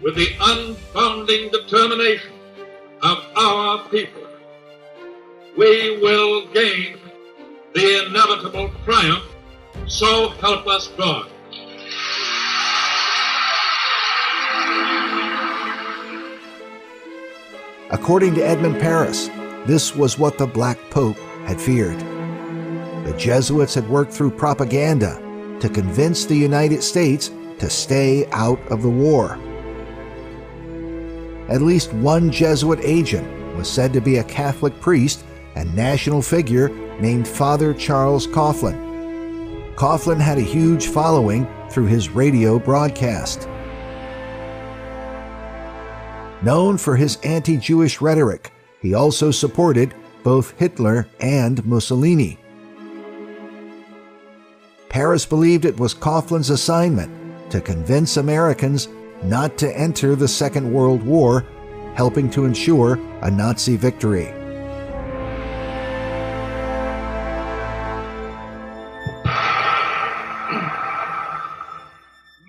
with the unbounding determination of our people, we will gain the inevitable triumph, so help us God. According to Edmund Paris, this was what the Black Pope had feared. The Jesuits had worked through propaganda to convince the United States to stay out of the war. At least one Jesuit agent was said to be a Catholic priest and national figure named Father Charles Coughlin. Coughlin had a huge following through his radio broadcast. Known for his anti-Jewish rhetoric, he also supported both Hitler and Mussolini. Paris believed it was Coughlin's assignment to convince Americans not to enter the Second World War, helping to ensure a Nazi victory.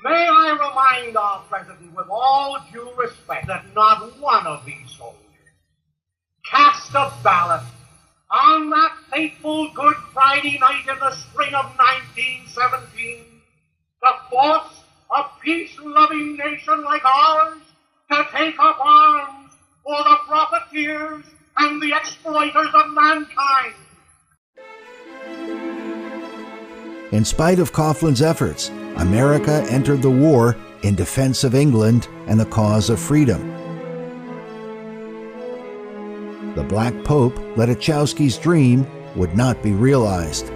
May I remind our President with all due respect that not one of these soldiers cast a ballot on that fateful Good Friday night in the spring of 1917 to force a peace-loving nation like ours to take up arms for the profiteers and the exploiters of mankind. In spite of Coughlin's efforts, America entered the war in defense of England and the cause of freedom. The Black Pope let Lechowski's dream would not be realized.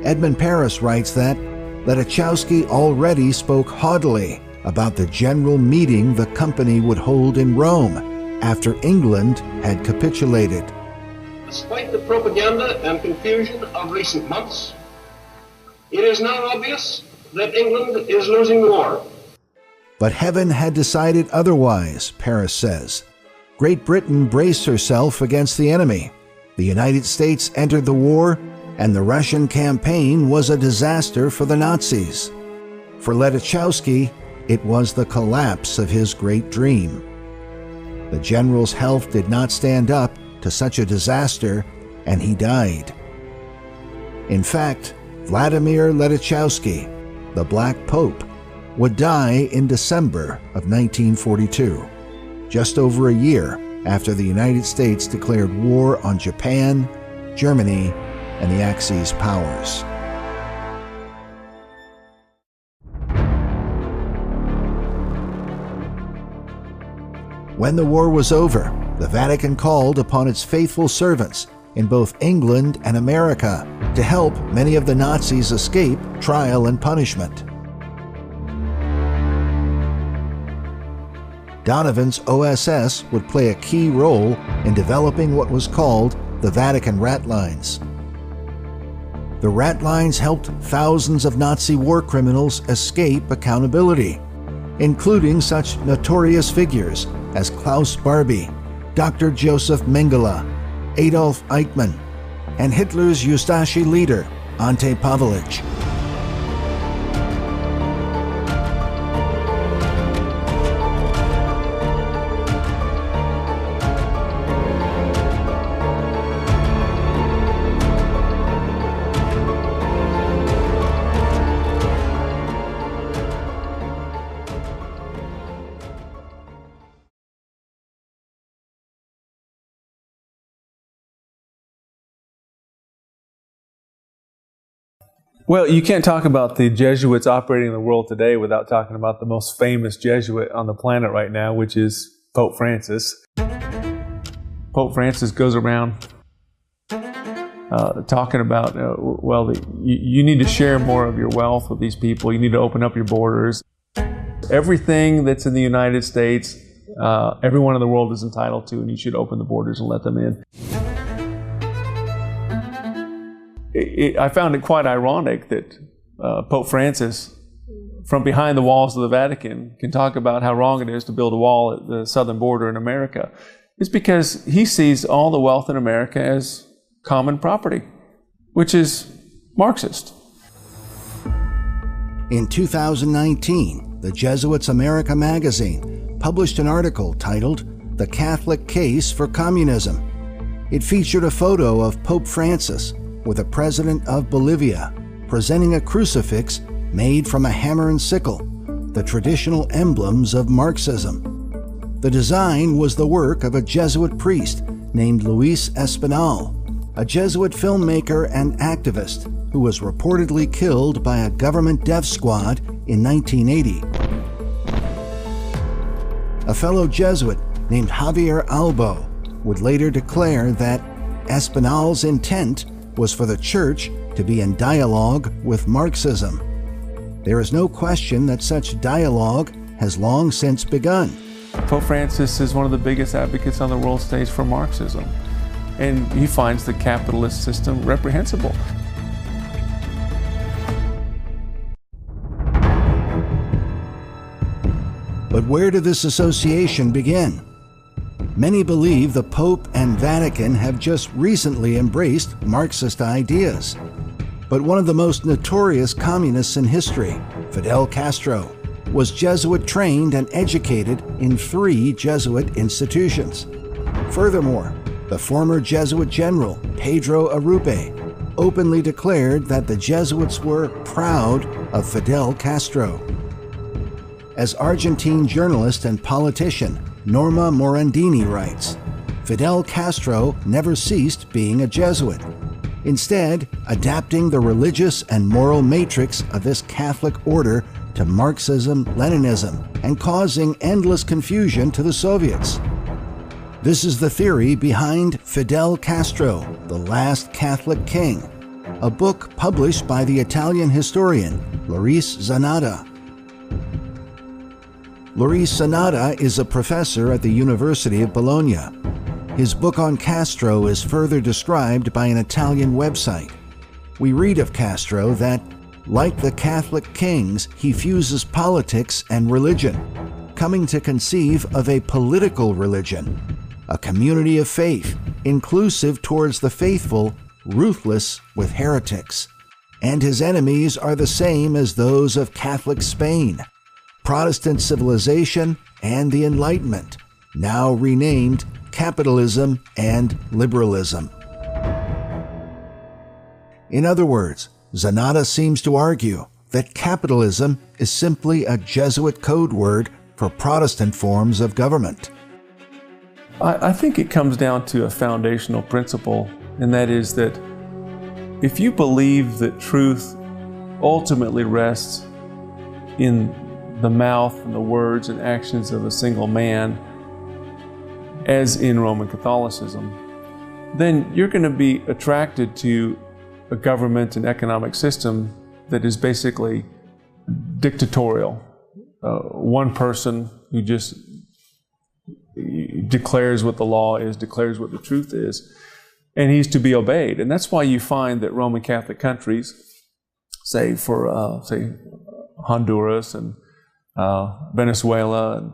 Edmund Paris writes that Ledachowski already spoke haughtily about the general meeting the company would hold in Rome after England had capitulated. Despite the propaganda and confusion of recent months, it is now obvious that England is losing the war. But heaven had decided otherwise, Paris says. Great Britain braced herself against the enemy. The United States entered the war, and the Russian campaign was a disaster for the Nazis. For Ledachowski, it was the collapse of his great dream. The general's health did not stand up to such a disaster, and he died. In fact, Vladimir Ledachowski, the Black Pope, would die in December of 1942, just over a year after the United States declared war on Japan, Germany, and the Axis powers. When the war was over, the Vatican called upon its faithful servants in both England and America to help many of the Nazis escape trial and punishment. Donovan's OSS would play a key role in developing what was called the Vatican Rat Lines. The Rat Lines helped thousands of Nazi war criminals escape accountability, including such notorious figures as Klaus Barbie, Dr. Joseph Mengele, Adolf Eichmann, and Hitler's Ustashi leader, Ante Pavlovich. Well, you can't talk about the Jesuits operating in the world today without talking about the most famous Jesuit on the planet right now, which is Pope Francis. Pope Francis goes around talking about, you need to share more of your wealth with these people. You need to open up your borders. Everything that's in the United States, everyone in the world is entitled to, and you should open the borders and let them in. I found it quite ironic that Pope Francis, from behind the walls of the Vatican, can talk about how wrong it is to build a wall at the southern border in America. It's because he sees all the wealth in America as common property, which is Marxist. In 2019, the Jesuits America magazine published an article titled "The Catholic Case for Communism." It featured a photo of Pope Francis with a president of Bolivia presenting a crucifix made from a hammer and sickle, the traditional emblems of Marxism. The design was the work of a Jesuit priest named Luis Espinal, a Jesuit filmmaker and activist who was reportedly killed by a government death squad in 1980. A fellow Jesuit named Javier Albo would later declare that Espinal's intent was for the Church to be in dialogue with Marxism. There is no question that such dialogue has long since begun. Pope Francis is one of the biggest advocates on the world stage for Marxism, and he finds the capitalist system reprehensible. But where did this association begin? Many believe the Pope and Vatican have just recently embraced Marxist ideas. But one of the most notorious communists in history, Fidel Castro, was Jesuit trained and educated in 3 Jesuit institutions. Furthermore, the former Jesuit general, Pedro Arrupe, openly declared that the Jesuits were proud of Fidel Castro. As Argentine journalist and politician Norma Morandini writes, Fidel Castro never ceased being a Jesuit, instead adapting the religious and moral matrix of this Catholic order to Marxism-Leninism and causing endless confusion to the Soviets. This is the theory behind Fidel Castro, the Last Catholic King, a book published by the Italian historian Laurice Zanatta. Laurice Zanatta is a professor at the University of Bologna. His book on Castro is further described by an Italian website. We read of Castro that, like the Catholic kings, he fuses politics and religion, coming to conceive of a political religion, a community of faith, inclusive towards the faithful, ruthless with heretics. And his enemies are the same as those of Catholic Spain, Protestant civilization, and the Enlightenment, now renamed capitalism and liberalism. In other words, Zanatta seems to argue that capitalism is simply a Jesuit code word for Protestant forms of government. I think it comes down to a foundational principle, and that is that if you believe that truth ultimately rests in the mouth and the words and actions of a single man, as in Roman Catholicism, then you're going to be attracted to a government and economic system that is basically dictatorial. One person who just declares what the law is, declares what the truth is, and he's to be obeyed. And that's why you find that Roman Catholic countries, say Honduras and Venezuela,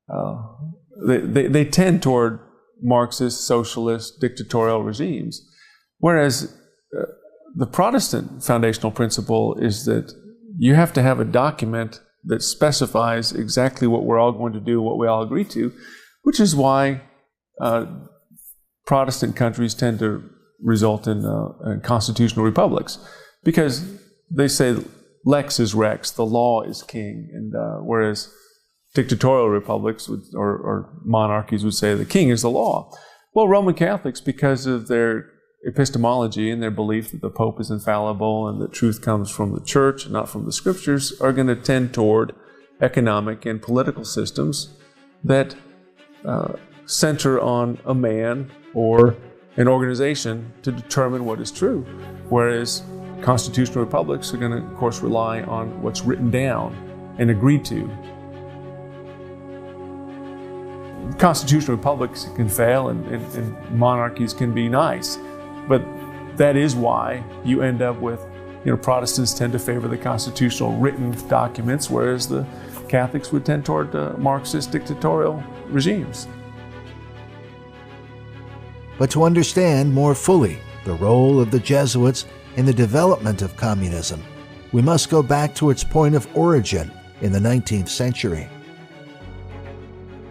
and they tend toward Marxist, socialist, dictatorial regimes. Whereas the Protestant foundational principle is that you have to have a document that specifies exactly what we're all going to do, what we all agree to, which is why Protestant countries tend to result in constitutional republics, because they say lex is rex, the law is king, and whereas dictatorial republics or monarchies would say the king is the law. Well, Roman Catholics, because of their epistemology and their belief that the Pope is infallible and that truth comes from the church and not from the scriptures, are going to tend toward economic and political systems that center on a man or an organization to determine what is true. Whereas constitutional republics are going to, of course, rely on what's written down and agreed to. Constitutional republics can fail and monarchies can be nice. But that is why you end up with, Protestants tend to favor the constitutional written documents, whereas the Catholics would tend toward Marxist dictatorial regimes. But to understand more fully the role of the Jesuits in the development of communism, we must go back to its point of origin in the 19th century.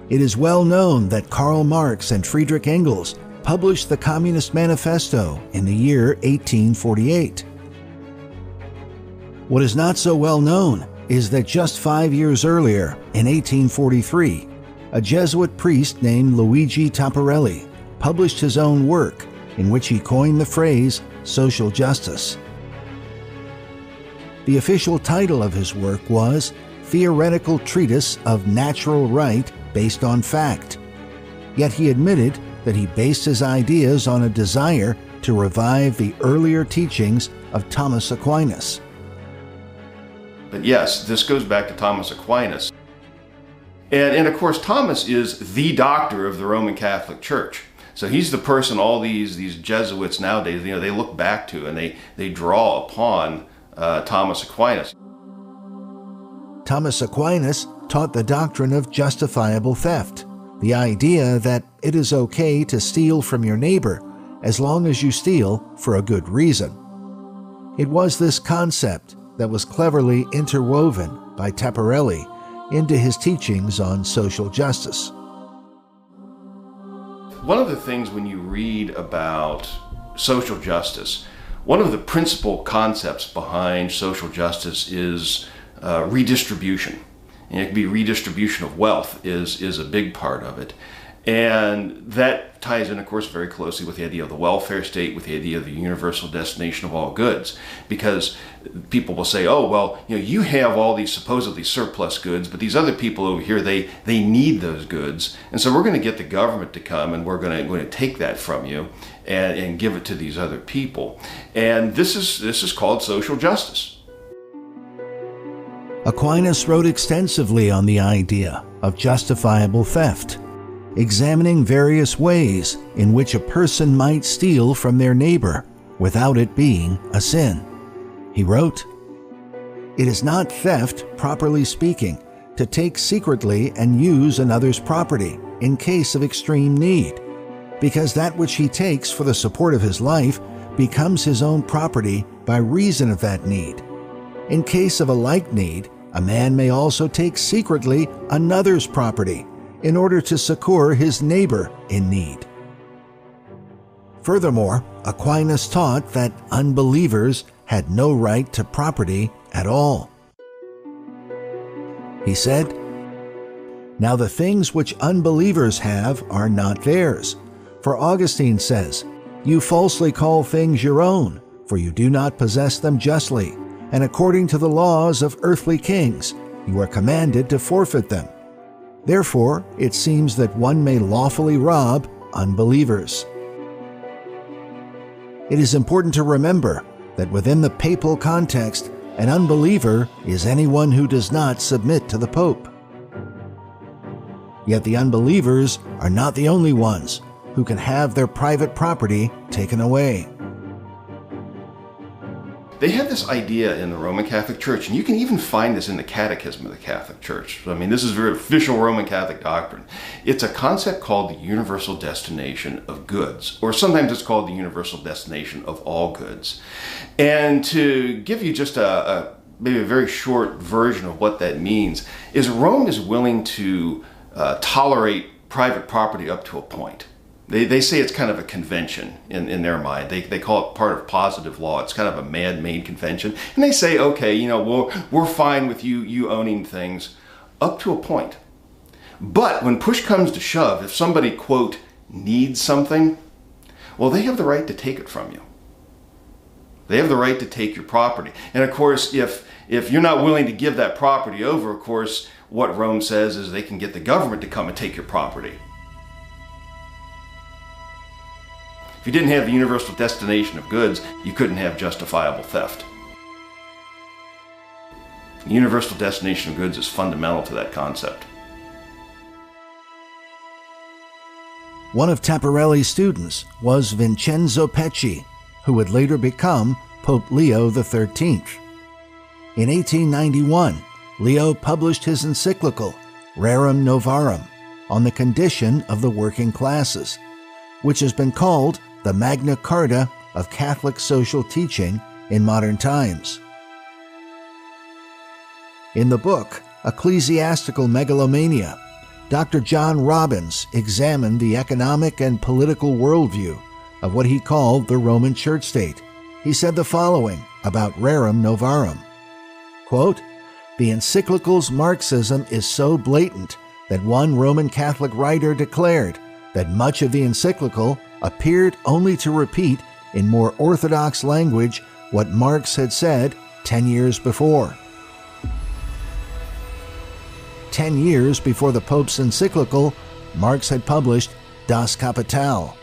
It is well known that Karl Marx and Friedrich Engels published the Communist Manifesto in the year 1848. What is not so well known is that just 5 years earlier, in 1843, a Jesuit priest named Luigi Tapparelli published his own work in which he coined the phrase social justice. The official title of his work was Theoretical Treatise of Natural Right Based on Fact, yet he admitted that he based his ideas on a desire to revive the earlier teachings of Thomas Aquinas. But yes, this goes back to Thomas Aquinas. And of course, Thomas is the doctor of the Roman Catholic Church. So he's the person all these Jesuits nowadays, they look back to, and they draw upon Thomas Aquinas. Thomas Aquinas taught the doctrine of justifiable theft, the idea that it is okay to steal from your neighbor as long as you steal for a good reason. It was this concept that was cleverly interwoven by Tapparelli into his teachings on social justice. One of the things when you read about social justice, one of the principal concepts behind social justice is redistribution. And it can be redistribution of wealth is a big part of it. And that ties in, of course, very closely with the idea of the welfare state, with the idea of the universal destination of all goods. Because people will say, oh, well, you have all these supposedly surplus goods, but these other people over here, they need those goods. And so we're going to get the government to come and we're going to take that from you and give it to these other people. And this is called social justice. Aquinas wrote extensively on the idea of justifiable theft, examining various ways in which a person might steal from their neighbor without it being a sin. He wrote, "It is not theft, properly speaking, to take secretly and use another's property in case of extreme need, because that which he takes for the support of his life becomes his own property by reason of that need. In case of a like need, a man may also take secretly another's property in order to succor his neighbor in need." Furthermore, Aquinas taught that unbelievers had no right to property at all. He said, "Now the things which unbelievers have are not theirs. For Augustine says, 'You falsely call things your own, for you do not possess them justly, and according to the laws of earthly kings, you are commanded to forfeit them. Therefore, it seems that one may lawfully rob unbelievers.'" It is important to remember that within the papal context, an unbeliever is anyone who does not submit to the Pope. Yet the unbelievers are not the only ones who can have their private property taken away. They have this idea in the Roman Catholic Church, and you can even find this in the Catechism of the Catholic Church. I mean, this is very official Roman Catholic doctrine. It's a concept called the universal destination of goods, or sometimes it's called the universal destination of all goods. And to give you just maybe a very short version of what that means, is Rome is willing to tolerate private property up to a point. They say it's kind of a convention in their mind. They call it part of positive law. It's kind of a man-made convention. And they say, okay, we're fine with you owning things up to a point. But when push comes to shove, if somebody, quote, needs something, well, they have the right to take it from you. They have the right to take your property. And of course, if you're not willing to give that property over, of course, what Rome says is they can get the government to come and take your property. If you didn't have the universal destination of goods, you couldn't have justifiable theft. The universal destination of goods is fundamental to that concept. One of Tapparelli's students was Vincenzo Pecci, who would later become Pope Leo XIII. In 1891, Leo published his encyclical, Rerum Novarum, on the condition of the working classes, which has been called the Magna Carta of Catholic social teaching in modern times. In the book, Ecclesiastical Megalomania, Dr. John Robbins examined the economic and political worldview of what he called the Roman Church state. He said the following about Rerum Novarum, quote, "The encyclical's Marxism is so blatant that one Roman Catholic writer declared that much of the encyclical appeared only to repeat in more orthodox language what Marx had said 10 years before. 10 years before the Pope's encyclical, Marx had published Das Kapital."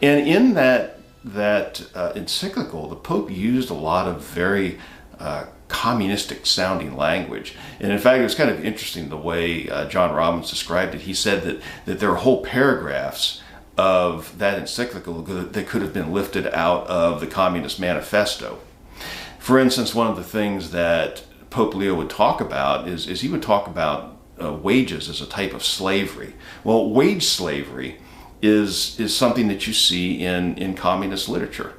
And in that encyclical, the Pope used a lot of very communistic sounding language. And in fact, it was kind of interesting the way John Robbins described it. He said that there are whole paragraphs of that encyclical that could have been lifted out of the Communist Manifesto. For instance, one of the things that Pope Leo would talk about is he would talk about wages as a type of slavery. Well, wage slavery is something that you see in communist literature.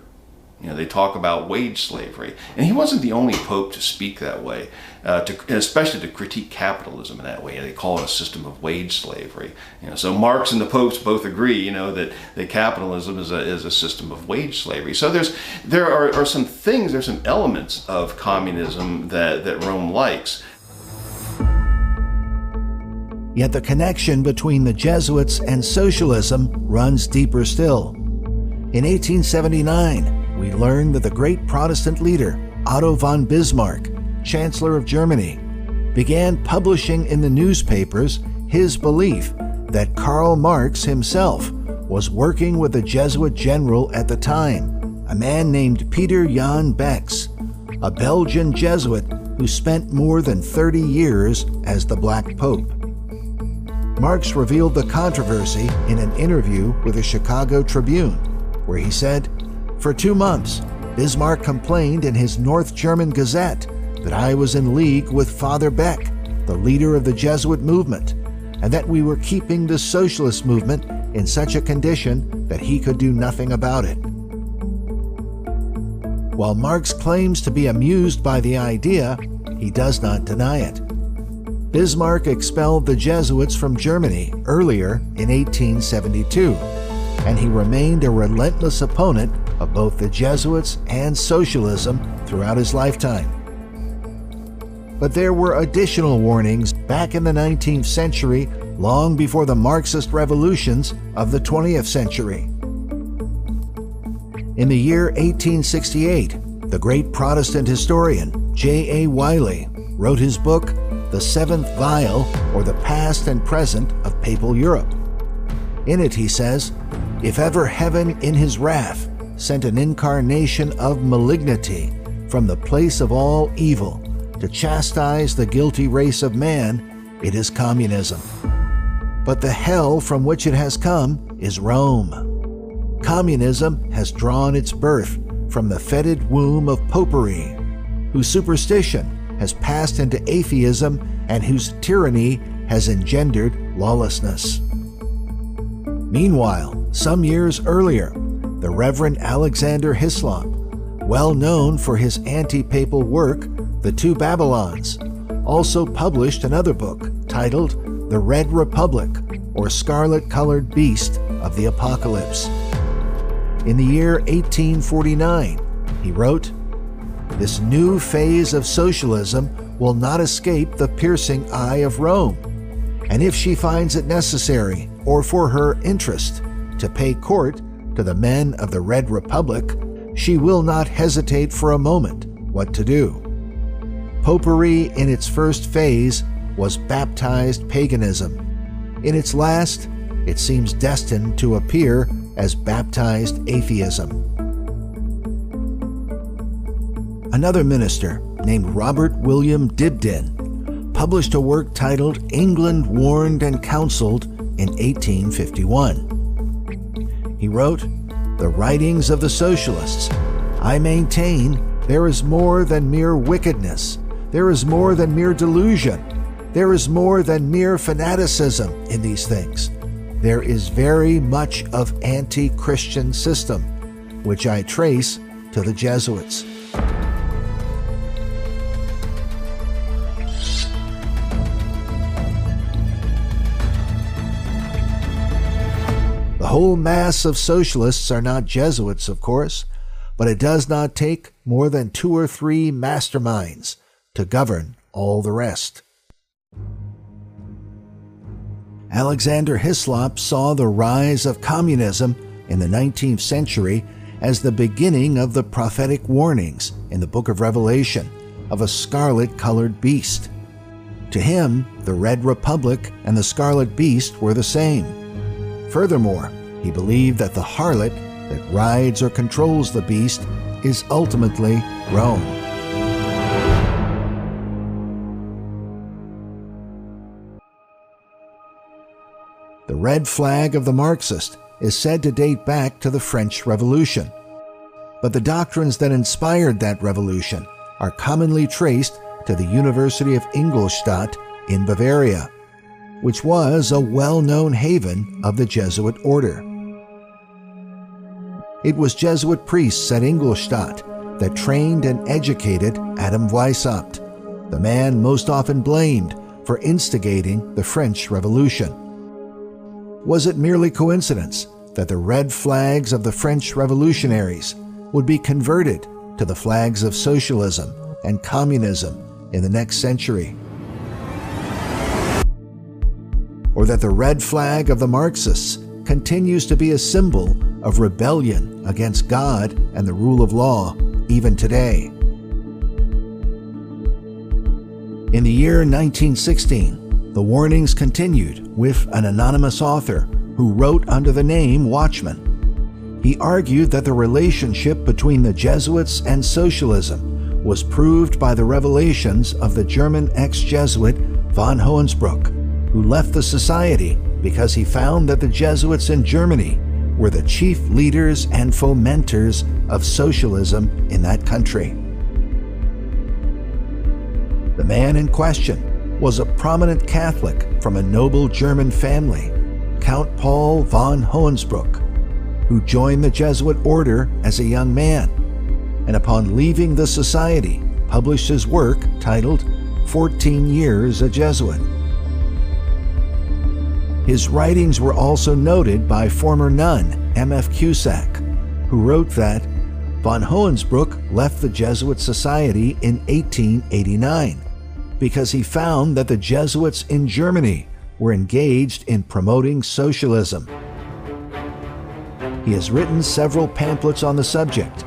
They talk about wage slavery. And he wasn't the only pope to speak that way, especially to critique capitalism in that way. They call it a system of wage slavery. So Marx and the popes both agree, that capitalism is a system of wage slavery. So there are some things, there's some elements of communism that Rome likes. Yet the connection between the Jesuits and socialism runs deeper still. In 1879, we learn that the great Protestant leader, Otto von Bismarck, Chancellor of Germany, began publishing in the newspapers his belief that Karl Marx himself was working with the Jesuit general at the time, a man named Peter Jan Becks, a Belgian Jesuit who spent more than 30 years as the Black Pope. Marx revealed the controversy in an interview with the Chicago Tribune, where he said, "For 2 months, Bismarck complained in his North German Gazette that I was in league with Father Beck, the leader of the Jesuit movement, and that we were keeping the socialist movement in such a condition that he could do nothing about it." While Marx claims to be amused by the idea, he does not deny it. Bismarck expelled the Jesuits from Germany earlier in 1872, and he remained a relentless opponent of both the Jesuits and socialism throughout his lifetime. But there were additional warnings back in the 19th century, long before the Marxist revolutions of the 20th century. In the year 1868, the great Protestant historian J.A. Wiley wrote his book, The Seventh Vial, or the Past and Present of Papal Europe. In it he says, "If ever heaven in his wrath sent an incarnation of malignity from the place of all evil to chastise the guilty race of man, it is communism. But the hell from which it has come is Rome. Communism has drawn its birth from the fetid womb of popery, whose superstition has passed into atheism and whose tyranny has engendered lawlessness." Meanwhile, some years earlier, the Reverend Alexander Hislop, well known for his anti-papal work, The Two Babylons, also published another book titled The Red Republic, or Scarlet-Colored Beast of the Apocalypse. In the year 1849, he wrote, "This new phase of socialism will not escape the piercing eye of Rome, and if she finds it necessary, or for her interest, to pay court to the men of the Red Republic, she will not hesitate for a moment what to do." Popery in its first phase was baptized paganism. In its last, it seems destined to appear as baptized atheism. Another minister named Robert William Dibdin published a work titled England Warned and Counseled in 1851. He wrote, "The writings of the socialists. I maintain there is more than mere wickedness. There is more than mere delusion. There is more than mere fanaticism in these things. There is very much of anti-Christian system, which I trace to the Jesuits." The whole mass of socialists are not Jesuits, of course, but it does not take more than 2 or 3 masterminds to govern all the rest. Alexander Hislop saw the rise of communism in the 19th century as the beginning of the prophetic warnings in the book of Revelation of a scarlet-colored beast. To him, the Red Republic and the Scarlet Beast were the same. Furthermore, he believed that the harlot that rides or controls the beast is ultimately Rome. The red flag of the Marxist is said to date back to the French Revolution. But the doctrines that inspired that revolution are commonly traced to the University of Ingolstadt in Bavaria, which was a well-known haven of the Jesuit order. It was Jesuit priests at Ingolstadt that trained and educated Adam Weishaupt, the man most often blamed for instigating the French Revolution. Was it merely coincidence that the red flags of the French revolutionaries would be converted to the flags of socialism and communism in the next century? or that the red flag of the Marxists continues to be a symbol of rebellion against God and the rule of law even today. In the year 1916, the warnings continued with an anonymous author who wrote under the name Watchman. He argued that the relationship between the Jesuits and socialism was proved by the revelations of the German ex-Jesuit von Hoensbroek, who left the society because he found that the Jesuits in Germany were the chief leaders and fomenters of socialism in that country. The man in question was a prominent Catholic from a noble German family, Count Paul von Hoensbroek, who joined the Jesuit order as a young man, and upon leaving the society, published his work titled 14 Years a Jesuit. His writings were also noted by former nun M.F. Cusack, who wrote that von Hoensbroek left the Jesuit Society in 1889 because he found that the Jesuits in Germany were engaged in promoting socialism. He has written several pamphlets on the subject,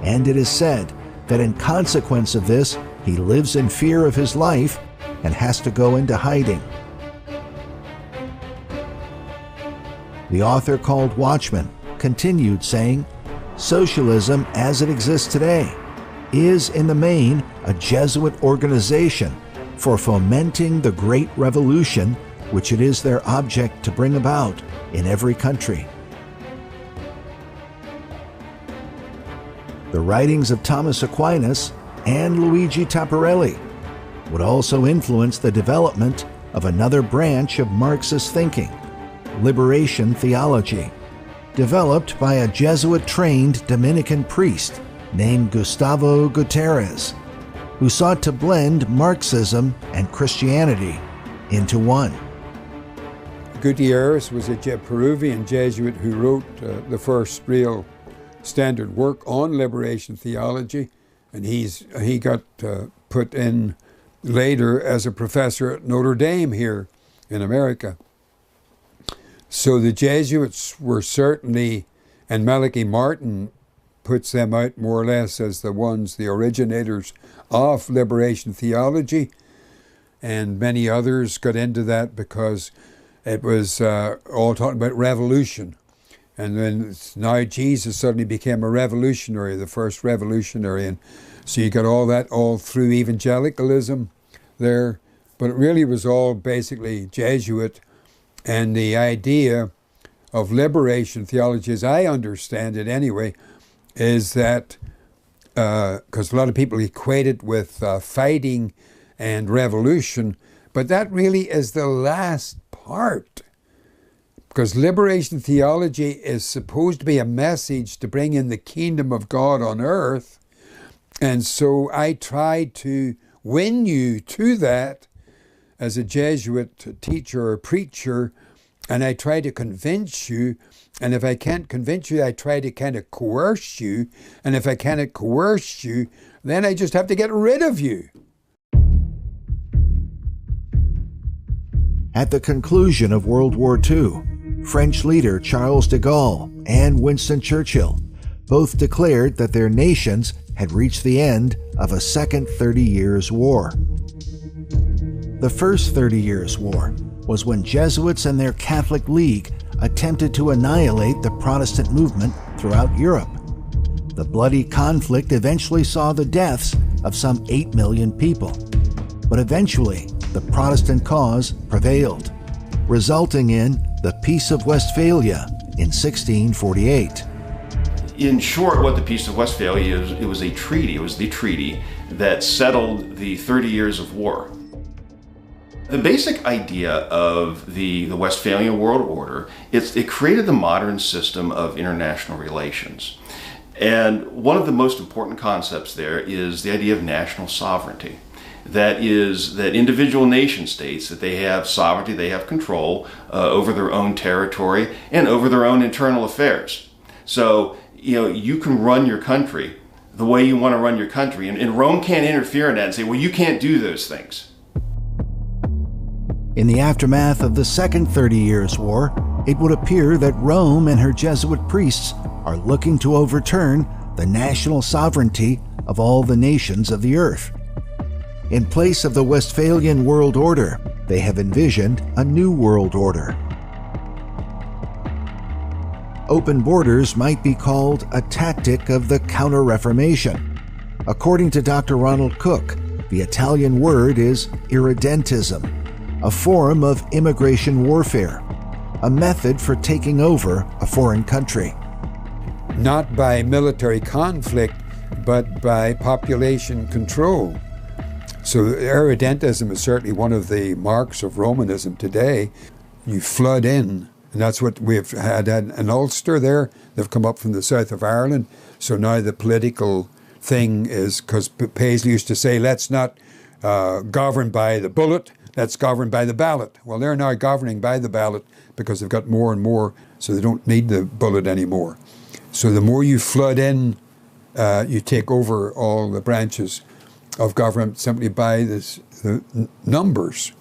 and it is said that in consequence of this, he lives in fear of his life and has to go into hiding. The author called Watchman continued saying, "Socialism as it exists today is in the main a Jesuit organization for fomenting the great revolution which it is their object to bring about in every country." The writings of Thomas Aquinas and Luigi Tapparelli would also influence the development of another branch of Marxist thinking, liberation theology, developed by a Jesuit-trained Dominican priest named Gustavo Gutierrez, who sought to blend Marxism and Christianity into one. Gutierrez was a Peruvian Jesuit who wrote the first real standard work on liberation theology, and he got put in later as a professor at Notre Dame here in America. So the Jesuits were certainly, and Malachi Martin puts them out more or less as the originators of liberation theology, and many others got into that because it was all talking about revolution. And then now Jesus suddenly became a revolutionary, the first revolutionary. And so you got all that all through evangelicalism there. But it really was all basically Jesuit. And the idea of liberation theology, as I understand it anyway, is that, because a lot of people equate it with fighting and revolution, but that really is the last part. Because liberation theology is supposed to be a message to bring in the kingdom of God on earth. And so I tried to win you to that as a Jesuit teacher or preacher, and I try to convince you. And if I can't convince you, I try to kind of coerce you. And if I cannot coerce you, then I just have to get rid of you. At the conclusion of World War II, French leader Charles de Gaulle and Winston Churchill both declared that their nations had reached the end of a second 30 Years' War. The first 30 Years' War was when Jesuits and their Catholic League attempted to annihilate the Protestant movement throughout Europe. The bloody conflict eventually saw the deaths of some 8 million people, but eventually the Protestant cause prevailed, resulting in the Peace of Westphalia in 1648. In short, what the Peace of Westphalia is, it was a treaty. It was the treaty that settled the 30 Years of War. The basic idea of the Westphalian World Order, it created the modern system of international relations. And one of the most important concepts there is the idea of national sovereignty. That is, that individual nation states, that they have sovereignty, they have control over their own territory and over their own internal affairs. So, you can run your country the way you want to run your country, and Rome can't interfere in that and say, well, you can't do those things. In the aftermath of the Second 30 Years' War, it would appear that Rome and her Jesuit priests are looking to overturn the national sovereignty of all the nations of the earth. In place of the Westphalian world order, they have envisioned a new world order. Open borders might be called a tactic of the Counter-Reformation. According to Dr. Ronald Cook, the Italian word is irredentism, a form of immigration warfare, a method for taking over a foreign country. Not by military conflict, but by population control. So irredentism is certainly one of the marks of Romanism today. You flood in, and that's what we've had in Ulster there. They've come up from the south of Ireland. So now the political thing is, because Paisley used to say, let's not govern by the bullet, let's govern by the ballot. Well, they're now governing by the ballot because they've got more and more, so they don't need the bullet anymore. So the more you flood in, you take over all the branches of government simply by the numbers.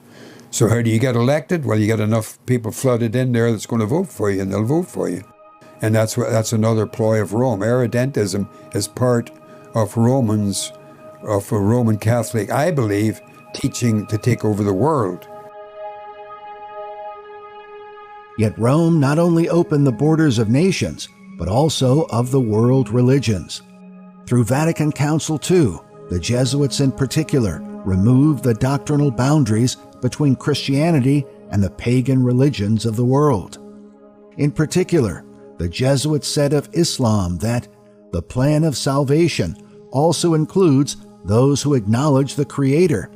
So how do you get elected? Well, you get enough people flooded in there that's going to vote for you, and they'll vote for you. And that's another ploy of Rome. Irredentism is part of a Roman Catholic, I believe, teaching to take over the world. Yet Rome not only opened the borders of nations, but also of the world religions. Through Vatican Council II, the Jesuits in particular removed the doctrinal boundaries between Christianity and the pagan religions of the world. In particular, the Jesuits said of Islam that the plan of salvation also includes those who acknowledge the Creator,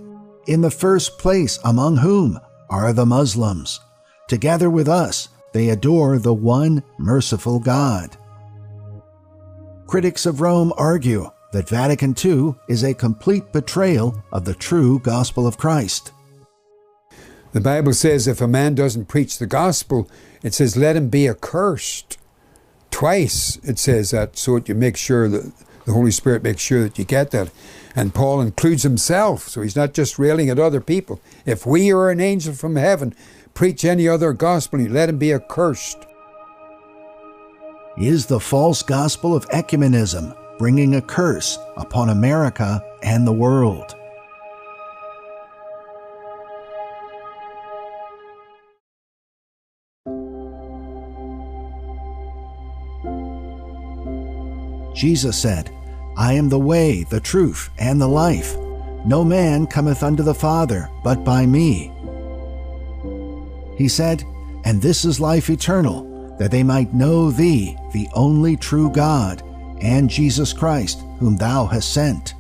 in the first place among whom are the Muslims. Together with us, they adore the one merciful God. Critics of Rome argue that Vatican II is a complete betrayal of the true gospel of Christ. The Bible says if a man doesn't preach the gospel, it says, let him be accursed. Twice it says that, so that you make sure that the Holy Spirit makes sure that you get that. And Paul includes himself, so he's not just railing at other people. If we or an angel from heaven preach any other gospel, let him be accursed. Is the false gospel of ecumenism bringing a curse upon America and the world? Jesus said, I am the way, the truth, and the life. No man cometh unto the Father but by me. He said, and this is life eternal, that they might know thee, the only true God, and Jesus Christ, whom thou hast sent.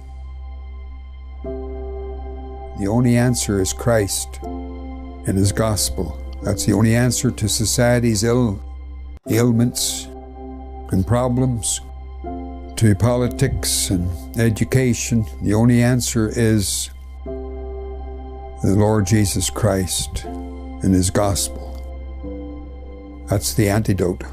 The only answer is Christ and his gospel. That's the only answer to society's ailments and problems, to politics and education. The only answer is the Lord Jesus Christ and his gospel. That's the antidote.